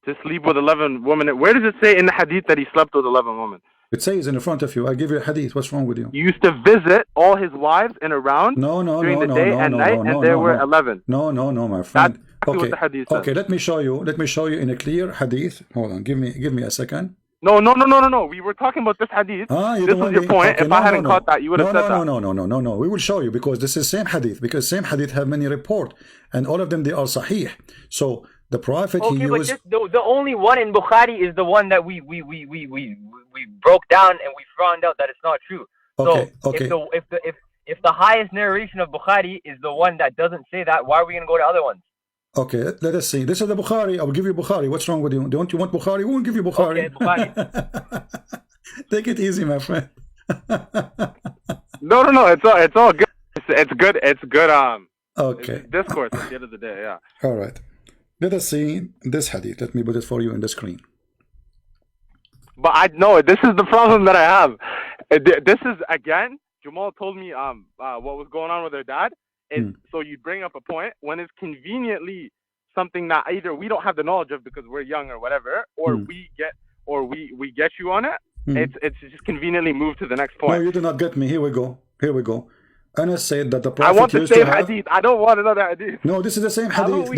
To sleep with 11 women. Where does it say in the hadith that he slept with 11 women? It says in front of you. I give you a hadith. What's wrong with you? He used to visit all his wives in a round during the day and night, and there were 11. No, my friend. That's what the hadith says. Okay, let me show you. Let me show you in a clear hadith. Hold on. Give me a second. No. We were talking about this hadith. This was your point. Okay, if I hadn't caught that, you would have said that. No. We will show you because this is same hadith. Because same hadith have many report, and all of them they are sahih. So the prophet he used. But the only one in Bukhari is the one that we broke down and we found out that it's not true. Okay. If the highest narration of Bukhari is the one that doesn't say that, why are we going to go to other ones? Okay, let us see. This is the Bukhari. I will give you Bukhari. What's wrong with you? Don't you want Bukhari? We will give you Bukhari. Okay, Bukhari. Take it easy, my friend. No. It's all good. It's good. Okay. It's discourse at the end of the day. Yeah. All right. Let us see this hadith. Let me put it for you in the screen. But I know this is the problem that I have. This is again. Jamal told me what was going on with her dad. So you bring up a point when it's conveniently something that either we don't have the knowledge of because we're young or whatever, or we get you on it. It's just conveniently moved to the next point. No, you do not get me. Here we go. Anas said that the prophet I want the used same to have... hadith. I don't want another hadith. No, this is the same hadith.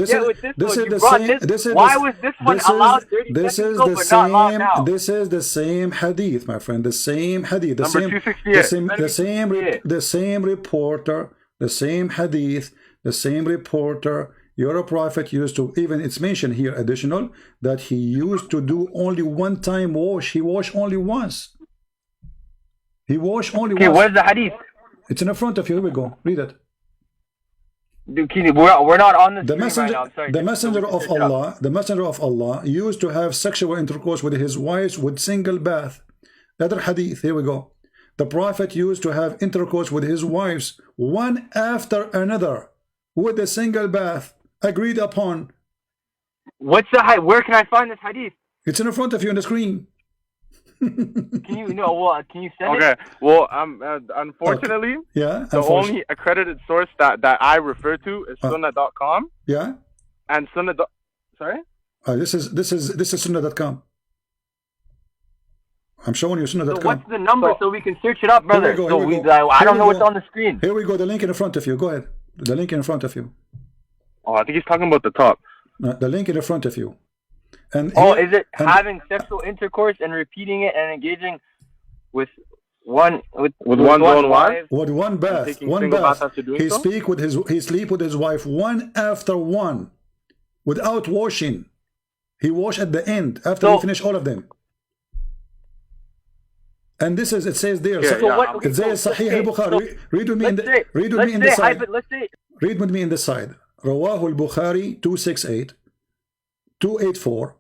Why was this one allowed 30 seconds ago but not allowed now? This is the same hadith, my friend. The same hadith. Number 268. The same reporter. The same hadith. The same reporter. Your prophet used to, even it's mentioned here additional, that he used to do only one time wash. He washed only once. Okay, where's the hadith? It's in the front of you. Here we go. Read it. We're not on the messenger. Right now. I'm sorry. The messenger of Allah used to have sexual intercourse with his wives with single bath. Another hadith. Here we go. The prophet used to have intercourse with his wives one after another with a single bath agreed upon. What's the hadith? Where can I find this hadith? It's in the front of you on the screen. Can you send it? Okay. Well, unfortunately, yeah. The only accredited source that I refer to is Sunnah.com. Yeah. And Sunnah. Sorry. This is Sunnah.com. I'm showing you Sunnah.com. So what's the number so we can search it up, brother? I don't know what's on the screen. Here we go. The link in front of you. Go ahead. The link in front of you. Oh, I think he's talking about the top. The link in the front of you. And is it having sexual intercourse and repeating it and engaging with one's own wife? With one bath. One bath. He sleep with his wife one after one, without washing. He wash at the end after he finish all of them. And this is, it says there. It says Sahih al-Bukhari. Read with me in the side. Read with me in the side. Rawahu al-Bukhari 268, 284,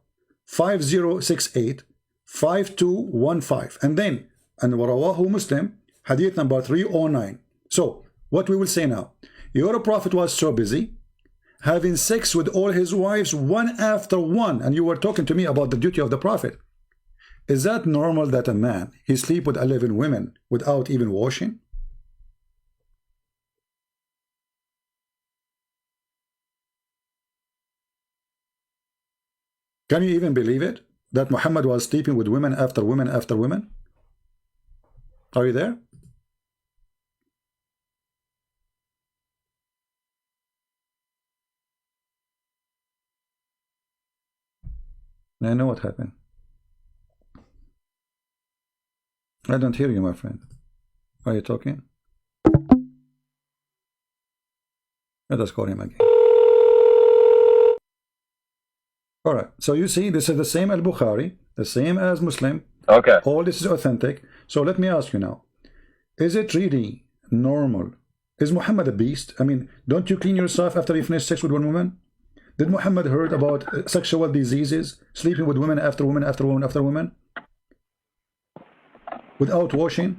5068, 5215. And then, and Rawahu Muslim, hadith number 309. So, what we will say now. Your Prophet was so busy having sex with all his wives one after one. And you were talking to me about the duty of the Prophet. Is that normal that a man, he sleep with 11 women without even washing? Can you even believe it? That Muhammad was sleeping with women after women after women? Are you there? I know what happened. I don't hear you, my friend. Are you talking? Let us call him again. Alright, so you see, this is the same al-Bukhari, the same as Muslim. Okay. All this is authentic. So let me ask you now. Is it really normal? Is Muhammad a beast? I mean, don't you clean yourself after you finish sex with one woman? Did Muhammad heard about sexual diseases, sleeping with women after women after women after women? Without washing?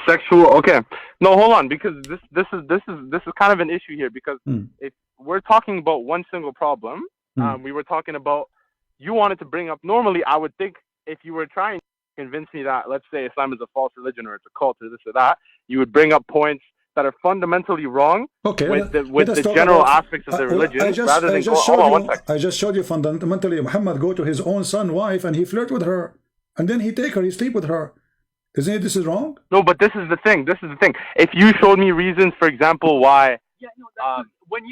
Sexual. Okay. No, hold on, because this is kind of an issue here, because if we're talking about one single problem, we were talking about, you wanted to bring up, normally I would think if you were trying to convince me that, let's say, Islam is a false religion or it's a cult or this or that, you would bring up points that are fundamentally wrong with the general aspects of the religion, rather than I just showed you fundamentally Muhammad go to his own son wife and he flirt with her, and then he take her, he sleep with her. Isn't it, this is wrong? No, but this is the thing. This is the thing. If you showed me reasons, for example, why... Yeah, no, when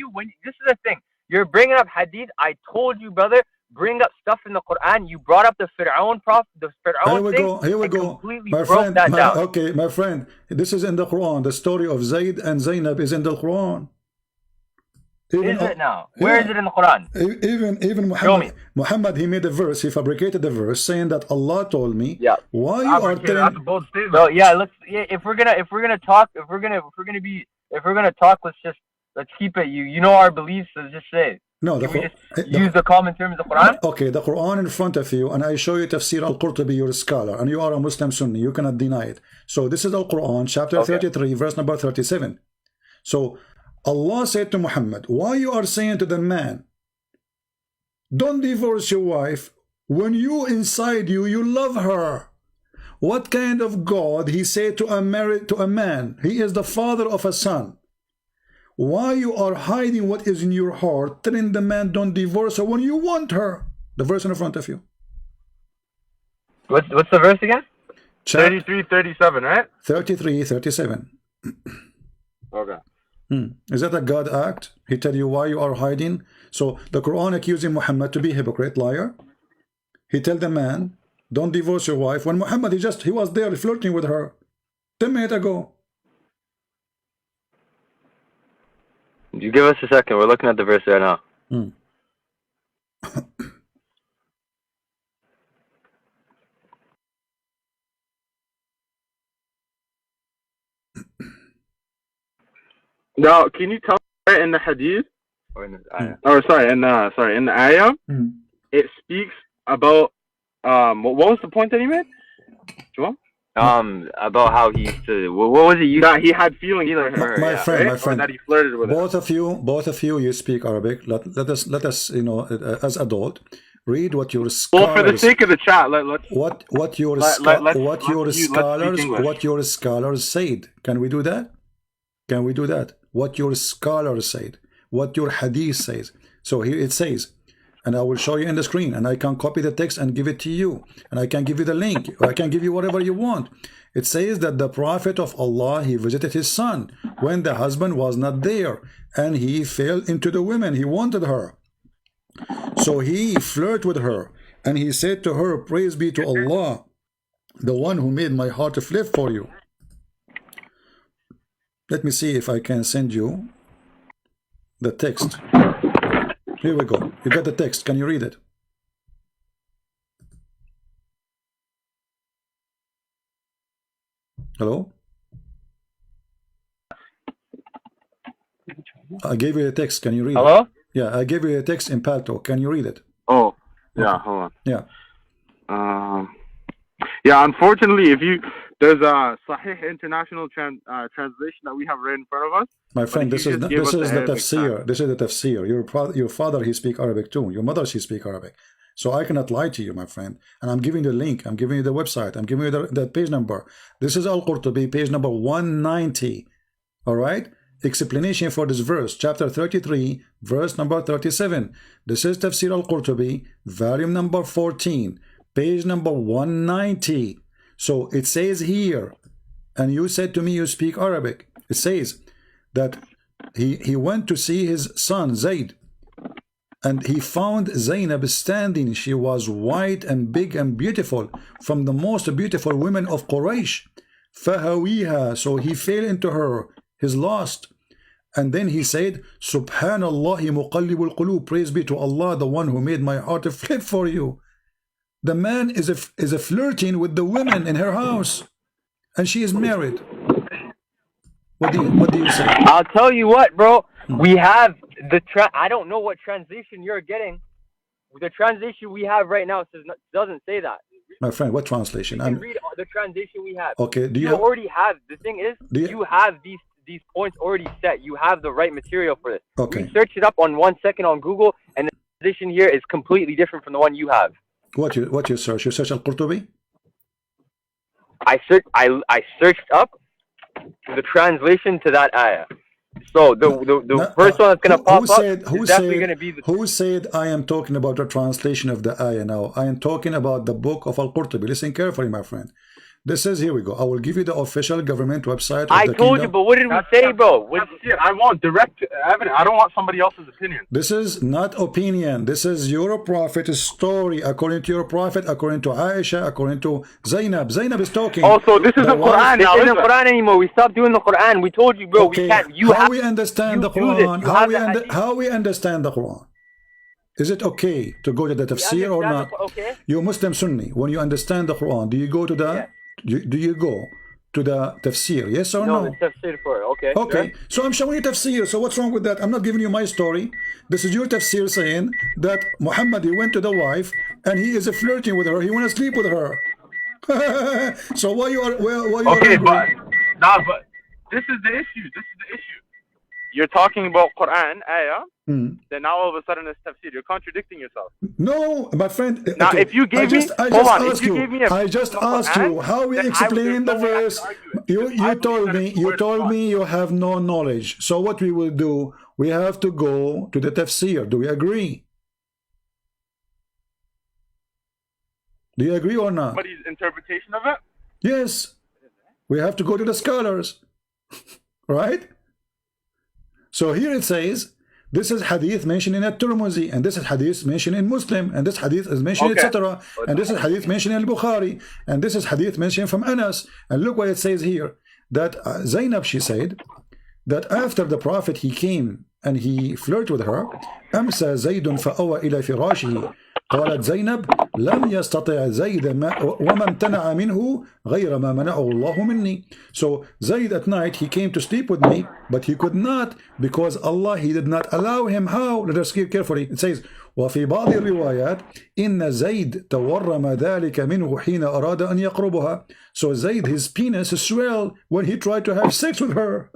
this is the thing. You're bringing up hadith. I told you, brother, bring up stuff in the Quran. You brought up the Fir'aun prophet, the Fir'aun thing. Here we go. Completely my broke friend, that down. Okay, my friend, this is in the Quran. The story of Zayd and Zainab is in the Quran. Is it now? Where is it in the Quran? Even Muhammad, he made a verse, he fabricated the verse saying that Allah told me, why you are telling... Well, yeah, if we're gonna talk, let's keep it. You know our beliefs, so just say it. No, use the common terms of the Quran. Okay, the Quran in front of you, and I show you Tafsir al-Qurtubi, you're a scholar, and you are a Muslim Sunni, you cannot deny it. So this is Al-Quran, chapter 33, verse number 37. So Allah said to Muhammad, why you are saying to the man, don't divorce your wife when you inside you love her? What kind of God he said to a man? He is the father of a son. Why you are hiding what is in your heart, telling the man don't divorce her when you want her? The verse in front of you. What's the verse again? 33:37, right? 33:37. Okay. Is that a God act? He tell you why you are hiding. So the Quran accusing Muhammad to be hypocrite, liar. He tell the man, don't divorce your wife. When Muhammad, he was there flirting with her 10 minutes ago. You give us a second. We're looking at the verse right now. Now, can you tell me in the hadith, or in the ayah? In the ayah, it speaks about what was the point that he made? About how he used to. What was it? That he had feelings for her. My friend, or that he flirted with her. Both of you speak Arabic. Let us, as adult, read what your scholars. Well, for the sake of the chat, what your scholars said. Can we do that? Can we do that? What your scholars said, what your hadith says. So here it says, and I will show you in the screen, and I can copy the text and give it to you, and I can give you the link, or I can give you whatever you want. It says that the Prophet of Allah, he visited his son when the husband was not there, and he fell into the women, he wanted her. So he flirted with her, and he said to her, praise be to Allah, the one who made my heart flip for you. Let me see if I can send you the text. Here we go. You got the text. Can you read it? Hello? I gave you a text. Can you read Hello? it? Yeah, I gave you a text in PalTalk. Can you read it? Oh, yeah, hold on. Yeah. Yeah, unfortunately, there's a Sahih International translation that we have right in front of us. My friend, this is the tafsir. This is the tafsir. Your father, he speak Arabic too. Your mother, she speak Arabic. So I cannot lie to you, my friend. And I'm giving you the link. I'm giving you the website. I'm giving you the page number. This is Al-Qurtubi, page number 190. All right? Explanation for this verse, chapter 33, verse number 37. This is Tafsir Al-Qurtubi, volume number 14, page number 190. So it says here, and you said to me you speak Arabic. It says that he went to see his son Zayd, and he found Zainab standing. She was white and big and beautiful, from the most beautiful women of Quraysh. فَهَوِيهَا, so he fell into her, his lust. And then he said, Subhanallah muqallibul qulub, praise be to Allah, the one who made my heart flip for you. The man is a flirting with the women in her house, and she is married. What do you say? I'll tell you what, bro. We have the I don't know what translation you're getting. The translation we have right now doesn't say that. My friend, what translation? You can read the translation we have. Okay. Do you already have? The thing is, you have these points already set. You have the right material for this. Okay. You search it up on 1 second on Google, and the translation here is completely different from the one you have. What you search? You search Al-Qurtubi? I searched up the translation to that ayah. So the first one that's gonna pop up is definitely gonna be the. Who said I am talking about the translation of the ayah now? I am talking about the book of Al-Qurtubi. Listen carefully, my friend. This is, here we go. I will give you the official government website of I the told kingdom. you, but what did we say, bro? I want direct evidence. I don't want somebody else's opinion. This is not opinion. This is your prophet's story, according to your prophet, according to Aisha, according to Zainab. Zainab is talking. Also, this is the Quran now. This isn't Quran anymore. We stopped doing the Quran. We told you, bro. Okay. We can't. How we understand the Quran? How we understand the Quran? Is it okay to go to the tafsir or not? Okay. You Muslim Sunni, when you understand the Quran, do you go to the? Yeah. Do you go to the tafsir? Yes or no? No, the tafsir for it. Okay. Okay. Sure. So I'm showing you tafsir. So what's wrong with that? I'm not giving you my story. This is your tafsir saying that Muhammad, he went to the wife and he is flirting with her. He want to sleep with her. So why you are okay, angry? but this is the issue. You're talking about Quran ayah. Then now all of a sudden it's tafsir. You're contradicting yourself. No, my friend. Now, okay. if you gave me, I just asked you how we explain the verse. You told me you have no knowledge. So what we will do? We have to go to the tafsir. Do we agree? Do you agree or not? Somebody's interpretation of it? Yes. We have to go to the scholars. Right? So here it says, this is hadith mentioned in At-Tirmidhi, and this is hadith mentioned in Muslim, and this hadith is mentioned, etc. And this is hadith mentioned in Bukhari, and this is hadith mentioned from Anas. And look what it says here, that Zainab, she said, that after the Prophet, he came and he flirted with her, أمسى زيد فأوى إلى فراشه. قالت زينب لم يستطع زيد وما امتنع منه غير ما منعه الله مني. So Zayd at night, he came to sleep with me, but he could not, because Allah, he did not allow him. How? Let us hear carefully. It says, وفي بعض الروايات إن زيد تورم ذلك منه حين أراد أن يقربها. So Zayd, his penis swelled when he tried to have sex with her.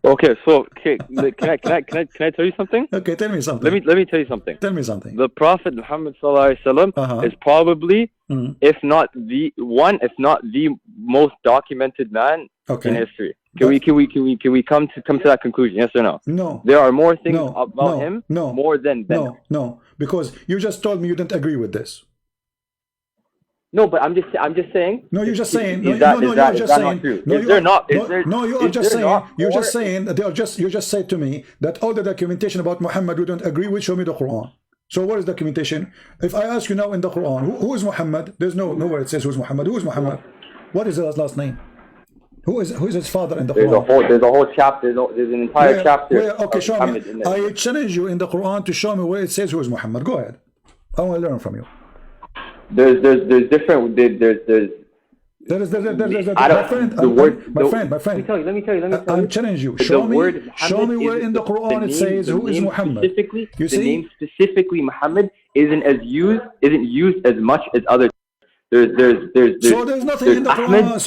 Okay, so can I tell you something? Okay, tell me something. Let me tell you something. Tell me something. The Prophet Muhammad ﷺ is probably, if not the most documented man in history. Can we come to that conclusion? Yes or no? No. There are more things about him more than them. No, because you just told me you didn't agree with this. No, but I'm just saying. No, you're just saying. No, is that you're not saying. true? No, is there not? Is there? No, you are just saying. You're just saying that you just said to me that all the documentation about Muhammad we don't agree with. Show me the Quran. So what is documentation? If I ask you now in the Quran, who is Muhammad? There's nowhere it says who's Muhammad. Who is Muhammad? What is his last name? Who is his father in the Quran? There's a whole chapter. There's an entire chapter. Okay, show me. I challenge you in the Quran to show me where it says who is Muhammad. Go ahead. I want to learn from you. There's different. There's my friend. Let me tell you. I'm challenging you. Show me where in the Quran it says who is Muhammad. You see? The name specifically Muhammad isn't used as much as other. So there's nothing in the Quran.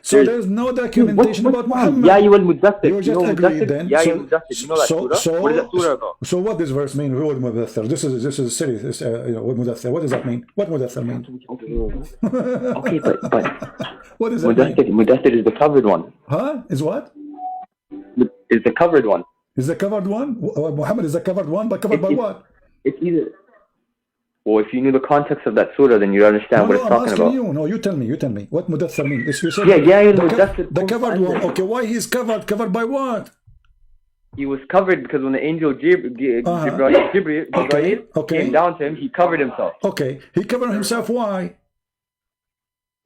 So there's no documentation about Muhammad. Yeah, you will Mudaththir. You just agreed then. Yeah, you Mudaththir. You know that surah? What is that surah about? So what this verse mean? Who Mudaththir? This is serious. What Mudaththir? What does that mean? What Mudaththir mean? Okay, but what does that mean? Mudaththir is the covered one. Huh? Is what? Is the covered one. Is the covered one? Muhammad is the covered one, but covered by what? It's either. Well, if you knew the context of that surah, then you'd understand what it's talking about. No, you tell me. What Mudaththir mean? You said the covered one. Okay, why he's covered? Covered by what? He was covered because when the angel Jibreel came down to him, he covered himself. Okay, he covered himself. Why?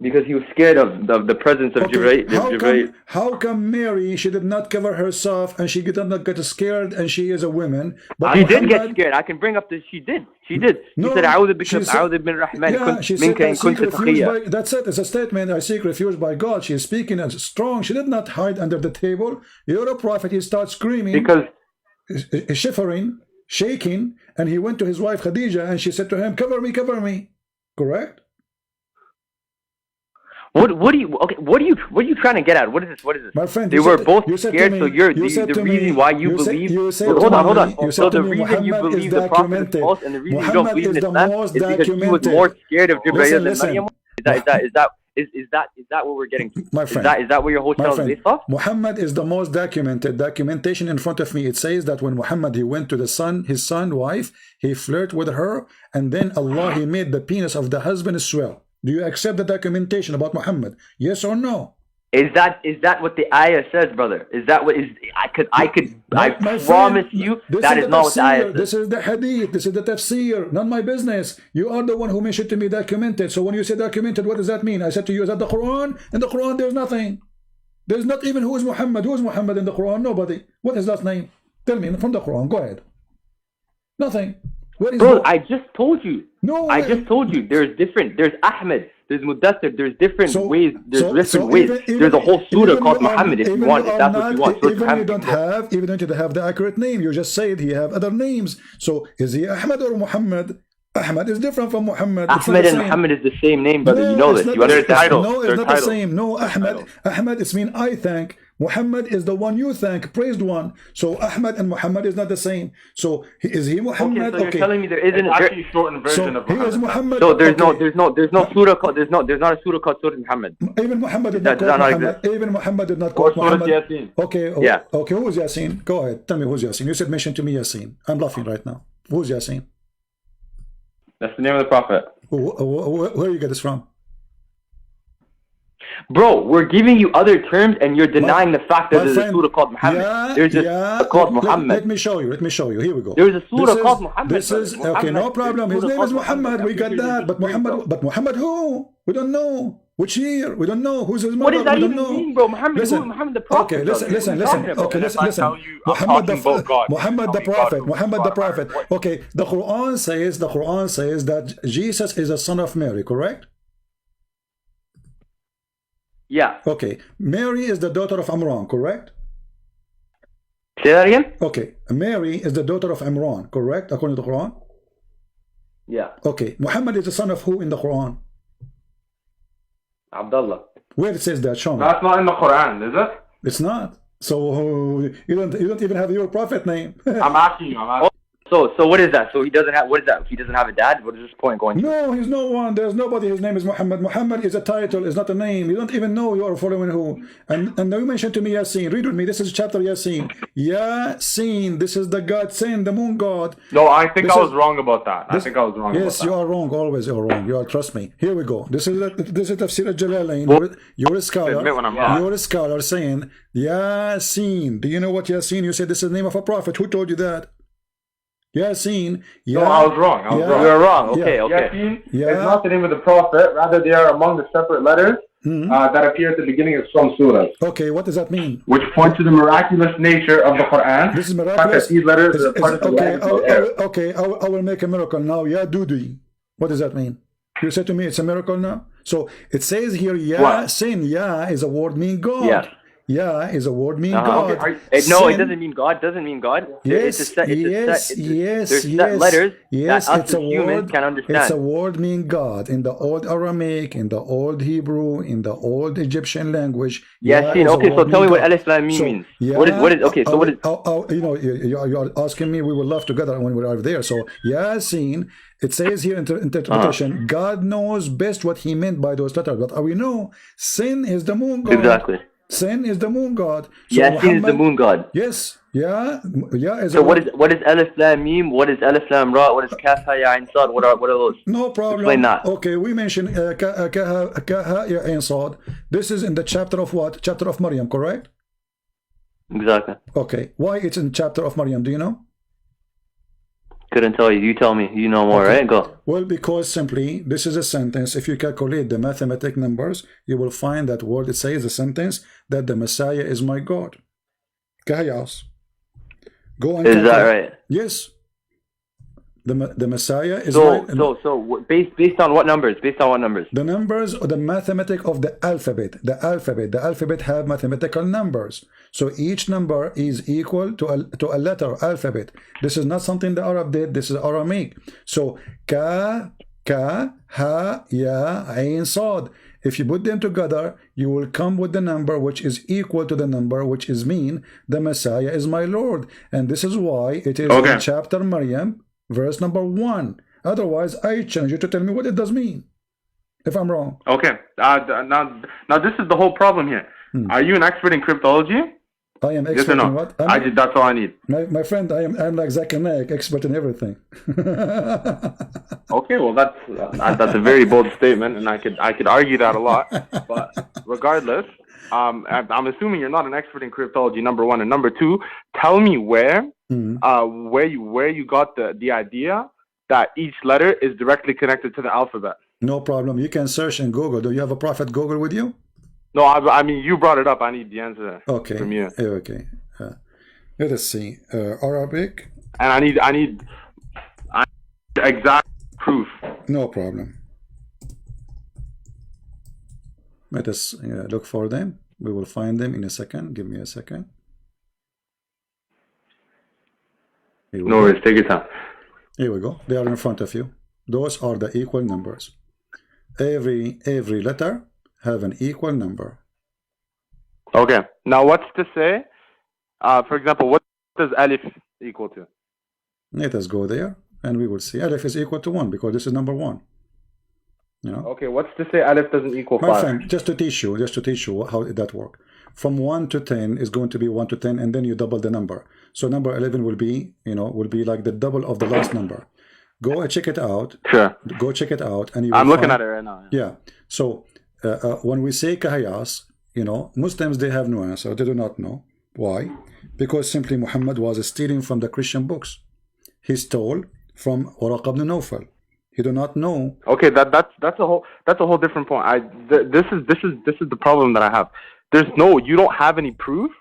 Because he was scared of the presence of Jibreel. How come Mary, she did not cover herself and she did not get scared and she is a woman? But she did get scared. I can bring up this. She did. No, she said, "A'udhu bin Rahman." Yeah, she said, that's it. It's a statement. I seek refuge by God. She is speaking as strong. She did not hide under the table. You're a prophet. He starts screaming, because shivering, shaking, and he went to his wife Khadija and she said to him, "Cover me, cover me." Correct? What are you trying to get at? What is this? My friend, they were both scared, so the reason why you believe. Hold on. So the reason you believe the prophet is false, and the reason you don't believe in Islam is because he was more scared of Jibreel than Maryam. Is that what we're getting to? My friend, is that where your whole channel is based off? Muhammad is the most documentation in front of me. It says that when Muhammad he went to his son wife, he flirted with her, and then Allah he made the penis of the husband swell. Do you accept the documentation about Muhammad? Yes or no? Is that what the ayah says, brother? Is that what is? I promise you that is not what the ayah says. This is the hadith. This is the tafsir. Not my business. You are the one who mentioned to me documented. So when you say documented, what does that mean? I said to you, is that the Quran? In the Quran, there's nothing. There's not even who is Muhammad. Who is Muhammad in the Quran? Nobody. What is his last name? Tell me from the Quran. Go ahead. Nothing. Bro, I just told you. No, I just told you. There's different. There's Ahmed. There's Mudaththir. There's different ways. There's different ways. There's a whole surah called Muhammad. If you want, if that's what you want. Even you don't have the accurate name. You just said he have other names. So is he Ahmed or Muhammad? Ahmed is different from Muhammad. Ahmed and Muhammad is the same name, brother. You know this. You understand the title. No, it's not the same. No, Ahmed it's mean I thank. Muhammad is the one you thank, praised one. So Ahmad and Muhammad is not the same. So is he Muhammad? Okay, so you're telling me there isn't actually shortened version of Muhammad. He is Muhammad. So there's no surah called there's not a surah called Surah Muhammad. Even Muhammad did not quote Muhammad. Even Muhammad did not quote Muhammad. Yasin. Okay. Yeah. Okay. Who is Yasin? Go ahead. Tell me who's Yasin. You said mention to me Yasin. I'm laughing right now. Who's Yasin? That's the name of the prophet. Where you get this from? Bro, we're giving you other terms and you're denying the fact that there's a surah called Muhammad. There's a called Muhammad. Let me show you. Here we go. There's a surah called Muhammad. This is okay, no problem. His name is Muhammad. We got that. But Muhammad who? We don't know. Which year? We don't know. Who's his mother? What does that even mean, bro? Muhammad the prophet. Okay, listen. Okay, listen. Muhammad the prophet. Okay, the Quran says that Jesus is a son of Mary, correct? Yeah. Okay. Mary is the daughter of Imran, correct? Say that again? Okay. Mary is the daughter of Imran, correct? According to the Quran? Yeah. Okay. Muhammad is the son of who in the Quran? Abdullah. Where it says that, Sean? That's not in the Quran, is it? It's not. So you don't even have your prophet name. I'm asking you. So what is that? So he doesn't have, what is that? He doesn't have a dad? What is this point going to? No, he's no one. There's nobody. His name is Muhammad. Muhammad is a title, is not a name. You don't even know you are following who. And now you mentioned to me Yasin. Read with me. This is chapter Yasin. Yasin. This is the God saying, the moon god. No, I think I was wrong about that. I think I was wrong about that. Yes, you are wrong. Always you're wrong. You are, trust me. Here we go. This is Tafsir al-Jalalain. You're a scholar. You're a scholar saying Yasin. Do you know what Yasin? You said this is the name of a prophet. Who told you that? Yasin. No, I was wrong. You're wrong. Okay, okay. Yasin is not the name of the prophet. Rather, they are among the separate letters that appear at the beginning of some surahs. Okay, what does that mean? Which point to the miraculous nature of the Quran. This is miraculous. These letters are part of the I will make a miracle now. Ya Dudi. What does that mean? You said to me it's a miracle now? So it says here, Yasin. Ya is a word meaning God. Yeah. Yeah is a word meaning God. No, it doesn't mean God. Doesn't mean God. Yes, there's set letters that us as humans can understand. It's a word meaning God in the old Aramaic, in the old Hebrew, in the old Egyptian language. Yasin. Okay, so tell me what Alif Lam Mim means. What is? Okay, so what is? You know, you are asking me. We will laugh together when we are there. So Yasin. It says here in interpretation, God knows best what he meant by those letters. But we know sin is the moon god. Exactly. Sin is the moon god. So Yasin is the moon god. Yes. Yeah. Is so what is Alif Lam Mim? What is Alif Lam Ra? What is Kaf Ha Ya Ain Sad? What are those? No problem. Explain that. Okay, we mentioned Ka Ha Ya Ain Sad. This is in the chapter of what? Chapter of Maryam, correct? Exactly. Okay. Why it's in chapter of Maryam? Do you know? Couldn't tell you. You tell me. You know more, right? Go. Well, because simply this is a sentence. If you calculate the mathematic numbers, you will find that word. It says a sentence that the Messiah is my God. Kahayas. Go and is that right? Yes. The Messiah is based on what numbers? Based on what numbers? The numbers or the mathematic of the alphabet. The alphabet have mathematical numbers. So each number is equal to a letter alphabet. This is not something the Arab did. This is Aramaic. So ka, ha, ya, ain, sad. If you put them together, you will come with the number which is equal to the number which is mean the Messiah is my Lord. And this is why it is in chapter Maryam, verse number 1. Otherwise, I challenge you to tell me what it does mean, if I'm wrong. Okay. Now this is the whole problem here. Are you an expert in cryptology? I am expert in what? That's all I need. My friend, I'm like Zakir Naik, expert in everything. Okay, well that's a very bold statement, and I could argue that a lot. But regardless, I'm assuming you're not an expert in cryptology. Number one, and number two, tell me where you got the idea that each letter is directly connected to the alphabet. No problem. You can search in Google. Do you have a Prophet Google with you? No, I mean, you brought it up. I need the answer from you. Okay. Let us see. Arabic. And I need exact proof. No problem. Let us look for them. We will find them in a second. Give me a second. No worries. Take your time. Here we go. They are in front of you. Those are the equal numbers. Every letter have an equal number. Okay. Now, what's to say? For example, what does Alif equal to? Let us go there, and we will see. Alif is equal to 1 because this is number 1. You know? Okay. What's to say Alif doesn't equal 5? My friend, just to teach you how that works. From 1 to 10 is going to be 1 to 10, and then you double the number. So number 11 will be, like the double of the last number. Go and check it out. Sure. Go check it out, and I'm looking at it right now. Yeah. So when we say kahayas, Muslims, they have no answer. They do not know. Why? Because simply Muhammad was stealing from the Christian books. He stole from Waraq ibn Nawfal. He do not know. Okay, that's a whole different point. This is the problem that I have. You don't have any proof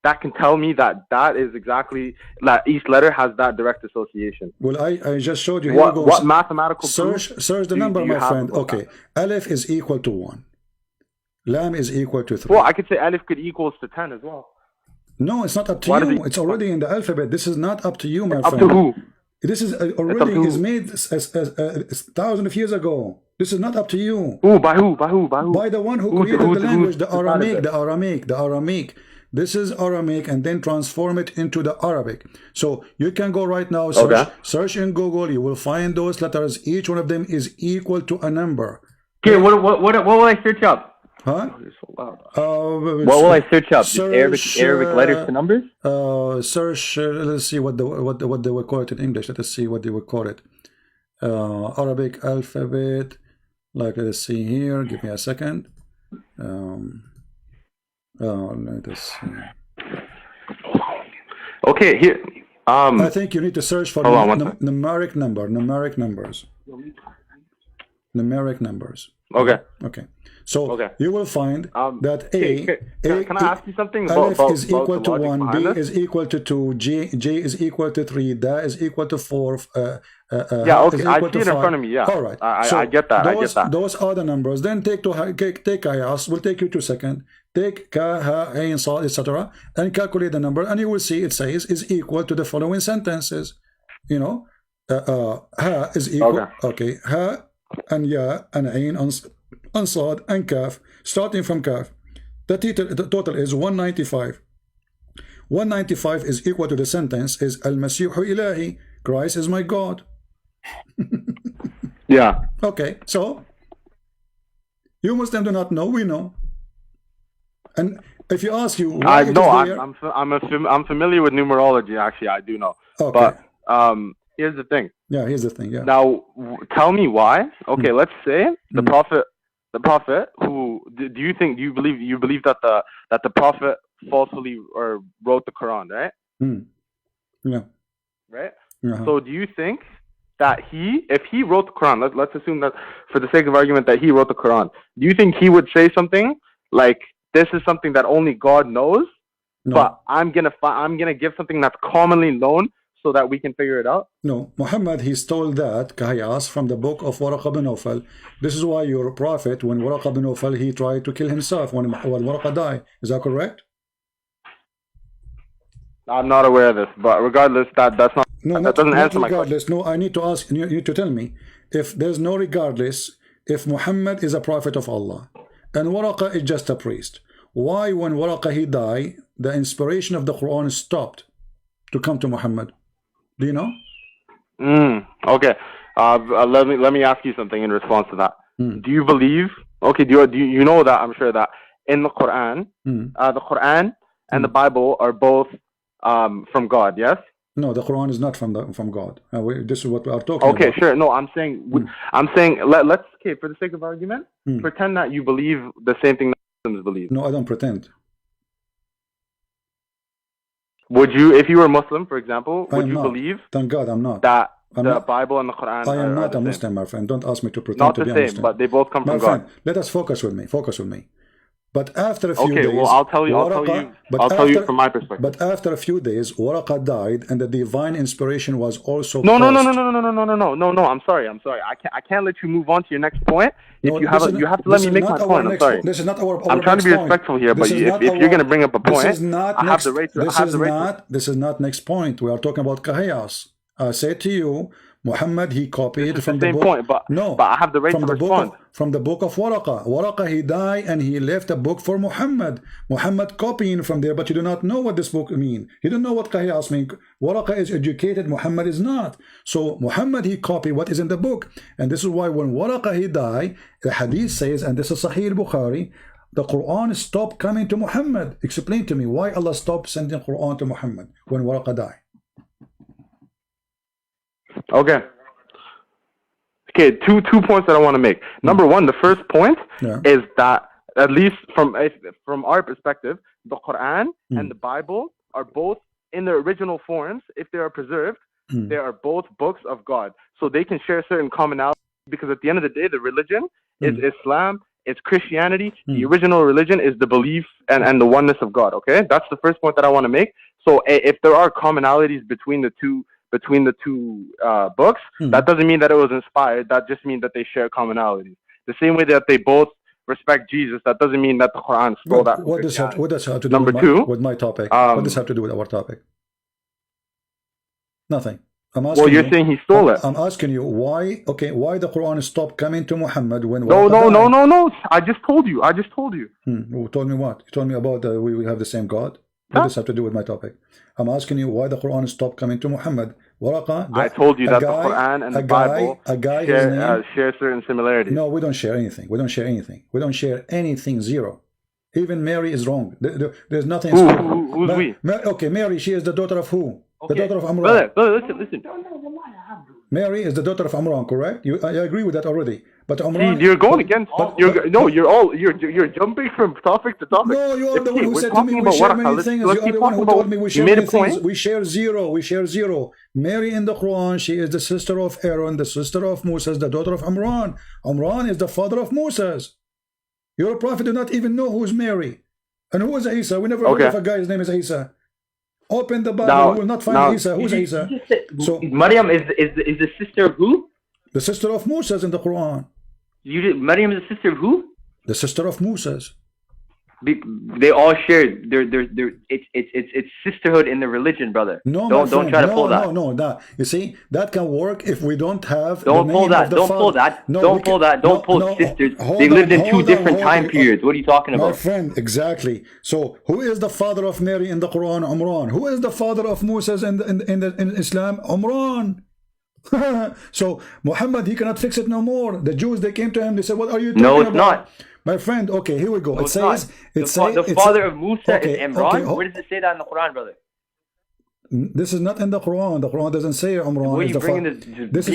that can tell me that is exactly that each letter has that direct association. Well, I just showed you. What mathematical search the number, my friend. Okay, Alif is equal to 1. Lam is equal to 3. Well, I could say Alif could equals to 10 as well. No, it's not up to you. It's already in the alphabet. This is not up to you, my friend. Up to who? This is already is made thousands of years ago. This is not up to you. Who? By who? By who? By the one who created the language, the Aramaic. this is Aramaic, and then transform it into the Arabic. So you can go right now, search in Google, you will find those letters. Each one of them is equal to a number. Okay, what will I search up? Huh? What will I search up? Arabic letters to numbers? Search. Let's see what they will call it in English. Let us see what they will call it. Arabic alphabet. Like, let's see here. Give me a second. Let us see. Okay, here. I think you need to search for numeric numbers. Okay. Okay. So you will find that can I ask you something? Aleph is equal to 1, B is equal to 2, J is equal to 3, Da is equal to 4. Yeah, okay, I see it in front of me. Yeah. All right. I get that. Those are the numbers. Then take Qiyas. Will take you 2 seconds. Take Ka, Ha, Ain, Sa, etc. and calculate the number, and you will see it says is equal to the following sentences. You know, Ha is equal. Okay. Ha and Ya and Ain and Sad and Kaf, starting from Kaf. The total is 195. 195 is equal to the sentence is Al-Masihu Ilahi, Christ is my God. Yeah. Okay, so you Muslims do not know, we know. And if you ask you why I'm familiar with numerology, actually, I do know. Okay. But here's the thing. Yeah, here's the thing. Yeah. Now, tell me why. Okay, let's say the prophet who do you believe that the prophet falsely or wrote the Quran, right? Yeah. Right. So do you think that if he wrote the Quran, let's assume that for the sake of argument that he wrote the Quran, do you think he would say something like, this is something that only God knows, but I'm gonna give something that's commonly known so that we can figure it out? No, Muhammad, he stole that Qiyas from the book of Waraq bin Nawfal. This is why your prophet, when Waraq bin Nawfal, he tried to kill himself when Waraq died. Is that correct? I'm not aware of this, but regardless, that doesn't answer my question. No, I need to ask. You need to tell me if there's no regardless. If Muhammad is a prophet of Allah and Waraq is just a priest, why when Waraq he died, the inspiration of the Quran stopped to come to Muhammad? Do you know? Okay. Let me ask you something in response to that. Do you believe? Okay. Do you know that? I'm sure that in the Quran, the Quran and the Bible are both from God. Yes. No, the Quran is not from God. This is what we are talking about. Okay, sure. No, I'm saying let's for the sake of argument, pretend that you believe the same thing that Muslims believe. No, I don't pretend. Would you, if you were Muslim, for example, would you believe? Thank God, I'm not. That the Bible and the Quran. I am not a Muslim, my friend. Don't ask me to pretend not to be the a same, Muslim. but they both come from friend, God. let us focus with me. Focus with me. But after a few days, well, I'll tell you from my perspective. But after a few days, Waraq died, and the divine inspiration was also. No. I'm sorry. I can't let you move on to your next point. If you have to let me make my point. I'm sorry. This is not our. I'm trying to be respectful here, but if you're going to bring up a point, I have the right to. This is not next point. We are talking about Qiyas. I said to you, Muhammad, he copied from the book. Point, but I have the right to respond. From the book of Waraq. Waraq, he died and he left a book for Muhammad. Muhammad copying from there, but you do not know what this book means. You don't know what Qiyas means. Waraq is educated, Muhammad is not. So Muhammad, he copied what is in the book. And this is why when Waraq, he died, the hadith says, and this is Sahih Bukhari, the Quran stopped coming to Muhammad. Explain to me why Allah stopped sending Quran to Muhammad when Waraq died. Okay, two points that I want to make. Number one, the first point is that, at least from our perspective, the Quran and the Bible are both in their original forms. If they are preserved, they are both books of God. So they can share certain commonalities, because at the end of the day, the religion is Islam, it's Christianity. The original religion is the belief and the oneness of God. Okay, that's the first point that I want to make. So if there are commonalities between the two books, that doesn't mean that it was inspired. That just means that they share commonalities. The same way that they both respect Jesus, that doesn't mean that the Quran stole that. What does that have to do with my topic? What does that have to do with our topic? Nothing. I'm asking well, you're saying he stole it. I'm asking you why. Okay, why the Quran stopped coming to Muhammad when? No. I just told you. You told me what? You told me about we have the same God. What does this have to do with my topic? I'm asking you why the Quran stopped coming to Muhammad. Waraqa, I told you that the Quran and the Bible share certain similarities. No, we don't share anything. We don't share anything. We don't share anything. Zero. Even Mary is wrong. There's nothing. Who's we? Okay, Mary. She is the daughter of who? Okay. The daughter of Amran. Brother, listen. Mary is the daughter of Amran, correct? I agree with that already. But Amran, you're going against. You're jumping from topic to topic. No, you are the one who said to me we share many things. You are the one who told me we share many things. We share zero. We share zero. Mary in the Quran, she is the sister of Aaron, the sister of Moses, the daughter of Amran. Amran is the father of Moses. Your prophet do not even know who is Mary. And who is Isa? We never heard of a guy's name is Isa. Open the Bible, you will not find Isa. Who's Isa? So Maryam is the sister of who? The sister of Moses in the Quran. Maryam is the sister of who? The sister of Moses. They all share it's sisterhood in the religion, brother. No, don't try to pull that. No. You see, that can work if we don't have. Don't pull that. Don't pull that. Don't pull sisters. They lived in two different time periods. What are you talking about? My friend, exactly. So, who is the father of Mary in the Quran? Amran. Who is the father of Moses in Islam? Amran. So Muhammad, he cannot fix it no more. The Jews, they came to him. They said, "What are you talking about?" No, it's not. My friend, okay, here we go. No, it says the father of Musa is Imran. Where does it say that in the Quran, brother? This is not in the Quran. The Quran doesn't say Imran is the father. This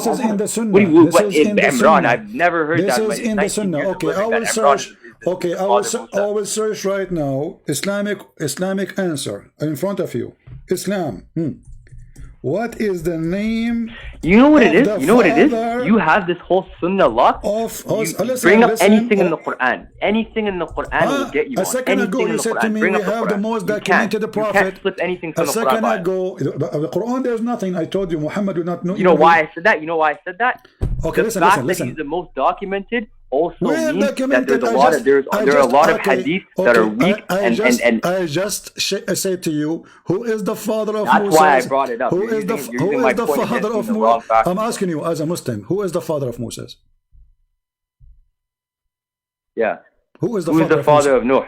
is in the Sunnah. This is in the Imran. I've never heard that. This is in the Sunnah. Okay, I will search. Okay, I will search right now. Islamic answer in front of you. Islam. What is the name? You know what it is? You know what it is? You have this whole Sunnah law. Bring up anything in the Quran. Anything in the Quran will get you. A second ago, you said to me, we have the most documented prophet. You can't flip anything from the Quran. A second ago, the Quran, there's nothing. I told you, Muhammad will not know. You know why I said that? You know why I said that? Okay, the fact that he's the most documented also means that there are a lot of hadith that are weak I just said to you, who is the father of Moses? That's why I brought it up. Who is the father of Moses? I'm asking you as a Muslim, who is the father of Moses? Yeah. Who is the father of Nuh?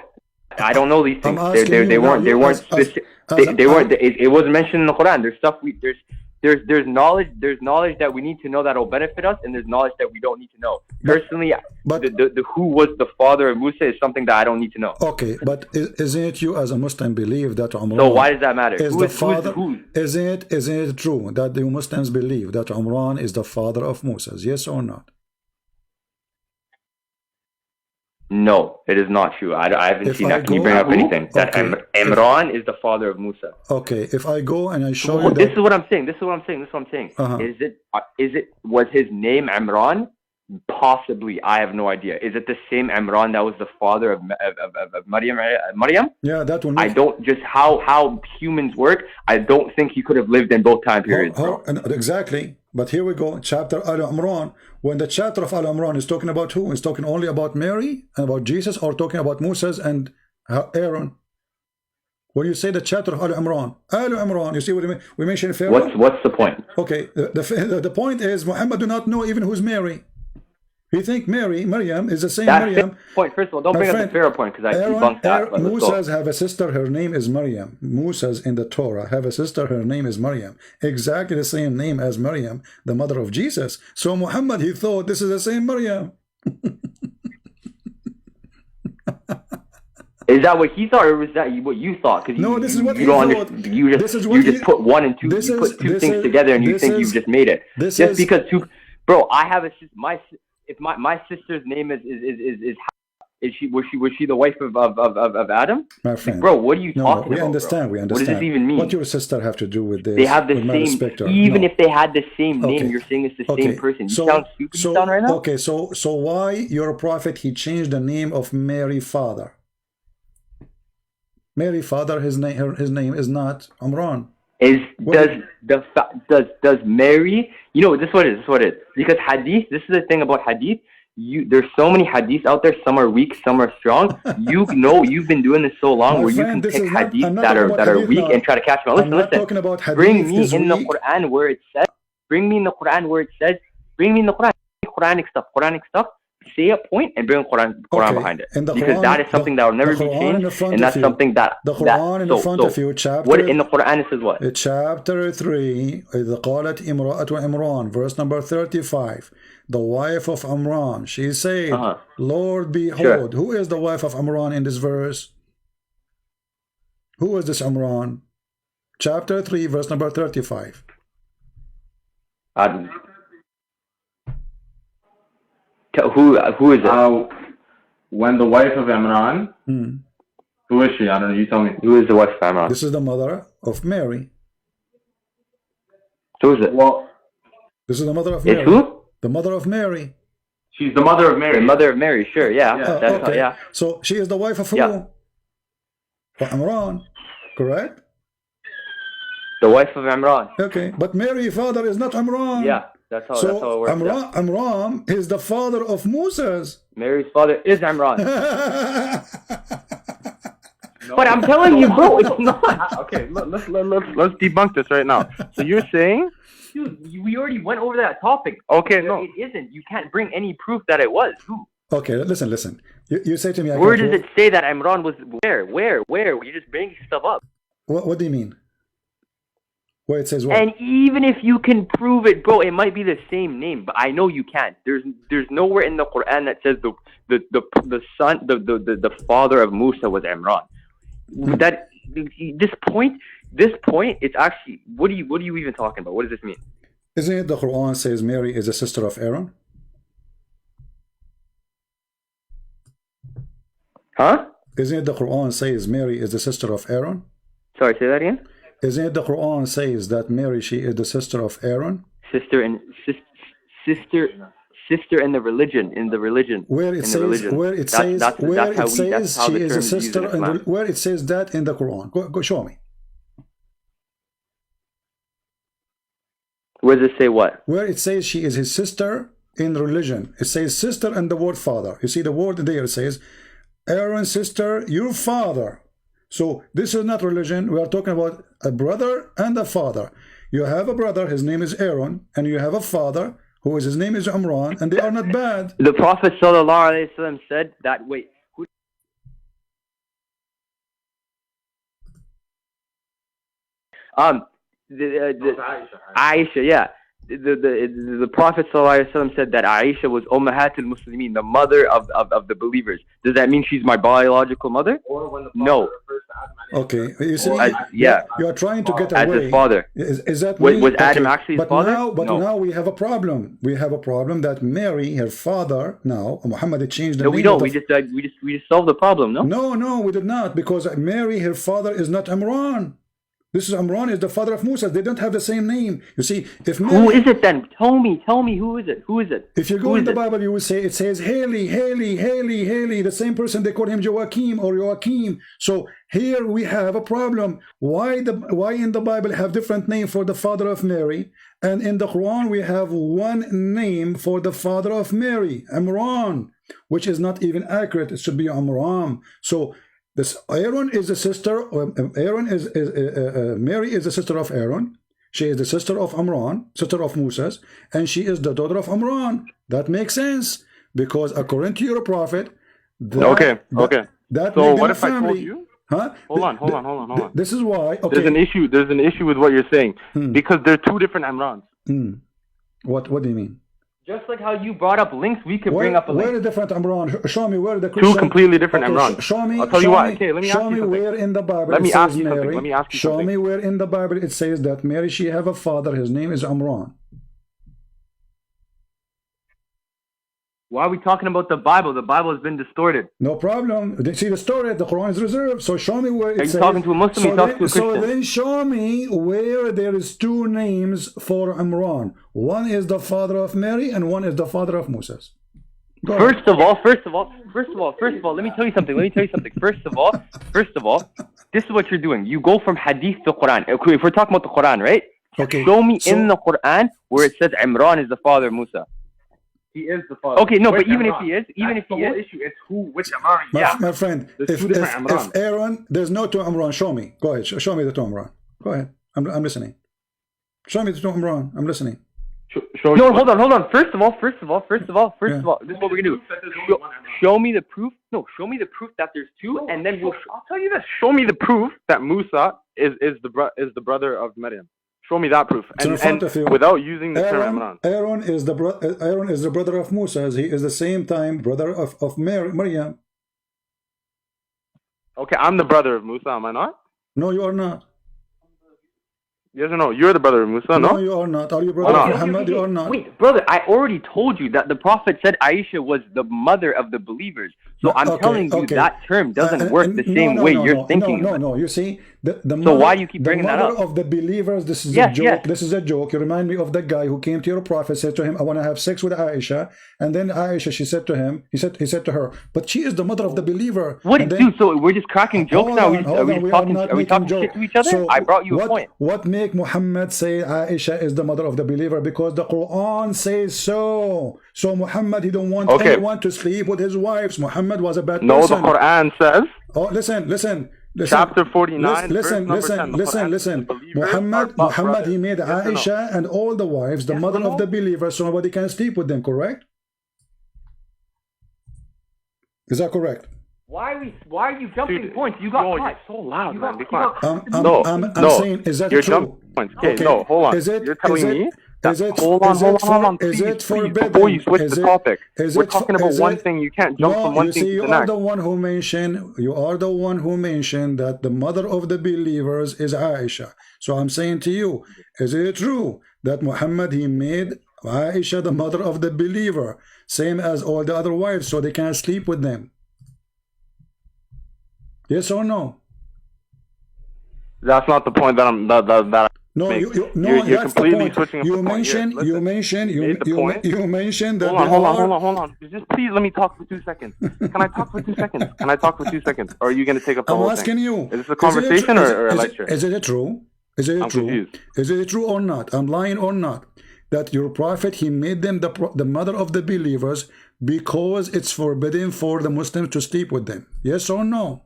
I don't know these things. They weren't specific. It wasn't mentioned in the Quran. There's stuff there's knowledge that we need to know that will benefit us, and there's knowledge that we don't need to know. Personally, the who was the father of Musa is something that I don't need to know. Okay, but isn't it you as a Muslim believe that Umran? So why does that matter? Isn't it true that the Muslims believe that Umran is the father of Moses? Yes or not? No, it is not true. I haven't seen that. Can you bring up anything? That Imran is the father of Musa. Okay, if I go and I show you this is what I'm saying. Was his name Imran? Possibly. I have no idea. Is it the same Imran that was the father of Maryam? Yeah, that one. I don't just how humans work. I don't think he could have lived in both time periods. Exactly. But here we go. Chapter Al-Imran. When the chapter of Al-Imran is talking about who? It's talking only about Mary and about Jesus, or talking about Moses and Aaron? When you say the chapter of Al-Imran, you see what I mean? We mentioned Pharaoh. What's the point? Okay, the point is Muhammad do not know even who's Mary. You think Maryam is the same Maryam. Point. First of all, don't bring up the Pharaoh point because I debunked that. Musa's have a sister, her name is Maryam. Musa's in the Torah have a sister, her name is Maryam. Exactly the same name as Maryam, the mother of Jesus. So Muhammad, he thought this is the same Maryam. Is that what he thought, or was that what you thought? Because no, this is what you don't understand. You just put one and two. You put two things together, and you think you've just made it. Just because two, bro. I have my sister's name was she the wife of Adam? My friend, bro, what are you talking about? We understand. What does this even mean? What your sister have to do with this? They have the same. Even if they had the same name, you're saying it's the same person. You sound stupid. You sound right now. Okay, so why your prophet he changed the name of Mary father? Mary father, his name is not Imran. Does Mary? You know, this is what it is. Because hadith. This is the thing about hadith. there's so many hadiths out there. Some are weak, some are strong. You know, you've been doing this so long where you can pick hadiths that are weak and try to catch them. Listen. Bring me in the Quran where it says. Bring me in the Quran where it says. Bring me in the Quran. Quranic stuff. Say a point and bring Quran behind it, because that is something that will never be changed, and that's something that the Quran in front of you. Chapter. What in the Quran it says what? Chapter 3. إذ قالت امرأة عمران, verse number 35. The wife of Imran, she said, Lord, behold. Who is the wife of Imran in this verse? Who is this Imran? Chapter 3, verse number 35. Who is it? When the wife of Imran, who is she? I don't know. You tell me. Who is the wife of Imran? This is the mother of Mary. Who is it? Well, this is the mother of Mary. It's who? The mother of Mary. She's the mother of Mary. The mother of Mary, sure, yeah. Okay. So she is the wife of who? Yeah. Imran, correct? The wife of Imran. Okay, but Mary's father is not Imran. Yeah. That's how it works. Imran is the father of Moses. Mary's father is Imran. But I'm telling you, bro, it's not. Okay, let's debunk this right now. So you're saying, dude, we already went over that topic. Okay, no, it isn't. You can't bring any proof that it was. Who? Okay, listen. You say to me, where does it say that Imran was? Where? You just bring stuff up. What do you mean? Where it says what? And even if you can prove it, bro, it might be the same name, but I know you can't. There's nowhere in the Quran that says the son, the father of Musa was Imran. That this point, it's actually what are you even talking about? What does this mean? Isn't it the Quran says Mary is a sister of Aaron? Huh? Isn't it the Quran says Mary is the sister of Aaron? Sorry, say that again. Isn't it the Quran says that Mary, she is the sister of Aaron? Sister in the religion. Where it says she is a sister, where it says that in the Quran? Go show me. Where does it say what? Where it says she is his sister in religion. It says sister and the word father. You see the word there, it says Aaron's sister, your father. So this is not religion. We are talking about a brother and a father. You have a brother, his name is Aaron, and you have a father who is his name is Imran, and they are not bad. The Prophet ﷺ said that. Wait, who? Aisha, yeah. The Prophet ﷺ said that Aisha was Ummahatul Muslimin, the mother of the believers. Does that mean she's my biological mother? No. Okay, you see, yeah, you are trying to get away. As his father. Is that was Adam actually his father? Now we have a problem. We have a problem that Mary, her father, now Muhammad changed the name. No, we don't. We just solved the problem. No, we did not, because Mary, her father, is not Imran. This is Imran is the father of Musa. They don't have the same name. You see, if Mary, who is it then? Tell me, who is it? Who is it? If you go in the Bible, you will say it says Haley. The same person, they call him Joachim or Joachim. So here we have a problem. Why in the Bible have different name for the father of Mary, and in the Quran we have one name for the father of Mary, Imran, which is not even accurate. It should be Amram. So this Aaron is the sister. Mary is the sister of Aaron. She is the sister of Imran, sister of Moses, and she is the daughter of Imran. That makes sense, because according to your prophet. Okay. So what if family. I told you? Huh? Hold on. This is why. Okay. There's an issue with what you're saying, because they're two different Imrans. What do you mean? Just like how you brought up links, we could bring up a link. Where are the different Imran? Show me where the Christian... Two completely different Imran. Show me. I'll tell you why. Okay, let me ask you something. Show me where in the Bible Let me ask you something. Show me where in the Bible it says that Mary, she have a father, his name is Imran. Why are we talking about the Bible? The Bible has been distorted. No problem. See the story, the Quran is reserved. So show me where it says... Are you talking to a Muslim or you talking to a Christian? So then show me where there is two names for Imran. One is the father of Mary and one is the father of Moses. First of all, let me tell you something. First of all, this is what you're doing. You go from Hadith to Quran. Okay, if we're talking about the Quran, right? Okay. Show me in the Quran where it says Imran is the father of Musa. He is the father. Okay, no, but even Imran. if he is, even That's if he the whole is, issue. It's who, which Imran. My friend, if Aaron, there's no two Imran. Show me. Go ahead. Show me the two Imran. Go ahead. I'm listening. Show me the two Imran. I'm listening. No, hold on. First of all, this is what we're gonna do. Show me the proof. No, show me the proof that there's two, and then I'll tell you this. Show me the proof that Musa is the brother of Maryam. Show me that proof, and without using the term Imran. Aaron is the brother of Musa. He is the same time brother of Maryam. Okay, I'm the brother of Musa. Am I not? No, you are not. Yes or no? You're the brother of Musa, no? No, you are not. Are you brother of Muhammad? You are not. Wait, brother, I already told you that the Prophet said Aisha was the mother of the believers. So I'm telling you that term doesn't work the same way you're thinking. No. You see, the so why do you keep bringing that up? The mother of the believers, this is a joke. Yes. This is a joke. You remind me of the guy who came to your Prophet, said to him, I want to have sex with Aisha. And then Aisha, she said to him, he said to her, but she is the mother of the believer. What, dude, so we're just cracking jokes now? Are we talking shit to each other? So I brought you a point. What make Muhammad say Aisha is the mother of the believer? Because the Quran says so. So Muhammad, he don't want anyone to sleep with his wives. Muhammad was a bad person. No, the Quran says. Oh, listen. Chapter 49. Listen. Muhammad, he made Aisha and all the wives the mother of the believers, so nobody can sleep with them. Correct? Is that correct? Why are you jumping points? You got caught. You're so loud, man. I'm saying, is that true? Okay, no, hold on. You're telling me that, hold on. Please, before you switch the topic, we're talking about one thing. You can't jump from one thing to the next. You are the one who mentioned that the mother of the believers is Aisha. So I'm saying to you, is it true that Muhammad, he made Aisha the mother of the believer, same as all the other wives, so they can't sleep with them? Yes or no? That's not the point that I'm. No, you're completely switching up the point. You mentioned that. Hold on. Just please let me talk for 2 seconds. Can I talk for 2 seconds? Or are you going to take up the whole thing? I'm asking you. Is this a conversation or a lecture? Is it true? I'm confused. Is it true or not? I'm lying or not? That your prophet, he made them the mother of the believers because it's forbidden for the Muslims to sleep with them. Yes or no?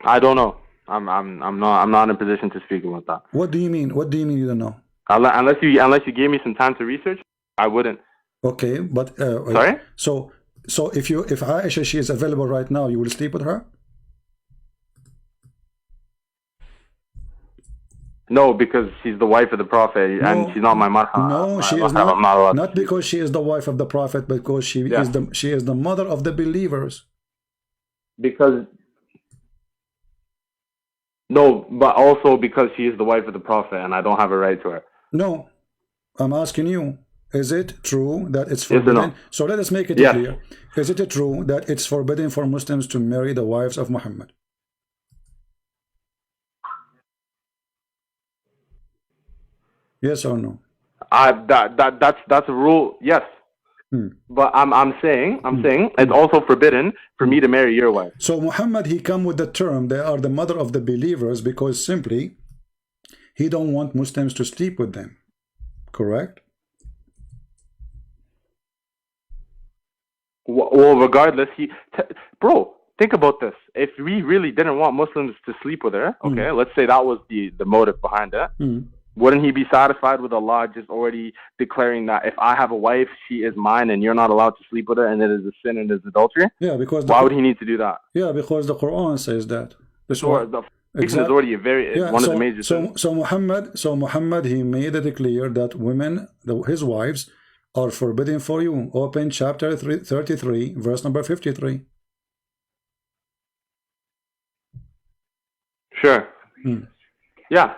I don't know. I'm not in a position to speak about that. What do you mean? What do you mean you don't know? Unless you gave me some time to research, I wouldn't. Okay, but sorry. So if Aisha, she is available right now, you will sleep with her? No, because she's the wife of the Prophet, and she's not my mother. No, she is not. Not because she is the wife of the Prophet, but because she is the mother of the believers. No, but also because she is the wife of the Prophet and I don't have a right to her. No, I'm asking you, is it true that it's forbidden? Yes or no? So let us make it clear. Is it true that it's forbidden for Muslims to marry the wives of Muhammad? Yes or no? That's a rule, yes. But I'm saying it's also forbidden for me to marry your wife. So Muhammad, he come with the term they are the mother of the believers because simply he don't want Muslims to sleep with them. Correct? Well, regardless, bro, think about this. If we really didn't want Muslims to sleep with her, okay, let's say that was the motive behind it. Wouldn't he be satisfied with Allah just already declaring that if I have a wife, she is mine and you're not allowed to sleep with her and it is a sin and it is adultery? Yeah, because why would he need to do that? Yeah, because the Quran says that. Is already one of the major sins. So Muhammad, he made it clear that women, his wives, are forbidden for you. Open chapter 33, verse number 53. Sure. Yeah,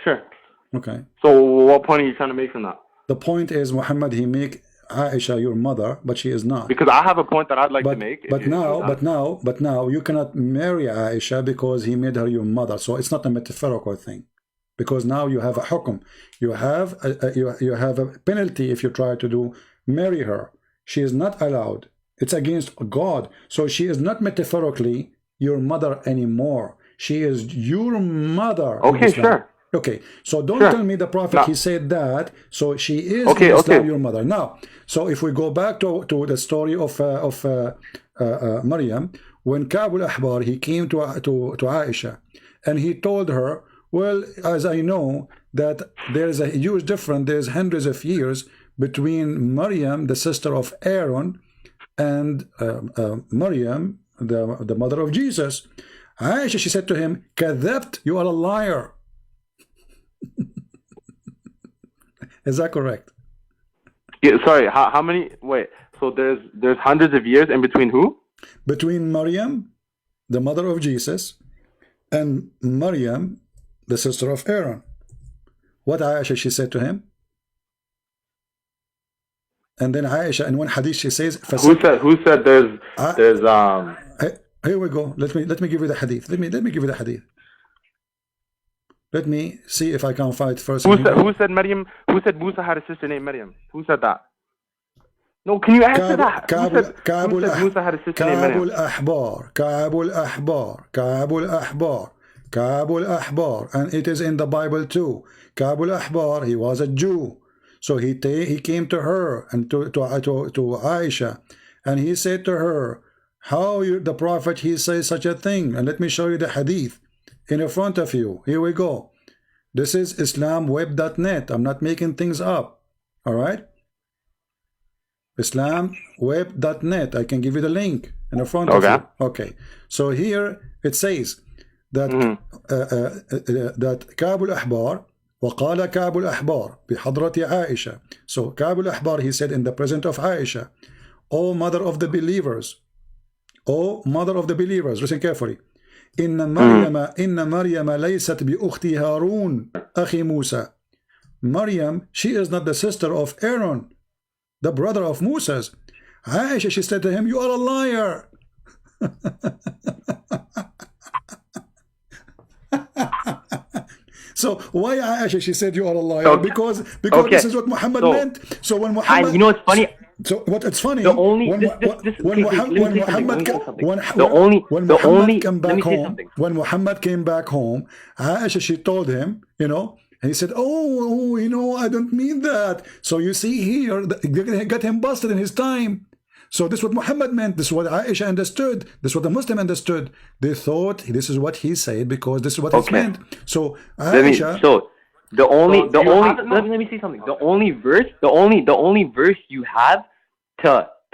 sure. Okay. So what point are you trying to make from that? The point is Muhammad, he make Aisha your mother, but she is not. Because I have a point that I'd like to make. But now you cannot marry Aisha because he made her your mother. So it's not a metaphorical thing. Because now you have a hukum. You have a penalty if you try to marry her. She is not allowed. It's against God. So she is not metaphorically your mother anymore. She is your mother. Okay, sure. Okay, so don't tell me the Prophet, he said that, so she is in Islam your mother. Now, so if we go back to the story of Maryam, when Ka'b al-Ahbar, he came to Aisha, and he told her, well, as I know that there's a huge difference, there's hundreds of years between Maryam, the sister of Aaron, and Maryam, the mother of Jesus. Aisha, she said to him, "Kadhabt, you are a liar." Is that correct? Yeah, sorry, how many? Wait, so there's hundreds of years in between who? Between Maryam, the mother of Jesus, and Maryam, the sister of Aaron. What Aisha, she said to him? And then Aisha, in one hadith, she says, Who said there's Here we go. Let me give you the hadith. Let me give you the hadith. Let me see if I can find first. Who said Maryam? Who said Musa had a sister named Maryam? Who said that? No, can you answer that? Who said Musa had a sister named Maryam? Ka'b al-Ahbar, and it is in the Bible too. Ka'b al-Ahbar, he was a Jew, so he came to her and to Aisha, and he said to her, "How the Prophet he says such a thing?" And let me show you the hadith in front of you. Here we go. This is islamweb.net. I'm not making things up. All right. Islamweb.net. I can give you the link in front of you. Okay. So here it says that that Ka'b al-Ahbar وقال كعب الأحبار بحضرة عائشة. So Ka'b al-Ahbar, he said in the presence of Aisha, "O mother of the believers, O mother of the believers," listen carefully, إن مريم ليست بأخت هارون أخي موسى. Maryam, she is not the sister of Aaron, the brother of Moses. Aisha, she said to him, "You are a liar." So why Aisha, she said you are a liar? Because this is what Muhammad meant. So when Muhammad, and you know what's funny? So what it's funny? The only when Muhammad came back home, Aisha, she told him, you know, and he said, "Oh, you know, I don't mean that." So you see here, they're gonna get him busted in his time. So this is what Muhammad meant. This is what Aisha understood. This is what the Muslim understood. They thought this is what he said because this is what it's meant. So Aisha. Let me say something. The only verse you have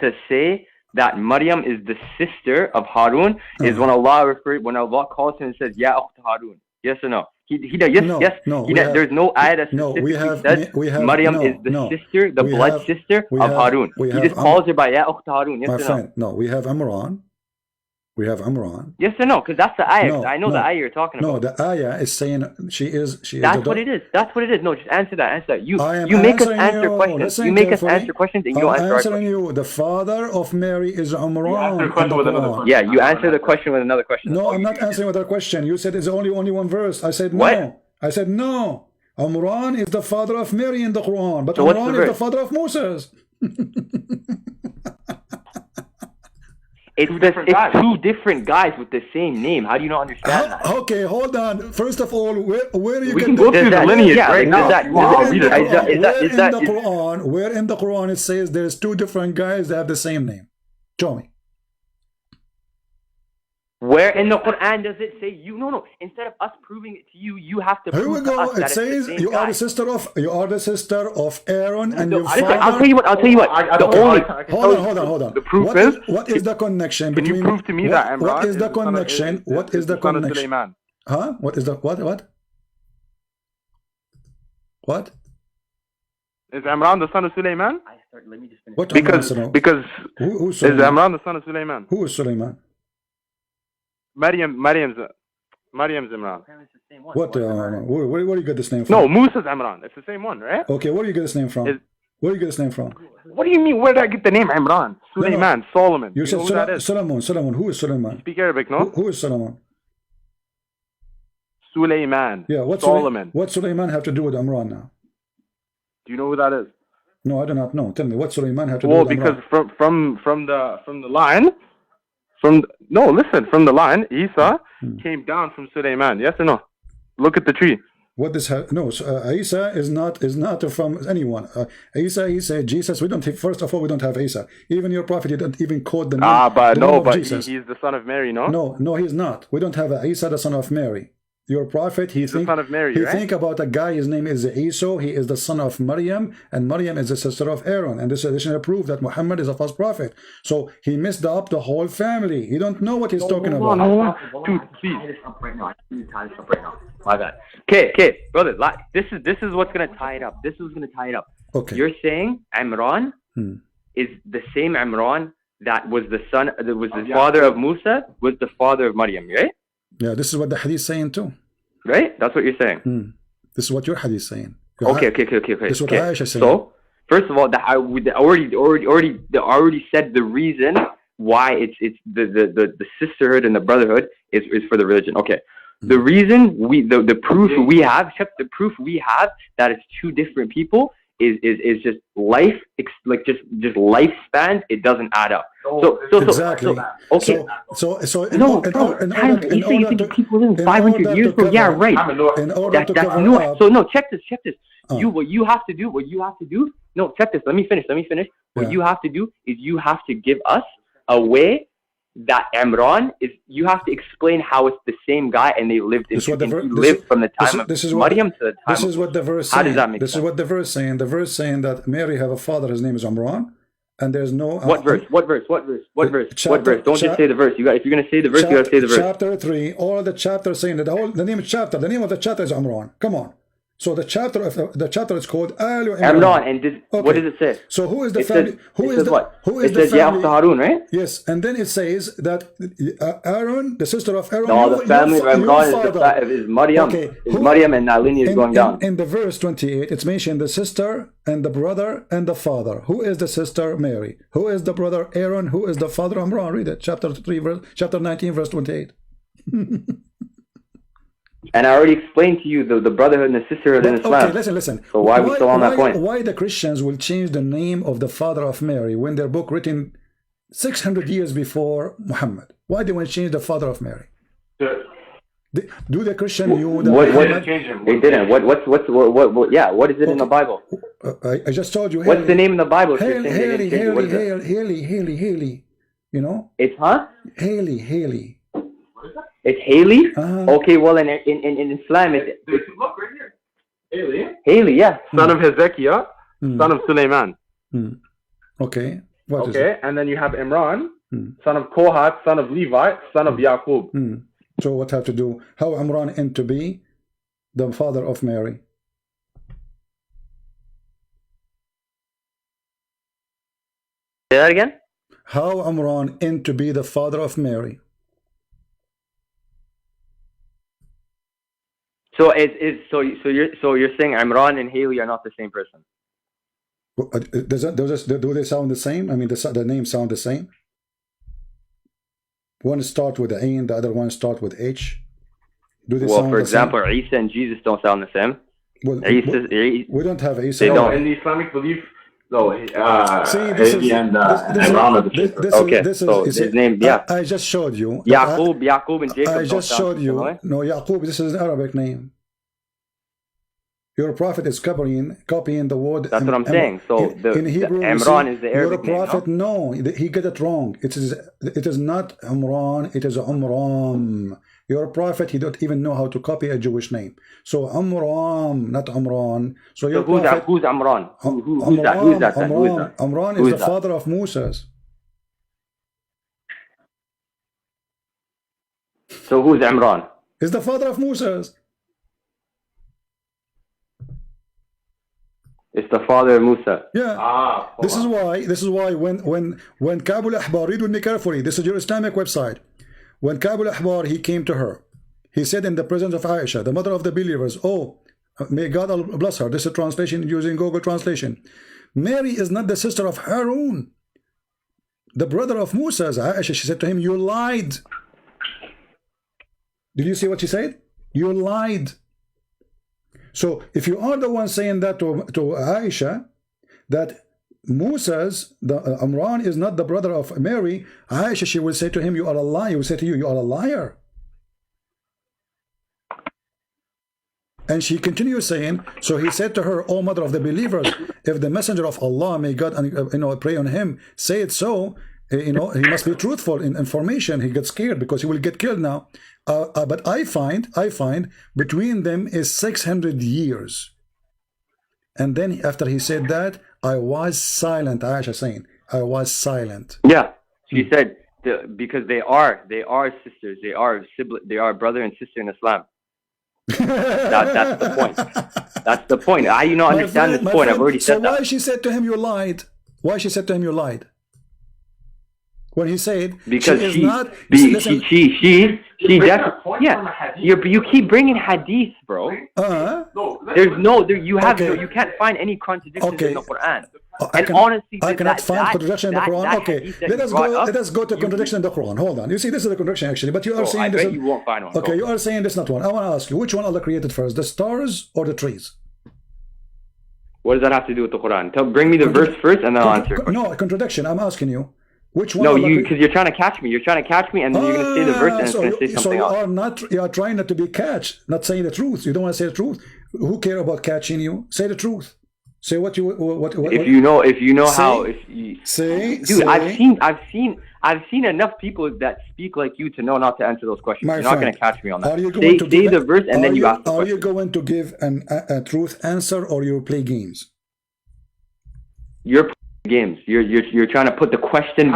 to say that Maryam is the sister of Harun is when Allah calls him and says, "Ya ukht Harun." Yes or no? There's no ayah that specifically says Maryam is the sister, the blood sister of Harun. He just calls her by Ya ukht Harun. Yes or no? No, we have Imran. We have Imran. Yes or no? Because that's the ayah. I know the ayah you're talking about. No, the ayah is saying she is. That's what it is. That's what it is. No, just answer that. You make us answer questions. You make us answer questions and you don't answer our questions. You. The father of Mary is Imran. Yeah, you answer the question with another question. No, I'm not answering with a question. You said it's only one verse. I said no. What? I said no. Imran is the father of Mary in the Quran, but so Imran is the father of Moses. It's two different guys with the same name. How do you not understand that? Okay, hold on. First of all, where you we can go through the lineage right now. Where in the Quran it says there's two different guys that have the same name? Show me. Where in the Quran does it say you? No. Instead of us proving it to you, you have to. Here we go. It says you are the sister of Aaron and your father. I'll tell you what. Hold on. The proof is what is the connection between? Can you prove to me that Imran? What is the connection? What is the connection? Huh? What is the what? What? Is Imran the son of Sulaiman? Let me just finish. What because who's is Imran the son of Sulaiman? Who is Sulaiman? Maryam's Imran. Where do you get this name from? No, Musa's Imran. It's the same one, right? Okay, where do you get this name from? Where do you get this name from? What do you mean? Where did I get the name Imran? Sulaiman, Solomon. You said Solomon. Who is Solomon? Speak Arabic, no? Who is Solomon? Sulaiman. Yeah, Solomon. What Sulaiman have to do with Imran now? Do you know who that is? No, I do not know. Tell me, what Sulaiman have to do with Imran? Well, because from the line. From the line, Isa came down from Sulaiman. Yes or no? Look at the tree. What this no, Isa is not from anyone. Isa, he said Jesus. We don't have, first of all, we don't have Isa. Even your prophet, you don't even quote the name. But no, but Jesus. He's the son of Mary, no? No, he's not. We don't have Isa, the son of Mary. Your prophet, he's the son of Mary, he think about a guy, his name is Isa, he is the son of Maryam, and Maryam is the sister of Aaron, and this additional proof that Muhammad is a false prophet. So he messed up the whole family. He don't know what he's talking about. Dude, please. My bad. Okay, brother, this is what's gonna tie it up. This is gonna tie it up. Okay. You're saying Imran is the same Imran that was the son, that was the father of Musa, was the father of Maryam, right? Yeah, this is what the hadith is saying too. Right? That's what you're saying. This is what your hadith is saying. Okay. This is what Aisha is saying. So, first of all, already said the reason why it's the sisterhood and the brotherhood is for the religion. Okay. The reason the proof we have that it's two different people is just life, like just lifespans. It doesn't add up. So exactly. Okay. So No, bro. You think people live 500 years, bro? Yeah, right. That's no. So no, check this. What you have to do. No, check this. Let me finish. What you have to do is you have to give us a way that Imran is. You have to explain how it's the same guy and they lived from the time of Maryam to the time. This is what the verse saying. How does that make sense? This is what the verse saying. The verse saying that Mary have a father. His name is Imran. And there's no what verse? Don't just say the verse. If you're gonna say the verse, you gotta say the verse. Chapter 3. All the chapters saying that the name of the chapter is Imran. Come on. So the chapter is called Alu Imran. And what does it say? So who is the family? Who is the family? Harun, right? Yes, and then it says that Aaron, the sister of Aaron. No, the family of Imran is Maryam. Okay. Is Maryam, and that lineage is going down. In the verse 28, it's mentioned the sister and the brother and the father. Who is the sister? Mary. Who is the brother? Aaron. Who is the father? Imran. Read it. Chapter 19, verse 28. And I already explained to you the brotherhood and the sisterhood in Islam. Okay, listen. So why are we still on that point? Why the Christians will change the name of the father of Mary when their book written 600 years before Muhammad? Why they want to change the father of Mary? Do the Christian knew that Muhammad? They didn't. What is it in the Bible? I just told you. What's the name in the Bible? Haley. You know? It's Haley. It's Haley? Okay, well, in Islam, it's look right here. Haley, yeah. Son of Hezekiah, son of Suleiman. Okay. Okay, and then you have Imran, son of Kohat, son of Levi, son of Yaqub. So what have to do? How Imran end to be the father of Mary? Say that again? How Imran end to be the father of Mary? So you're saying Imran and Haley are not the same person? Do they sound the same? I mean, the names sound the same. One start with Ain, the other one start with H. Do they sound for example, Isa and Jesus don't sound the same. Well, we don't have Isa. They don't. In the Islamic belief, no. Haley and Imran are the same person. His name, yeah. I just showed you. Yaqub and Jacob. I just showed you. No, Yaqub, this is an Arabic name. Your prophet is copying the word. That's what I'm saying. So in Hebrew, Imran is the Arabic name. Your prophet, no, he got it wrong. It is not Imran. It is Umram. Your prophet, he don't even know how to copy a Jewish name. So Umram, not Umran. So your prophet, who's Umran? Who's that? Umran is the father of Moses. So who's Imran? Is the father of Moses. It's the father of Musa. Yeah. This is why when Kabul Ahbar, read with me carefully. This is your Islamic website. When Kabul Ahbar, he came to her. He said in the presence of Aisha, the mother of the believers, oh, may God bless her. This is a translation using Google Translation. Mary is not the sister of Harun, the brother of Musa. Aisha, she said to him, you lied. Did you see what she said? You lied. So if you are the one saying that to Aisha, that Imran is not the brother of Mary, Aisha, she will say to him, you are a liar. He will say to you, you are a liar. And she continues saying, so he said to her, "O mother of the believers, if the messenger of Allah, may God pray on him, say it so, he must be truthful in information." He gets scared because he will get killed now. But I find between them is 600 years. And then after he said that, I was silent. Aisha saying, I was silent. Yeah, she said, because they are sisters, they are brother and sister in Islam. That's the point. That's the point. I understand this point. I've already said that. So why she said to him you lied? Why she said to him you lied? When he said because she definitely, yeah. You keep bringing hadith, bro. You can't find any contradictions in the Quran. Honestly, I cannot find contradiction in the Quran. Okay, let us go to contradiction in the Quran. Hold on. You see, this is a contradiction actually, but you are saying this. You won't find one. Okay, you are saying this not one. I want to ask you, which one Allah created first, the stars or the trees? What does that have to do with the Quran? Bring me the verse first, and then I'll answer. No, contradiction. I'm asking you. Which one? No, because you're trying to catch me. You're trying to catch me, and then you're going to say the verse, and it's going to say something else. You are trying not to be catched, not saying the truth. You don't want to say the truth. Who care about catching you? Say the truth. Say what you what. If you know how. I've seen enough people that speak like you to know not to answer those questions. You're not going to catch me on that. Say the verse, and then you ask the question. Are you going to give a truth answer, or you play games? You're playing games. You're trying to put the question.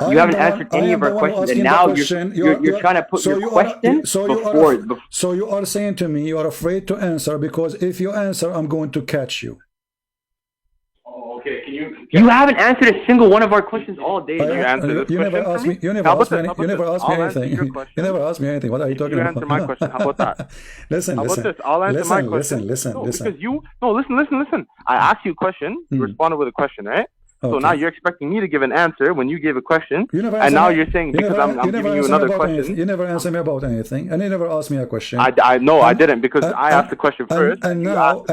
You haven't answered any of our questions, and now you're trying to put your question before. So you are saying to me you are afraid to answer because if you answer, I'm going to catch you. Okay, you haven't answered a single one of our questions all day. You never asked me. You never asked me anything. You never asked me anything. What are you talking about? Answer my question. How about that? Listen. I'll answer my question. Listen. Listen. I asked you a question. You responded with a question, right? Okay. So now you're expecting me to give an answer when you gave a question, and now you're saying because I'm giving you another question. You never answer me about anything, and you never asked me a question. I didn't because I asked the question first. And now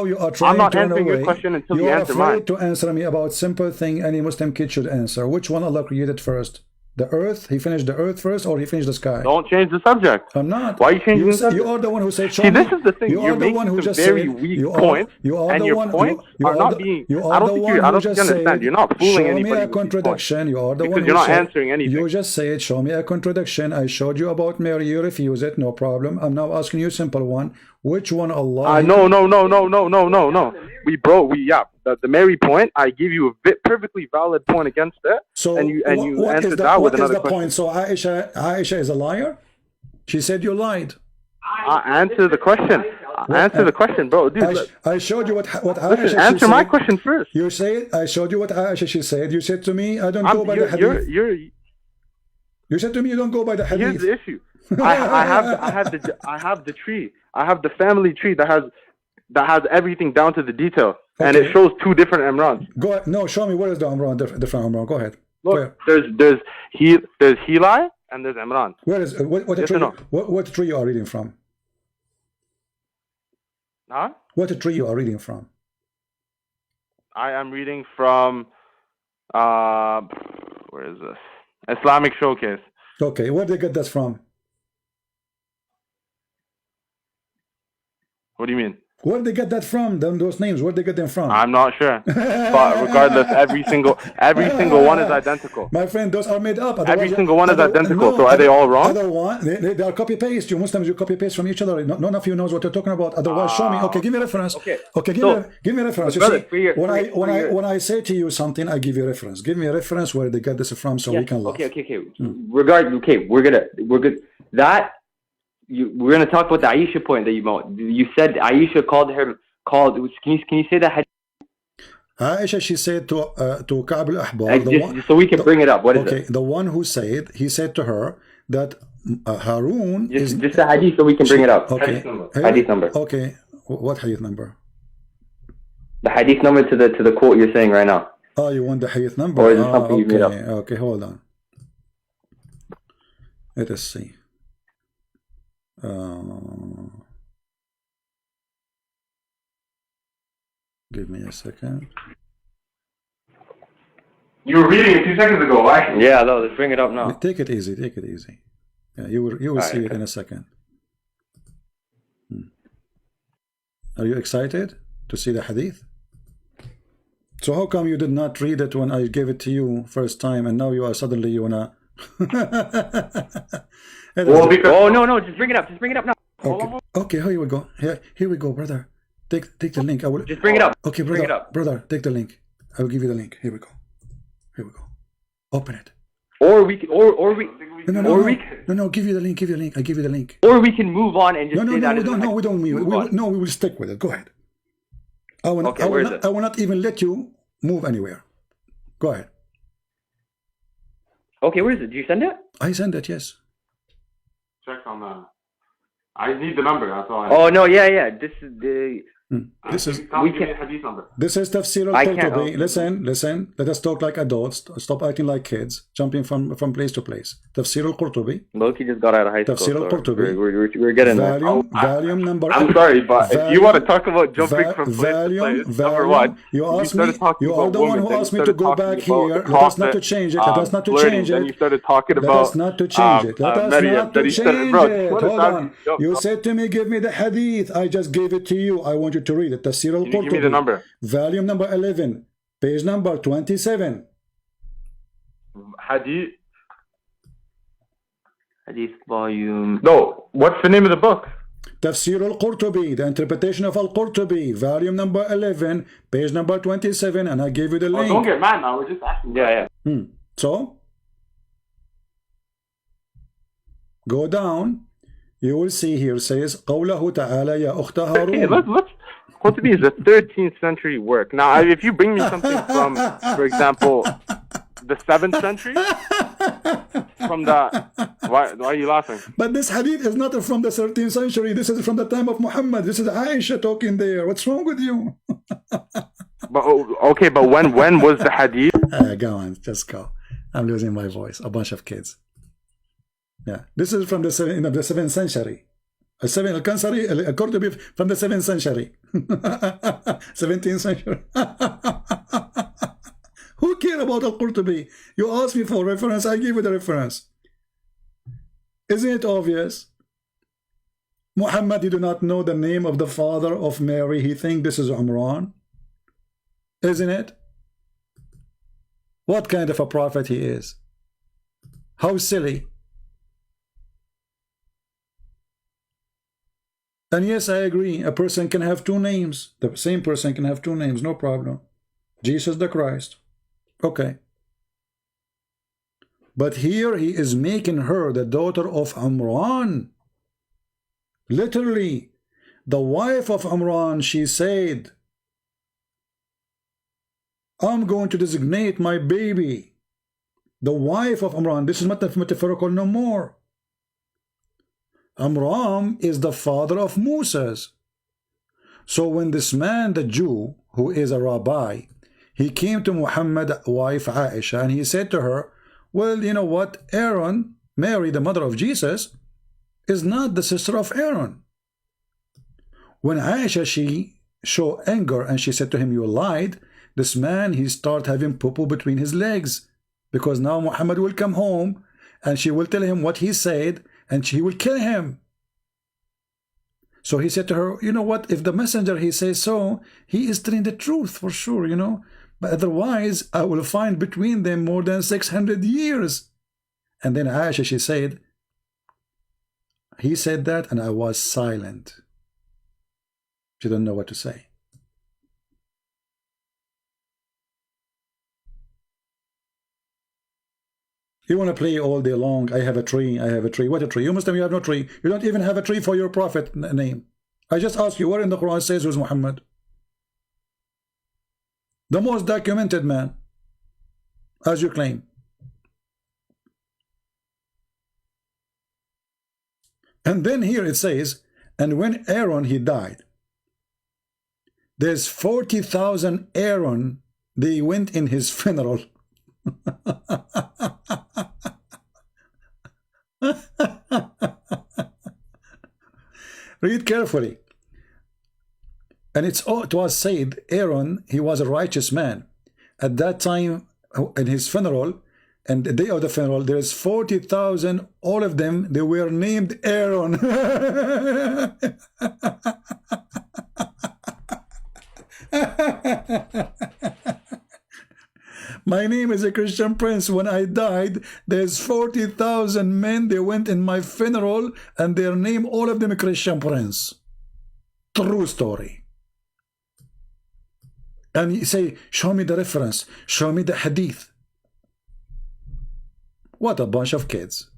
you are trying to run away. I'm not answering your question until you answer mine. You are afraid to answer me about simple thing any Muslim kid should answer. Which one Allah created first? The earth? He finished the earth first, or he finished the sky? Don't change the subject. I'm not. Why are you changing the subject? You are the one who said. See, this is the thing. You're making some very weak points, and your points are not being. I don't think you understand. You're not fooling anybody. Show me a contradiction. You are the one. Because you're not answering anything. You just said, "Show me a contradiction." I showed you about Mary. You refuse it. No problem. I'm now asking you a simple one. Which one Allah? No. The Mary point, I give you a perfectly valid point against it, and you answered that with another question. Point? So Aisha is a liar? She said you lied. Answer the question. Answer the question, bro. Dude, I showed you what Aisha said. Answer my question first. You say I showed you what Aisha she said. You said to me, I don't go by the hadith. You said to me you don't go by the hadith. Here's the issue. I have the tree. I have the family tree that has everything down to the detail. Okay. And it shows two different Imrans. Go ahead. No, show me where is the Imran, different Imran. Go ahead. Look, there's Heli and there's Imran. Where is what tree you are reading from? Huh? What tree you are reading from? I am reading from where is this? Islamic Showcase. Okay, where did they get that from? What do you mean? Where did they get that from? Those names, where did they get them from? I'm not sure. But regardless, every single one is identical. My friend, those are made up. Every single one is identical. So are they all wrong? They are copy paste. You Muslims, you copy paste from each other. None of you knows what you're talking about. Otherwise, show me. Okay, give me a reference. Okay, give me a reference. You see, when I say to you something, I give you a reference. Give me a reference where they get this from, so we can laugh. Okay. We're good. We're gonna talk about the Aisha point that you said. Aisha called. Can you say that? Aisha, she said to Ka'b al-Ahbar, so we can bring it up. What is it? Okay, the one who said, he said to her that Harun is just a hadith, so we can bring it up. Okay, hadith number. Okay, what hadith number? The hadith number to the quote you're saying right now. Oh, you want the hadith number? Or is it something you made up? Okay, hold on. Let us see. Give me a second. You were reading it 2 seconds ago, right? Yeah, no, let's bring it up now. Take it easy. Yeah, you will see it in a second. Are you excited to see the hadith? So how come you did not read it when I gave it to you first time, and now you are suddenly you wanna? Oh no, just bring it up. Just bring it up now. Okay, here we go. Here we go, brother. Take the link. I will just bring it up. Okay, brother. Bring it up. Brother, take the link. I will give you the link. Here we go. Here we go. Open it. Or we No, give you the link. Give you the link. I give you the link. Or we can move on and just we will stick with it. Go ahead. I will not even let you move anywhere. Go ahead. Okay, where is it? Did you send it? I sent it, yes. Check on that. I need the number. That's all. Oh no, yeah. This is the. This is hadith number. This is Tafsir al-Qurtubi. Listen. Let us talk like adults. Stop acting like kids, jumping from place to place. Tafsir al-Qurtubi. Loki just got out of high school. Tafsir al-Qurtubi. We're getting volume number. I'm sorry, but if you want to talk about jumping from place to place, number one, you asked me. You are the one who asked me to go back here. Let us not to change it. Let us not to change it. Then you started talking about. Let us not to change it. Let us not to change it. Hold on. You said to me, give me the hadith. I just gave it to you. I want you to read it. Tafsir al-Qurtubi. Give me the number. Volume number 11, page number 27. Hadith volume. No, what's the name of the book? Tafsir al-Qurtubi, the interpretation of al-Qurtubi, volume number 11, page number 27, and I gave you the link. Don't get mad now. We're just asking. Yeah. So, go down. You will see here says قوله تعالى يا أخت هارون. Let's Qurtubi is a 13th century work. Now, if you bring me something from, for example, the 7th century, from the... Why are you laughing? But this hadith is not from the 13th century. This is from the time of Muhammad. This is Aisha talking there. What's wrong with you? but when was the hadith? Go on, just go. I'm losing my voice. A bunch of kids. Yeah, this is from the 7th century. Al-Qurtubi from the 7th century. 17th century. Who cares about Al-Qurtubi? You asked me for reference, I give you the reference. Isn't it obvious? Muhammad, you do not know the name of the father of Mary. He thinks this is Umran. Isn't it? What kind of a prophet he is? How silly. And yes, I agree. A person can have two names. The same person can have two names, no problem. Jesus the Christ. Okay. But here he is making her the daughter of Umran. Literally, the wife of Umran, she said, I'm going to designate my baby. The wife of Umran. This is not metaphorical no more. Amram is the father of Moses. So when this man, the Jew, who is a rabbi, he came to Muhammad's wife Aisha and he said to her, well, you know what, Aaron, Mary, the mother of Jesus, is not the sister of Aaron. When Aisha, she showed anger and she said to him, you lied, this man, he started having poo-poo between his legs, because now Muhammad will come home and she will tell him what he said and she will kill him. So he said to her, you know what, if the messenger, he says so, he is telling the truth for sure, you know, but otherwise I will find between them more than 600 years. And then Aisha, she said, he said that and I was silent. She didn't know what to say. You want to play all day long, I have a tree, I have a tree. What a tree? You Muslim, you have no tree. You don't even have a tree for your prophet name. I just asked you, where in the Quran says who's Muhammad? The most documented man, as you claim. And then here it says, and when Aaron, he died, there's 40,000 Aaron, they went in his funeral. Read carefully. And it was said, Aaron, he was a righteous man. At that time, in his funeral, And the day of the funeral, there's 40,000, all of them, they were named Aaron. My name is a Christian prince. When I died, there's 40,000 men, they went in my funeral, and their name, all of them, a Christian prince. True story. And you say, show me the reference, show me the hadith. What a bunch of kids.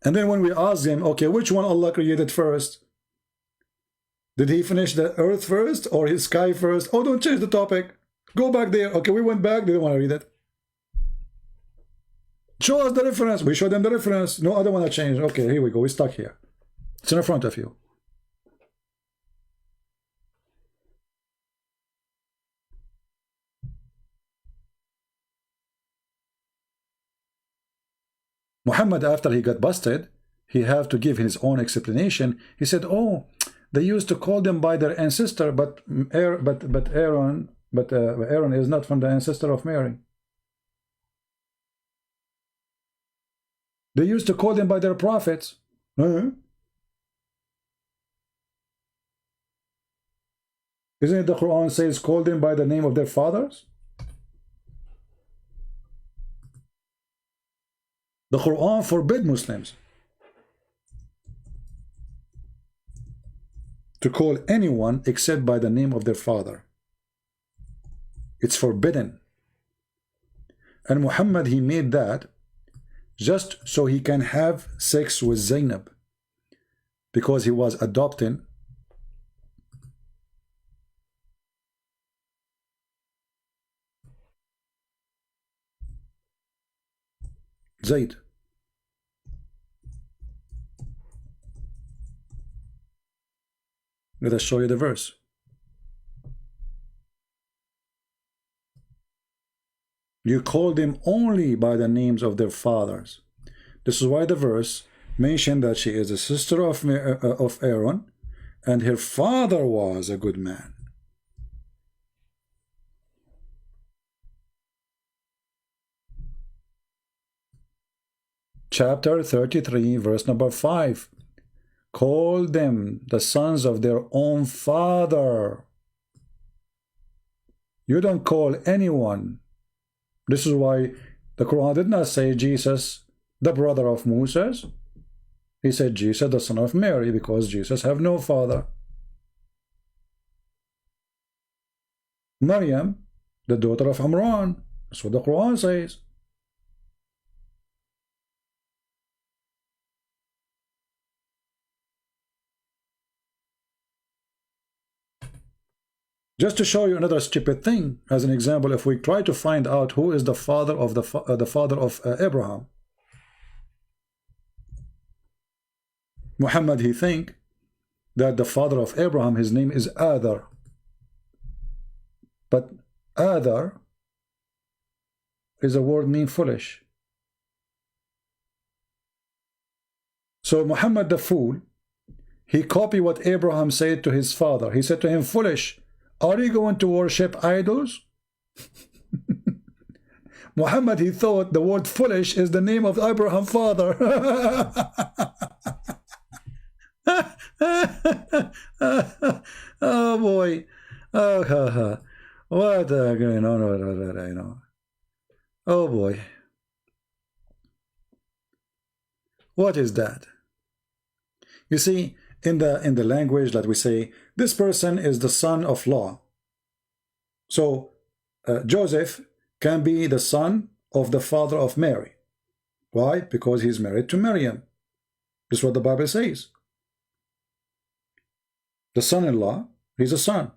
And then when we ask them, okay, which one Allah created first? Did he finish the earth first or his sky first? Oh, don't change the topic. Go back there. Okay, we went back. They don't want to read it. Show us the reference. We show them the reference. No, I don't want to change. Okay, here we go. We're stuck here. It's in front of you. Muhammad, after he got busted, he had to give his own explanation. He said, oh, they used to call them by their ancestor, but Aaron is not from the ancestor of Mary. They used to call them by their prophets. Isn't it the Quran says, call them by the name of their fathers? The Quran forbid Muslims to call anyone except by the name of their father. It's forbidden. And Muhammad, he made that just so he can have sex with Zainab, because he was adopting Zayd. Let us show you the verse. You call them only by the names of their fathers. This is why the verse mentioned that she is a sister of Aaron, and her father was a good man. Chapter 33, verse number 5. Call them the sons of their own father. You don't call anyone. This is why the Quran did not say Jesus, the brother of Moses. He said Jesus, the son of Mary, because Jesus have no father. Maryam, the daughter of Imran. That's what the Quran says. Just to show you another stupid thing, as an example, if we try to find out who is the father of the father of Abraham, Muhammad, he think that the father of Abraham, his name is Adar, but Adar is a word mean foolish. So Muhammad the fool, he copied what Abraham said to his father. He said to him, foolish, are you going to worship idols? Muhammad, he thought the word foolish is the name of Abraham's father. Oh boy. Oh, what going on over there, you know? Oh boy. What is that? You see, in the language that we say, this person is the son of law. So Joseph can be the son of the father of Mary. Why? Because he's married to Maryam. This is what the Bible says. The son-in-law, he's a son.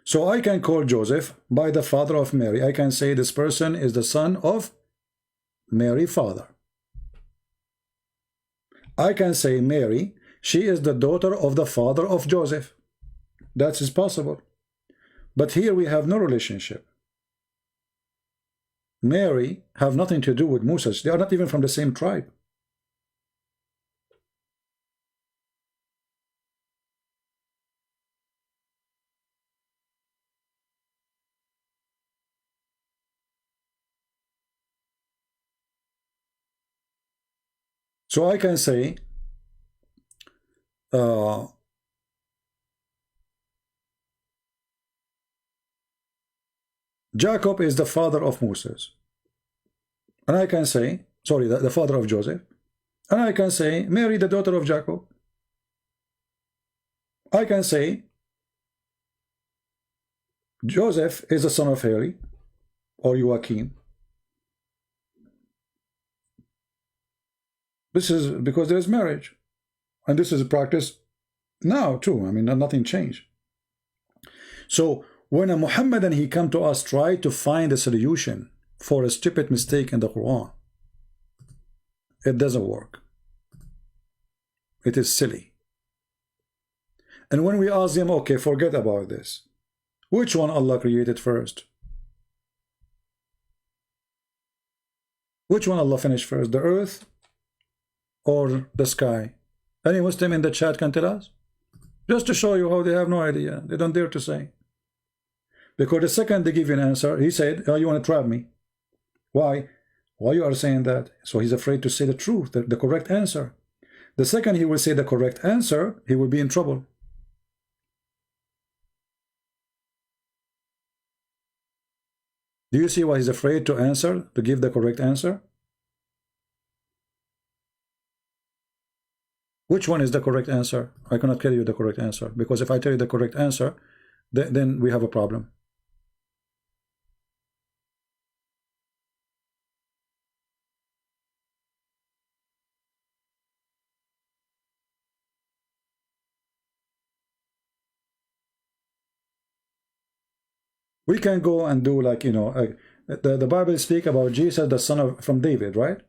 So I can call Joseph by the father of Mary. I can say this person is the son of Mary father. I can say Mary, she is the daughter of the father of Joseph. That is possible. But here we have no relationship. Mary have nothing to do with Musa. They are not even from the same tribe. So I can say Jacob is the father of Moses, and I can say, sorry, the father of Joseph, and I can say Mary, the daughter of Jacob. I can say Joseph is the son of Harry or Joachim. This is because there is marriage, and this is practiced now too. I mean, nothing changed. So when a Muhammadan, he come to us, try to find a solution for a stupid mistake in the Quran, it doesn't work. It is silly. And when we ask them, okay, forget about this, which one Allah created first? Which one Allah finished first, the earth or the sky? Any Muslim in the chat can tell us? Just to show you how they have no idea. They don't dare to say. Because the second they give you an answer, he said, oh, you want to trap me. Why? Why you are saying that? So he's afraid to say the truth, the correct answer. The second he will say the correct answer, he will be in trouble. Do you see why he's afraid to answer, to give the correct answer? Which one is the correct answer? I cannot tell you the correct answer, because if I tell you the correct answer, then we have a problem. We can go and do like, you know, the Bible speak about Jesus, the son of from David, right?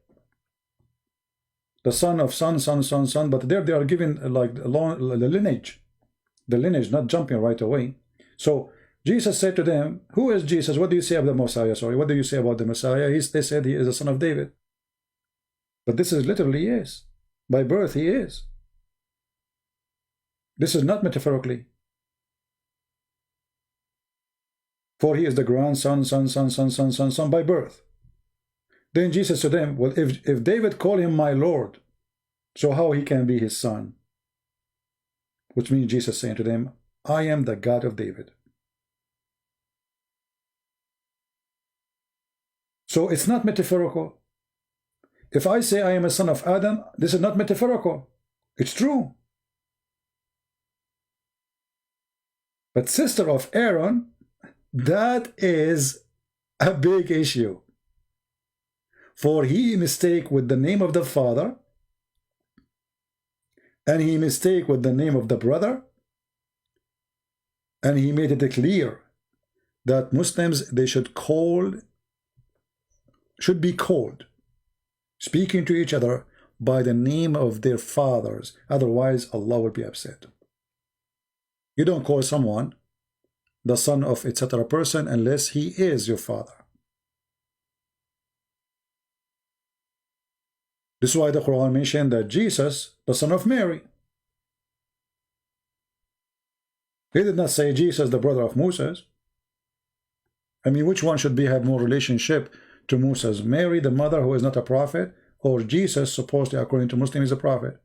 The son of son, but there they are given like the lineage, not jumping right away. So Jesus said to them, who is Jesus? What do you say of the Messiah? Sorry, what do you say about the Messiah? They said he is the son of David. But this is literally is. By birth he is. This is not metaphorically. For he is the grandson, son by birth. Then Jesus to them, well, if David called him my Lord, so how he can be his son? Which means Jesus saying to them, I am the God of David. So it's not metaphorical. If I say I am a son of Adam, this is not metaphorical. It's true. But sister of Aaron, that is a big issue. For he mistake with the name of the father, and he mistake with the name of the brother, and he made it clear that Muslims, they should be called, speaking to each other by the name of their fathers. Otherwise, Allah will be upset. You don't call someone the son of etc. person unless he is your father. This is why the Quran mentioned that Jesus, the son of Mary. He did not say Jesus, the brother of Moses. I mean, which one should have more relationship to Moses? Mary, the mother who is not a prophet, or Jesus, supposedly according to Muslims, is a prophet?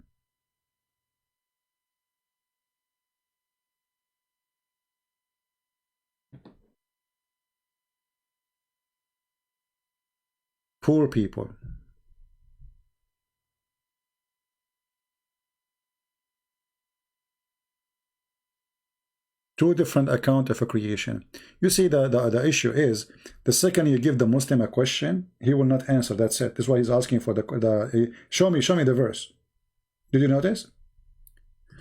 Poor people. Two different accounts of a creation. You see, the issue is, the second you give the Muslim a question, he will not answer. That's it. That's why he's asking for the show me the verse. Did you notice?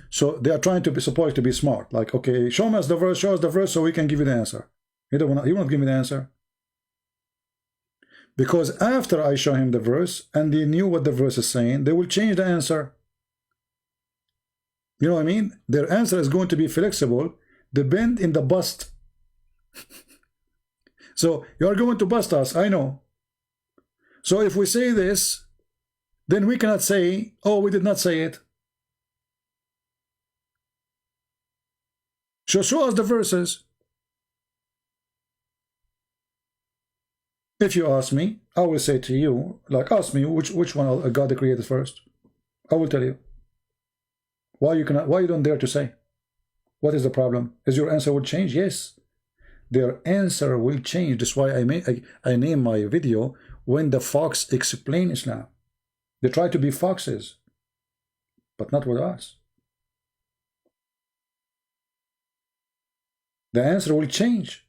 So they are trying to be supposed to be smart. Like, okay, show us the verse, so we can give you the answer. He won't give me the answer. Because after I show him the verse, and they knew what the verse is saying, they will change the answer. You know what I mean? Their answer is going to be flexible, the bend in the bust. So you are going to bust us, I know. So if we say this, then we cannot say, oh, we did not say it. So show us the verses. If you ask me, I will say to you, like, ask me which one God created first. I will tell you. Why you don't dare to say? What is the problem? Is your answer will change? Yes. Their answer will change. That's why I name my video When the Fox Explain Islam. They try to be foxes, but not with us. The answer will change.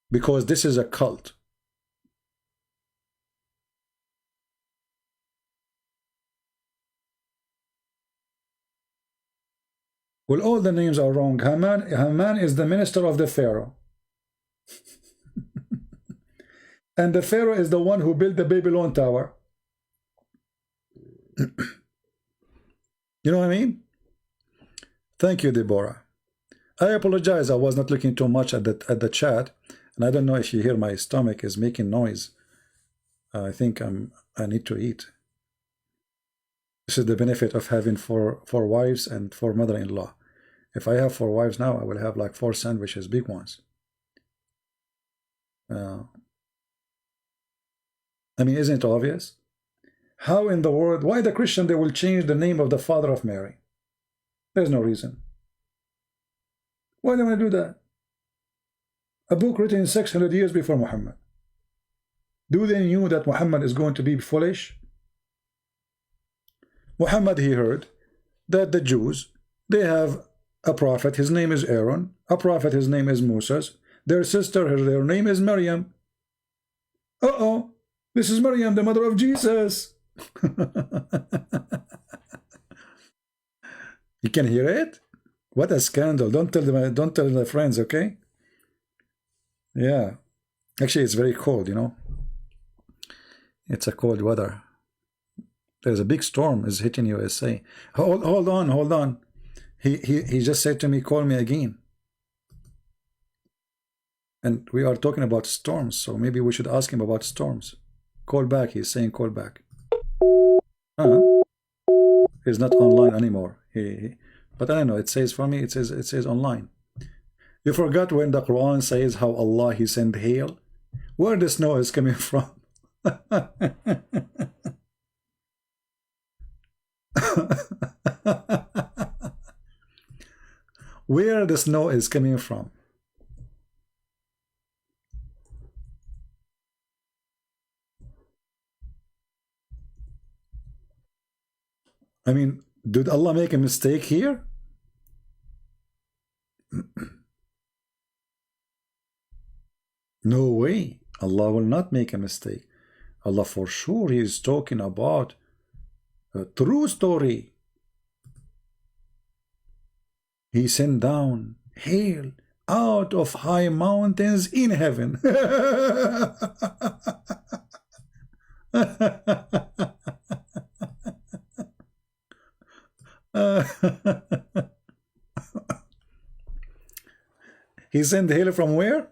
Because this is a cult. Well, all the names are wrong. Haman is the minister of the Pharaoh. And the Pharaoh is the one who built the Babylon Tower. You know what I mean? Thank you, Deborah. I apologize. I was not looking too much at the chat, and I don't know if you hear my stomach is making noise. I think I need to eat. This is the benefit of having four wives and 4 mother-in-law. If I have 4 wives now, I will have like 4 sandwiches, big ones. I mean, isn't it obvious? How in the world, why the Christian, they will change the name of the father of Mary? There's no reason. Why do they want to do that? A book written 600 years before Muhammad. Do they knew that Muhammad is going to be foolish? Muhammad, he heard that the Jews, they have a prophet, his name is Aaron, a prophet, his name is Moses, their sister, their name is Maryam. Uh-oh, this is Maryam, the mother of Jesus. You can hear it? What a scandal. Don't tell my friends, okay? Yeah. Actually, it's very cold, you know. It's a cold weather. There's a big storm is hitting USA. Hold on. He just said to me, call me again. And we are talking about storms, so maybe we should ask him about storms. Call back, he's saying call back. He's not online anymore. But I don't know, it says for me, it says online. You forgot when the Quran says how Allah, he sent hail? Where the snow is coming from? Where the snow is coming from? I mean, did Allah make a mistake here? No way. Allah will not make a mistake. Allah for sure, he is talking about a true story. He sent down hail out of high mountains in heaven. He sent hail from where?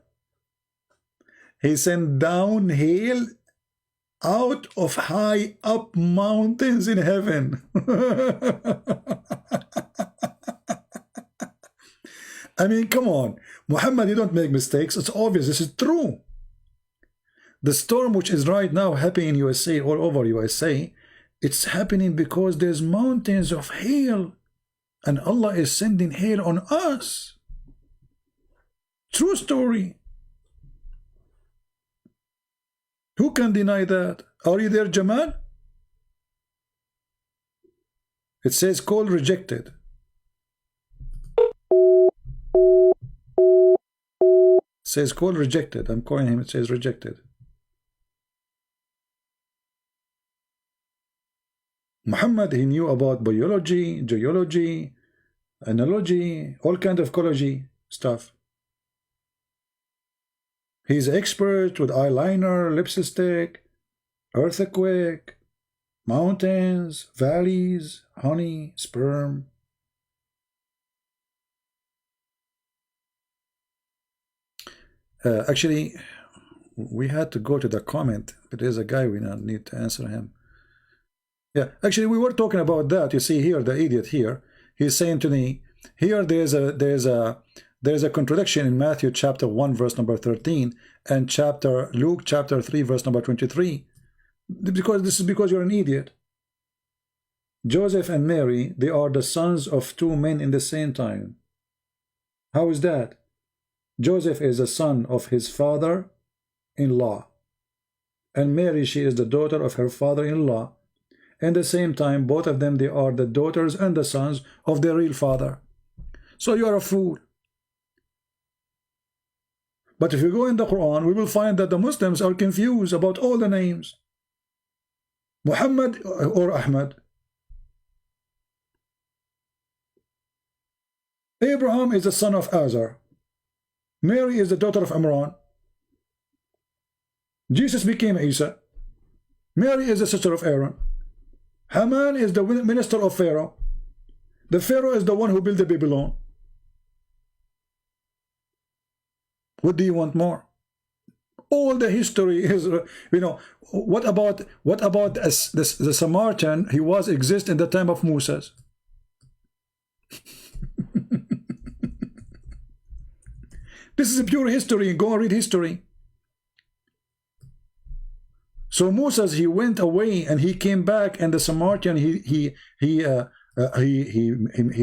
He sent down hail out of high up mountains in heaven. I mean, come on. Muhammad, you don't make mistakes. It's obvious. This is true. The storm which is right now happening in USA, all over USA, it's happening because there's mountains of hail. And Allah is sending hail on us. True story. Who can deny that? Are you there, Jamal? It says call rejected. It says call rejected. I'm calling him. It says rejected. Muhammad, he knew about biology, geology, analogy, all kind of ecology stuff. He's expert with eyeliner, lipstick, earthquake, mountains, valleys, honey, sperm. Actually, we had to go to the comment, but there's a guy we need to answer him. Yeah, actually, we were talking about that. You see here, the idiot here, he's saying to me, here there's a contradiction in Matthew chapter 1 verse number 13 and Luke chapter 3 verse number 23. Because this is because you're an idiot. Joseph and Mary, they are the sons of two men in the same time. How is that? Joseph is the son of his father-in-law, and Mary, she is the daughter of her father-in-law. At the same time, both of them, they are the daughters and the sons of their real father. So you are a fool. But if you go in the Quran, we will find that the Muslims are confused about all the names. Muhammad or Ahmad. Abraham is the son of Azar. Mary is the daughter of Imran. Jesus became Isa. Mary is the sister of Aaron. Haman is the minister of Pharaoh. The Pharaoh is the one who built the Babylon. What do you want more? All the history is, you know, what about the Samaritan? He was exist in the time of Moses. This is a pure history. Go and read history. So Moses, he went away and he came back, and the Samaritan, he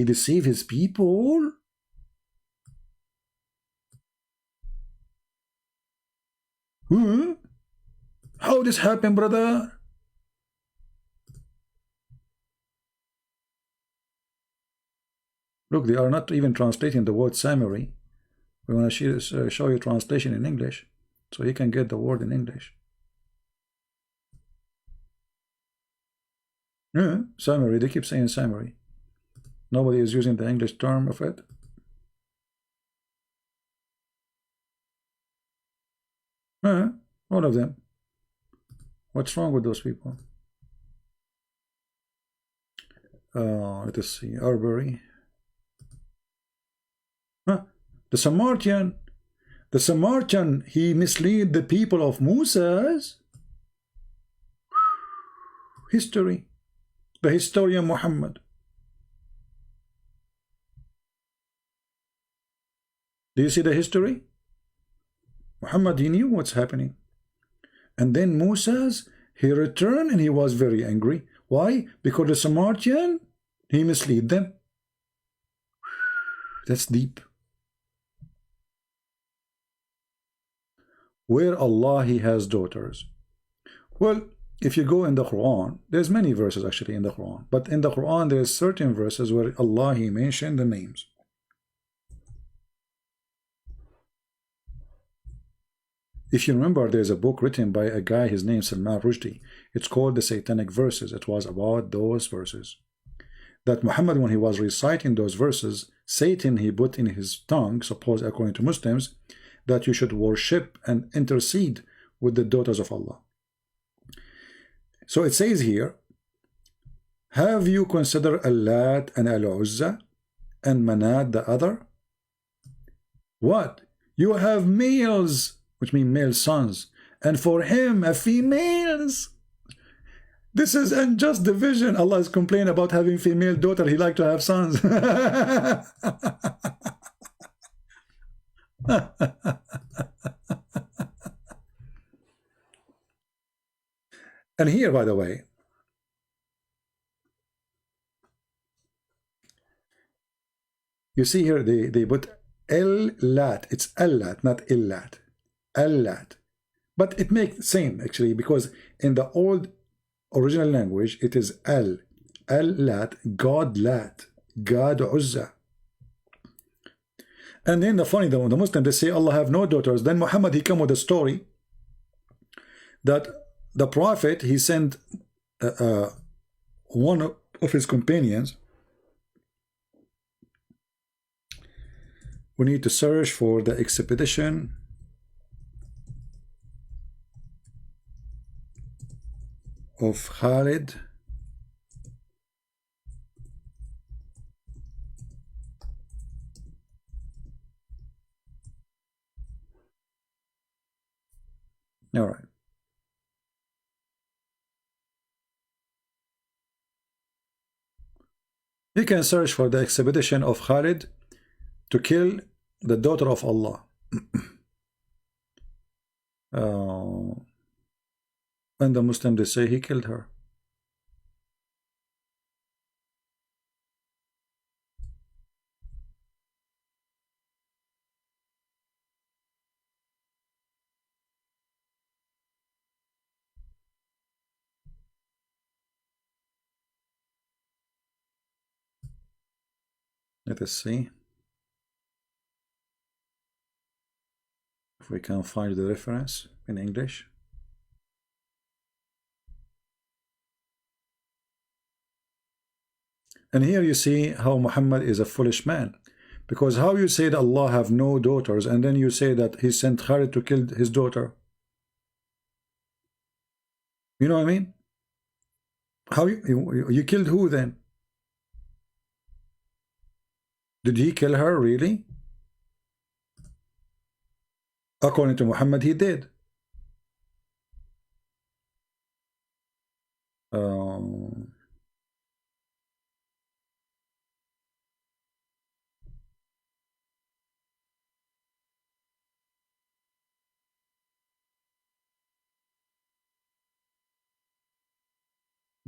deceived his people. How this happened, brother? Look, they are not even translating the word summary. We want to show you translation in English, so you can get the word in English. Summary, they keep saying summary. Nobody is using the English term of it. All of them. What's wrong with those people? Let us see. Arbery. The Samaritan, he misled the people of Moses. History. The historian Muhammad. Do you see the history? Muhammad, he knew what's happening. And then Moses, he returned and he was very angry. Why? Because the Samaritan, he misled them. That's deep. Where Allah, he has daughters. Well, if you go in the Quran, there's many verses actually in the Quran, but in the Quran there's certain verses where Allah, he mentioned the names. If you remember, there's a book written by a guy, his name is Salman Rushdie. It's called the Satanic Verses. It was about those verses. That Muhammad, when he was reciting those verses, Satan, he put in his tongue, suppose according to Muslims, that you should worship and intercede with the daughters of Allah. So it says here, have you considered Allat and Al-Uzza and Manat the other? What? You have males, which mean male sons, and for him a females. This is unjust division. Allah is complaining about having female daughter. He like to have sons. And here, by the way, you see here they put El-Lat. It's El-Lat, not Illat. El-Lat. But it makes same actually, because in the old original language it is El-Lat, God Lat, God Uzza. And then the funny, the Muslim, they say Allah have no daughters. Then Muhammad, he come with a story that the Prophet, he sent one of his companions. We need to search for the expedition of Khalid all right. You can search for the expedition of Khalid to kill the daughter of Allah. And the Muslims, they say he killed her. Let us see if we can find the reference in English. And here you see how Muhammad is a foolish man, because how you say that Allah have no daughters and then you say that he sent Khalid to kill his daughter. You know what I mean? How you killed who then? Did he kill her really? According to Muhammad, he did.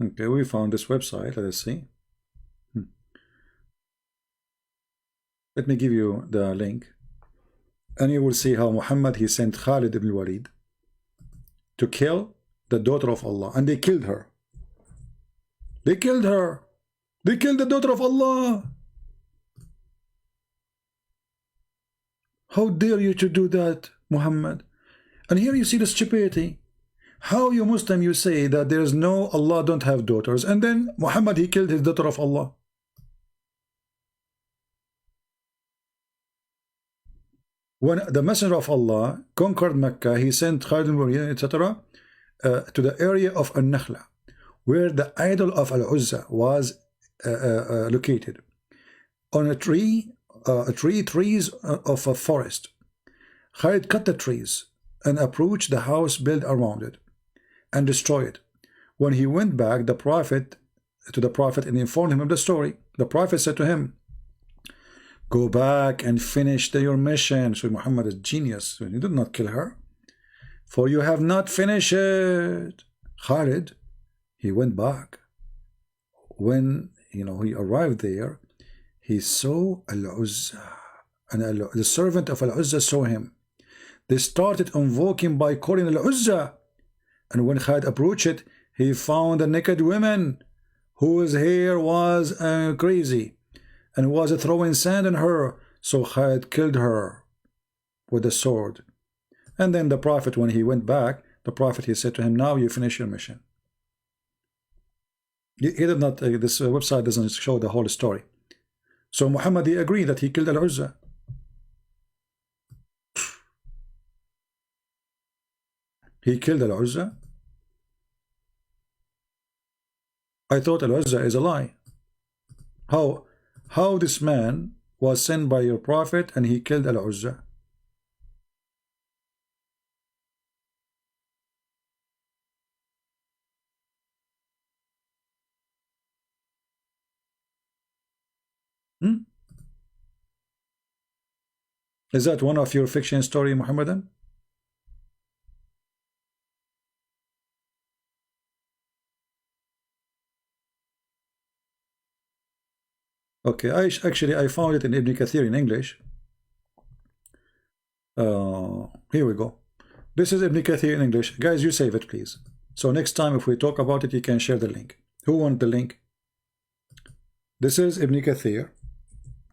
Okay, we found this website. Let us see. Let me give you the link, and you will see how Muhammad, he sent Khalid ibn Walid to kill the daughter of Allah, and they killed her. They killed her. They killed the daughter of Allah. How dare you to do that, Muhammad? And here you see the stupidity. How you Muslim, you say that there is no Allah don't have daughters, and then Muhammad, he killed his daughter of Allah. When the Messenger of Allah conquered Mecca, he sent Khalid ibn Walid, etc., to the area of An-Nakhla, where the idol of Al-Uzza was located, on a trees of a forest. Khalid cut the trees and approached the house built around it and destroyed it. When he went back to the Prophet and informed him of the story, the Prophet said to him, "Go back and finish your mission." So Muhammad is genius. He did not kill her, for you have not finished it. Khalid, he went back. When he arrived there, he saw Al-Uzza, and the servant of Al-Uzza saw him. They started invoking by calling Al-Uzza, and when Khalid approached it, he found a naked woman whose hair was crazy and was throwing sand on her. So Khalid killed her with a sword. And then the Prophet, when he went back, the Prophet, he said to him, "Now you finish your mission." He did not. This website doesn't show the whole story. So Muhammad, he agreed that he killed Al-Uzza. He killed Al-Uzza. I thought Al-Uzza is a lie. How this man was sent by your Prophet and he killed Al-Uzza? Is that one of your fiction story, Muhammadan? Okay, I found it in Ibn Kathir in English. Here we go. This is Ibn Kathir in English. Guys, you save it, please. So next time if we talk about it, you can share the link. Who wants the link? This is Ibn Kathir.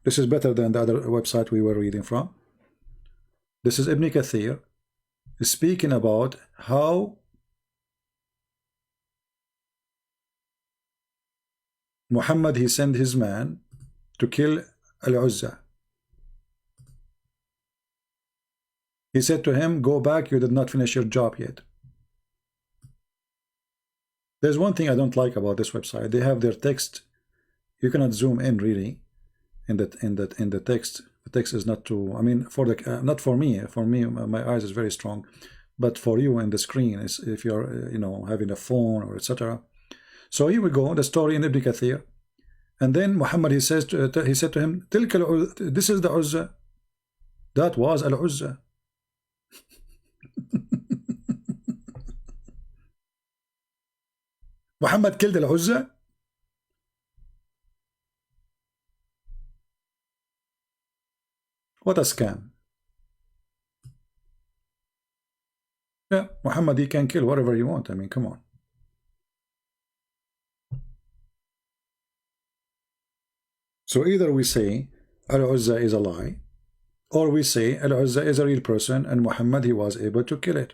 This is better than the other website we were reading from. This is Ibn Kathir speaking about how Muhammad, he sent his man to kill Al-Uzza. He said to him, "Go back, you did not finish your job yet." There's one thing I don't like about this website. They have their text. You cannot zoom in really in the text. The text is not too, I mean, for the not for me. For me, my eyes is very strong, but for you in the screen is if you're having a phone or etc. So here we go, the story in Ibn Kathir. And then Muhammad, he said to him, "This is the Uzza." That was Al-Uzza. Muhammad killed Al-Uzza? What a scam. Yeah, Muhammad, he can kill whatever you want. I mean, come on. So either we say Al-Uzza is a lie, or we say Al-Uzza is a real person and Muhammad, he was able to kill it.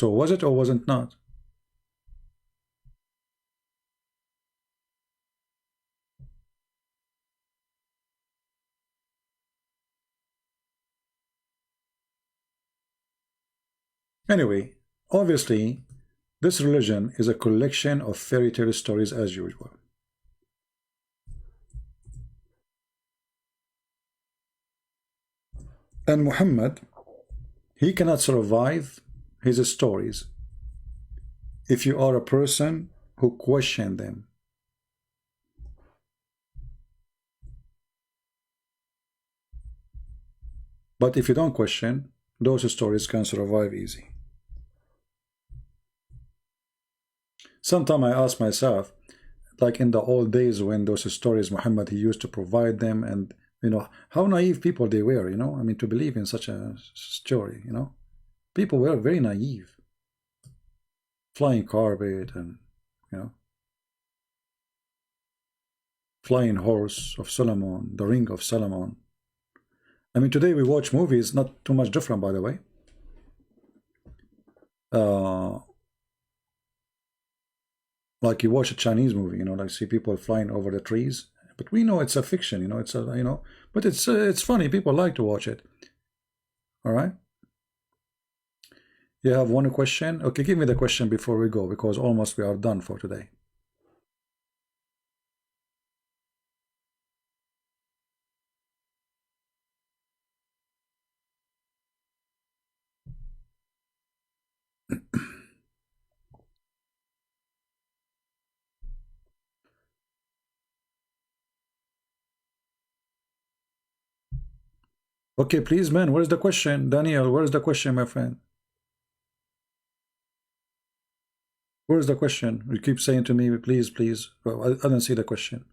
So was it or wasn't not? Anyway, obviously, this religion is a collection of fairy tale stories as usual. And Muhammad, he cannot survive his stories if you are a person who question them. But if you don't question, those stories can survive easy. Sometimes I ask myself, like in the old days when those stories Muhammad, he used to provide them, and you know, how naive people they were, you know, I mean, to believe in such a story, you know. People were very naive. Flying carpet and, you know, flying horse of Solomon, the ring of Solomon. I mean, today we watch movies, not too much different, by the way. Like you watch a Chinese movie, you know, like see people flying over the trees, but we know it's a fiction, you know, it's a, you know, but it's funny. People like to watch it. All right. You have one question? Okay, give me the question before we go, because almost we are done for today. Okay, please, man, where's the question? Daniel, where's the question, my friend? Where's the question? You keep saying to me, please, please. Well, I don't see the question.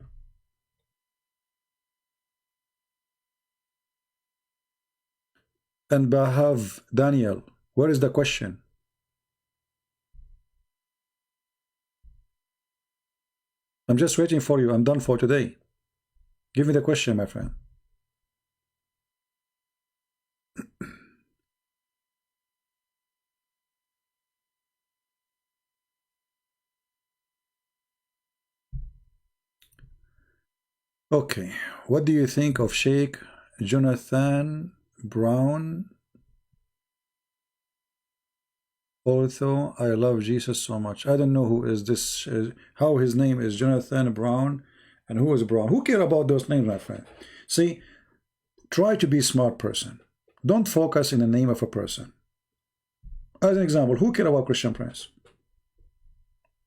And Bahav, Daniel, where is the question? I'm just waiting for you. I'm done for today. Give me the question, my friend. Okay, what do you think of Sheikh Jonathan Brown? Although I love Jesus so much, I don't know who is this, how his name is Jonathan Brown, and who is Brown. Who care about those names, my friend? See, try to be a smart person. Don't focus in the name of a person. As an example, who care about Christian Prince?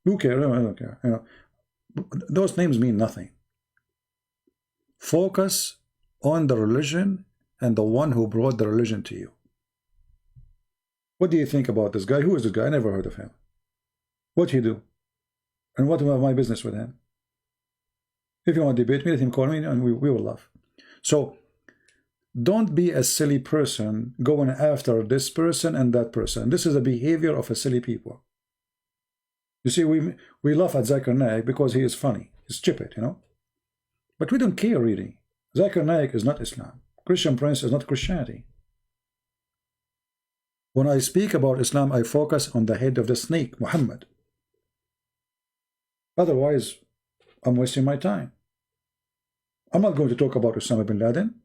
Who care? I don't care. You know, those names mean nothing. Focus on the religion and the one who brought the religion to you. What do you think about this guy? Who is this guy? I never heard of him. What he do? And what am my business with him? If you want to debate me, let him call me and we will laugh. So don't be a silly person going after this person and that person. This is the behavior of a silly people. You see, we laugh at Zakir Naik because he is funny. He's stupid, you know. But we don't care really. Zakir Naik is not Islam. Christian Prince is not Christianity. When I speak about Islam, I focus on the head of the snake, Muhammad. Otherwise, I'm wasting my time. I'm not going to talk about Osama bin Laden.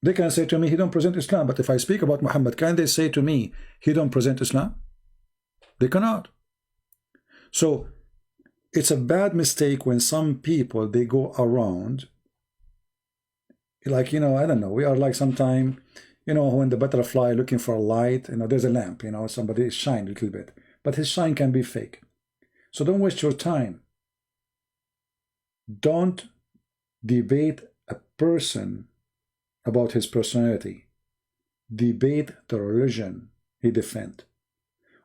They can say to me, he don't present Islam. But if I speak about Muhammad, can they say to me, he don't present Islam? They cannot. So it's a bad mistake when some people, they go around like, you know, I don't know, we are like sometime, you know, when the butterfly looking for a light, you know, there's a lamp, you know, somebody is shine a little bit, but his shine can be fake. So don't waste your time. Don't debate a person about his personality. debate the religion he defend.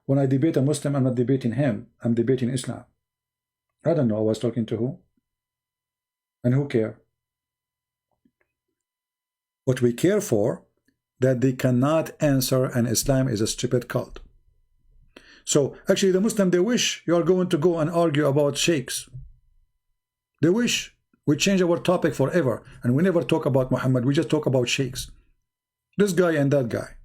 When I debate a Muslim, I'm not debating him, I'm debating Islam. I don't know I was talking to who. And who care? What we care for, that they cannot answer, and Islam is a stupid cult. So actually the Muslim, they wish you are going to go and argue about sheikhs. They wish we change our topic forever and we never talk about Muhammad, we just talk about sheikhs. This guy and that guy.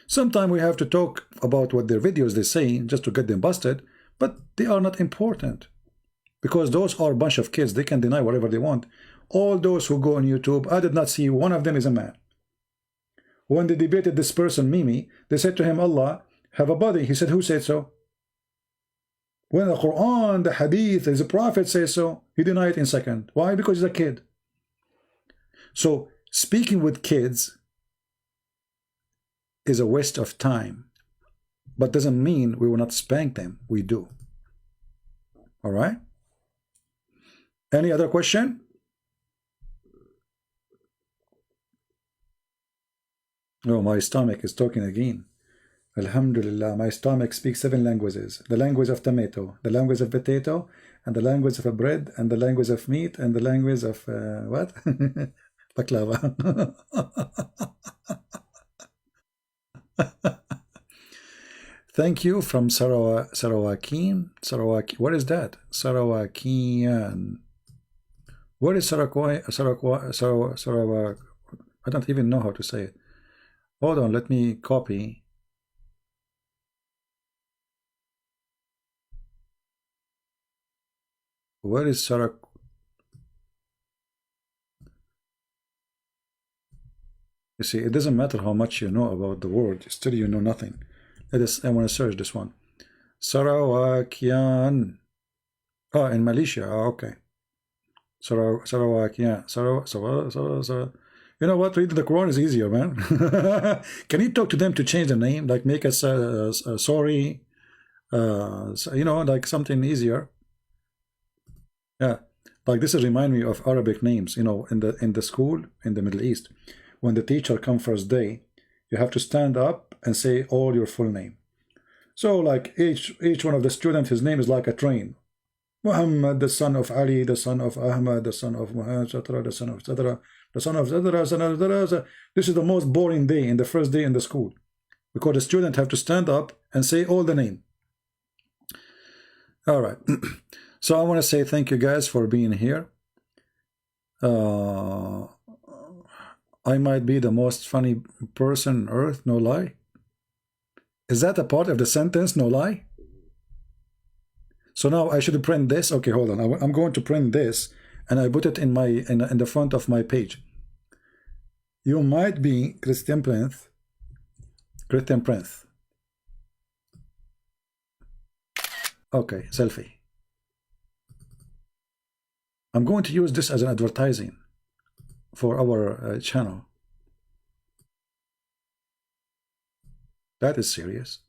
Sometimes we have to talk about what their videos they say just to get them busted, but they are not important. Because those are a bunch of kids, they can deny whatever they want. All those who go on YouTube, I did not see one of them is a man. When they debated this person, Mimi, they said to him, Allah have a body. He said, who said so? When the Quran, the Hadith, the Prophet says so, he denied it in second. Why? Because he's a kid. So speaking with kids is a waste of time, but doesn't mean we will not spank them. We do. All right? Any other question? Oh, my stomach is talking again. Alhamdulillah, my stomach speaks 7 languages. The language of tomato, the language of potato, and the language of a bread, and the language of meat, and the language of what? Baklava. Thank you from Sarawakian. What is that? Sarawakian. What is Sarawak? I don't even know how to say it. Hold on, let me copy. Where is Sarak? You see, it doesn't matter how much you know about the word, still you know nothing. I want to search this one. Sarawakian. Oh, in Malaysia. Oh, okay. Sarawakian. You know what? Reading the Quran is easier, man. Can you talk to them to change the name? Like make us sorry. You know, like something easier. Yeah. Like this is remind me of Arabic names. You know, in the school in the Middle East, when the teacher come first day, you have to stand up and say all your full name. So like each one of the students, his name is like a train. Muhammad, the son of Ali, the son of Ahmad, the son of Muhammad, the son of Zadra, the son of Zadra. This is the most boring day in the first day in the school, because the student have to stand up and say all the name. All right. So I want to say thank you guys for being here. I might be the most funny person on earth, no lie. Is that a part of the sentence, no lie? So now I should print this. Okay, hold on. I'm going to print this, and I put it in the front of my page. You might be Christian Prince. Okay, selfie. I'm going to use this as an advertising for our channel. That is serious.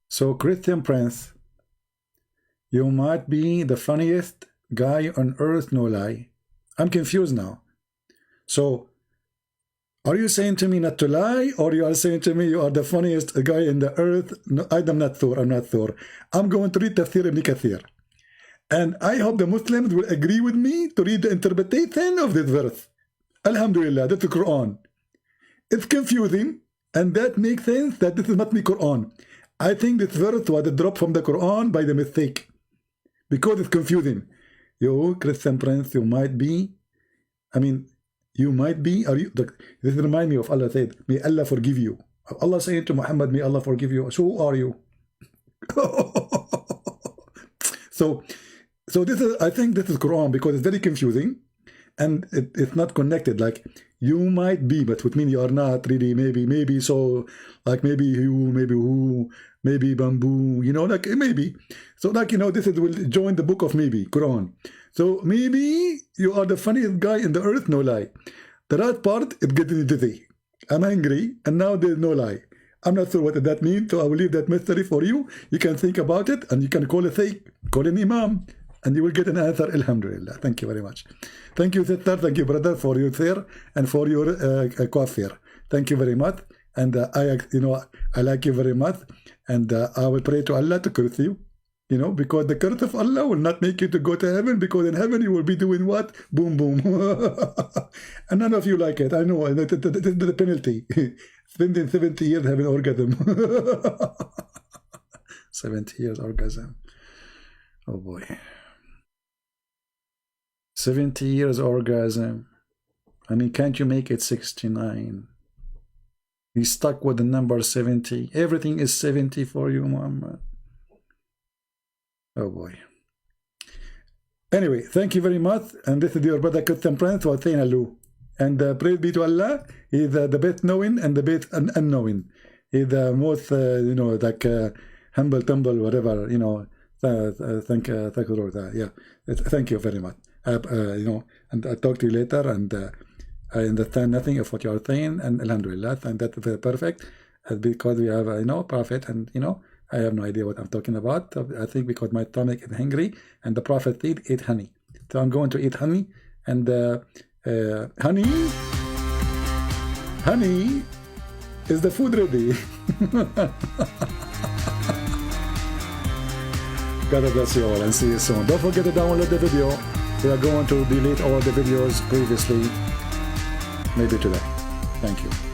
So Christian Prince, you might be the funniest guy on earth, no lie. I'm confused now. So are you saying to me not to lie, or you are saying to me you are the funniest guy in the earth? No, I'm not Thor. I'm going to read Tafsir Ibn Kathir. And I hope the Muslims will agree with me to read the interpretation of this verse. Alhamdulillah, that's the Quran. It's confusing, and that makes sense that this is not the Quran. I think this verse was a drop from the Quran by the mistake, because it's confusing. You, Christian Prince, you might be, you might be, this reminds me of Allah said, may Allah forgive you. Allah saying to Muhammad, may Allah forgive you. So who are you? So this is, I think this is Quran, because it's very confusing, and it's not connected. Like you might be, but would mean you are not really. Maybe so. Like maybe you, maybe who, maybe bamboo. You know, like maybe. So like this is will join the book of maybe Quran. So maybe you are the funniest guy in the earth, no lie. The right part is getting dizzy. I'm angry, and now there's no lie. I'm not sure what that means, so I will leave that mystery for you. You can think about it, and you can call a sheikh, call an imam, and you will get an answer. Alhamdulillah. Thank you very much. Thank you, sister. Thank you, brother, for your hair and for your coiffure. Thank you very much. And I like you very much. And I will pray to Allah to curse you. Because the curse of Allah will not make you to go to heaven, because in heaven you will be doing what? Boom, boom. And none of you like it. I know. The penalty. Spending 70 years having orgasm. 70 years orgasm. Oh boy. 70 years orgasm. I mean, can't you make it 69? He's stuck with the number 70. Everything is 70 for you, Muhammad. Oh boy. Anyway, thank you very much. And this is your brother Christian Prince was saying hello. And praise be to Allah. He's the best knowing and the best unknowing. He's the most, humble, tumble, whatever, thank you, Lord. Yeah. Thank you very much. And I'll talk to you later, and I understand nothing of what you are saying, and alhamdulillah, and that's very perfect, because we have, prophet, and, I have no idea what I'm talking about. I think because my stomach is hungry, and the prophet said, eat honey. So I'm going to eat honey, and honey is the food ready. God bless you all, and see you soon. Don't forget to download the video. We are going to delete all the videos previously, maybe today. Thank you.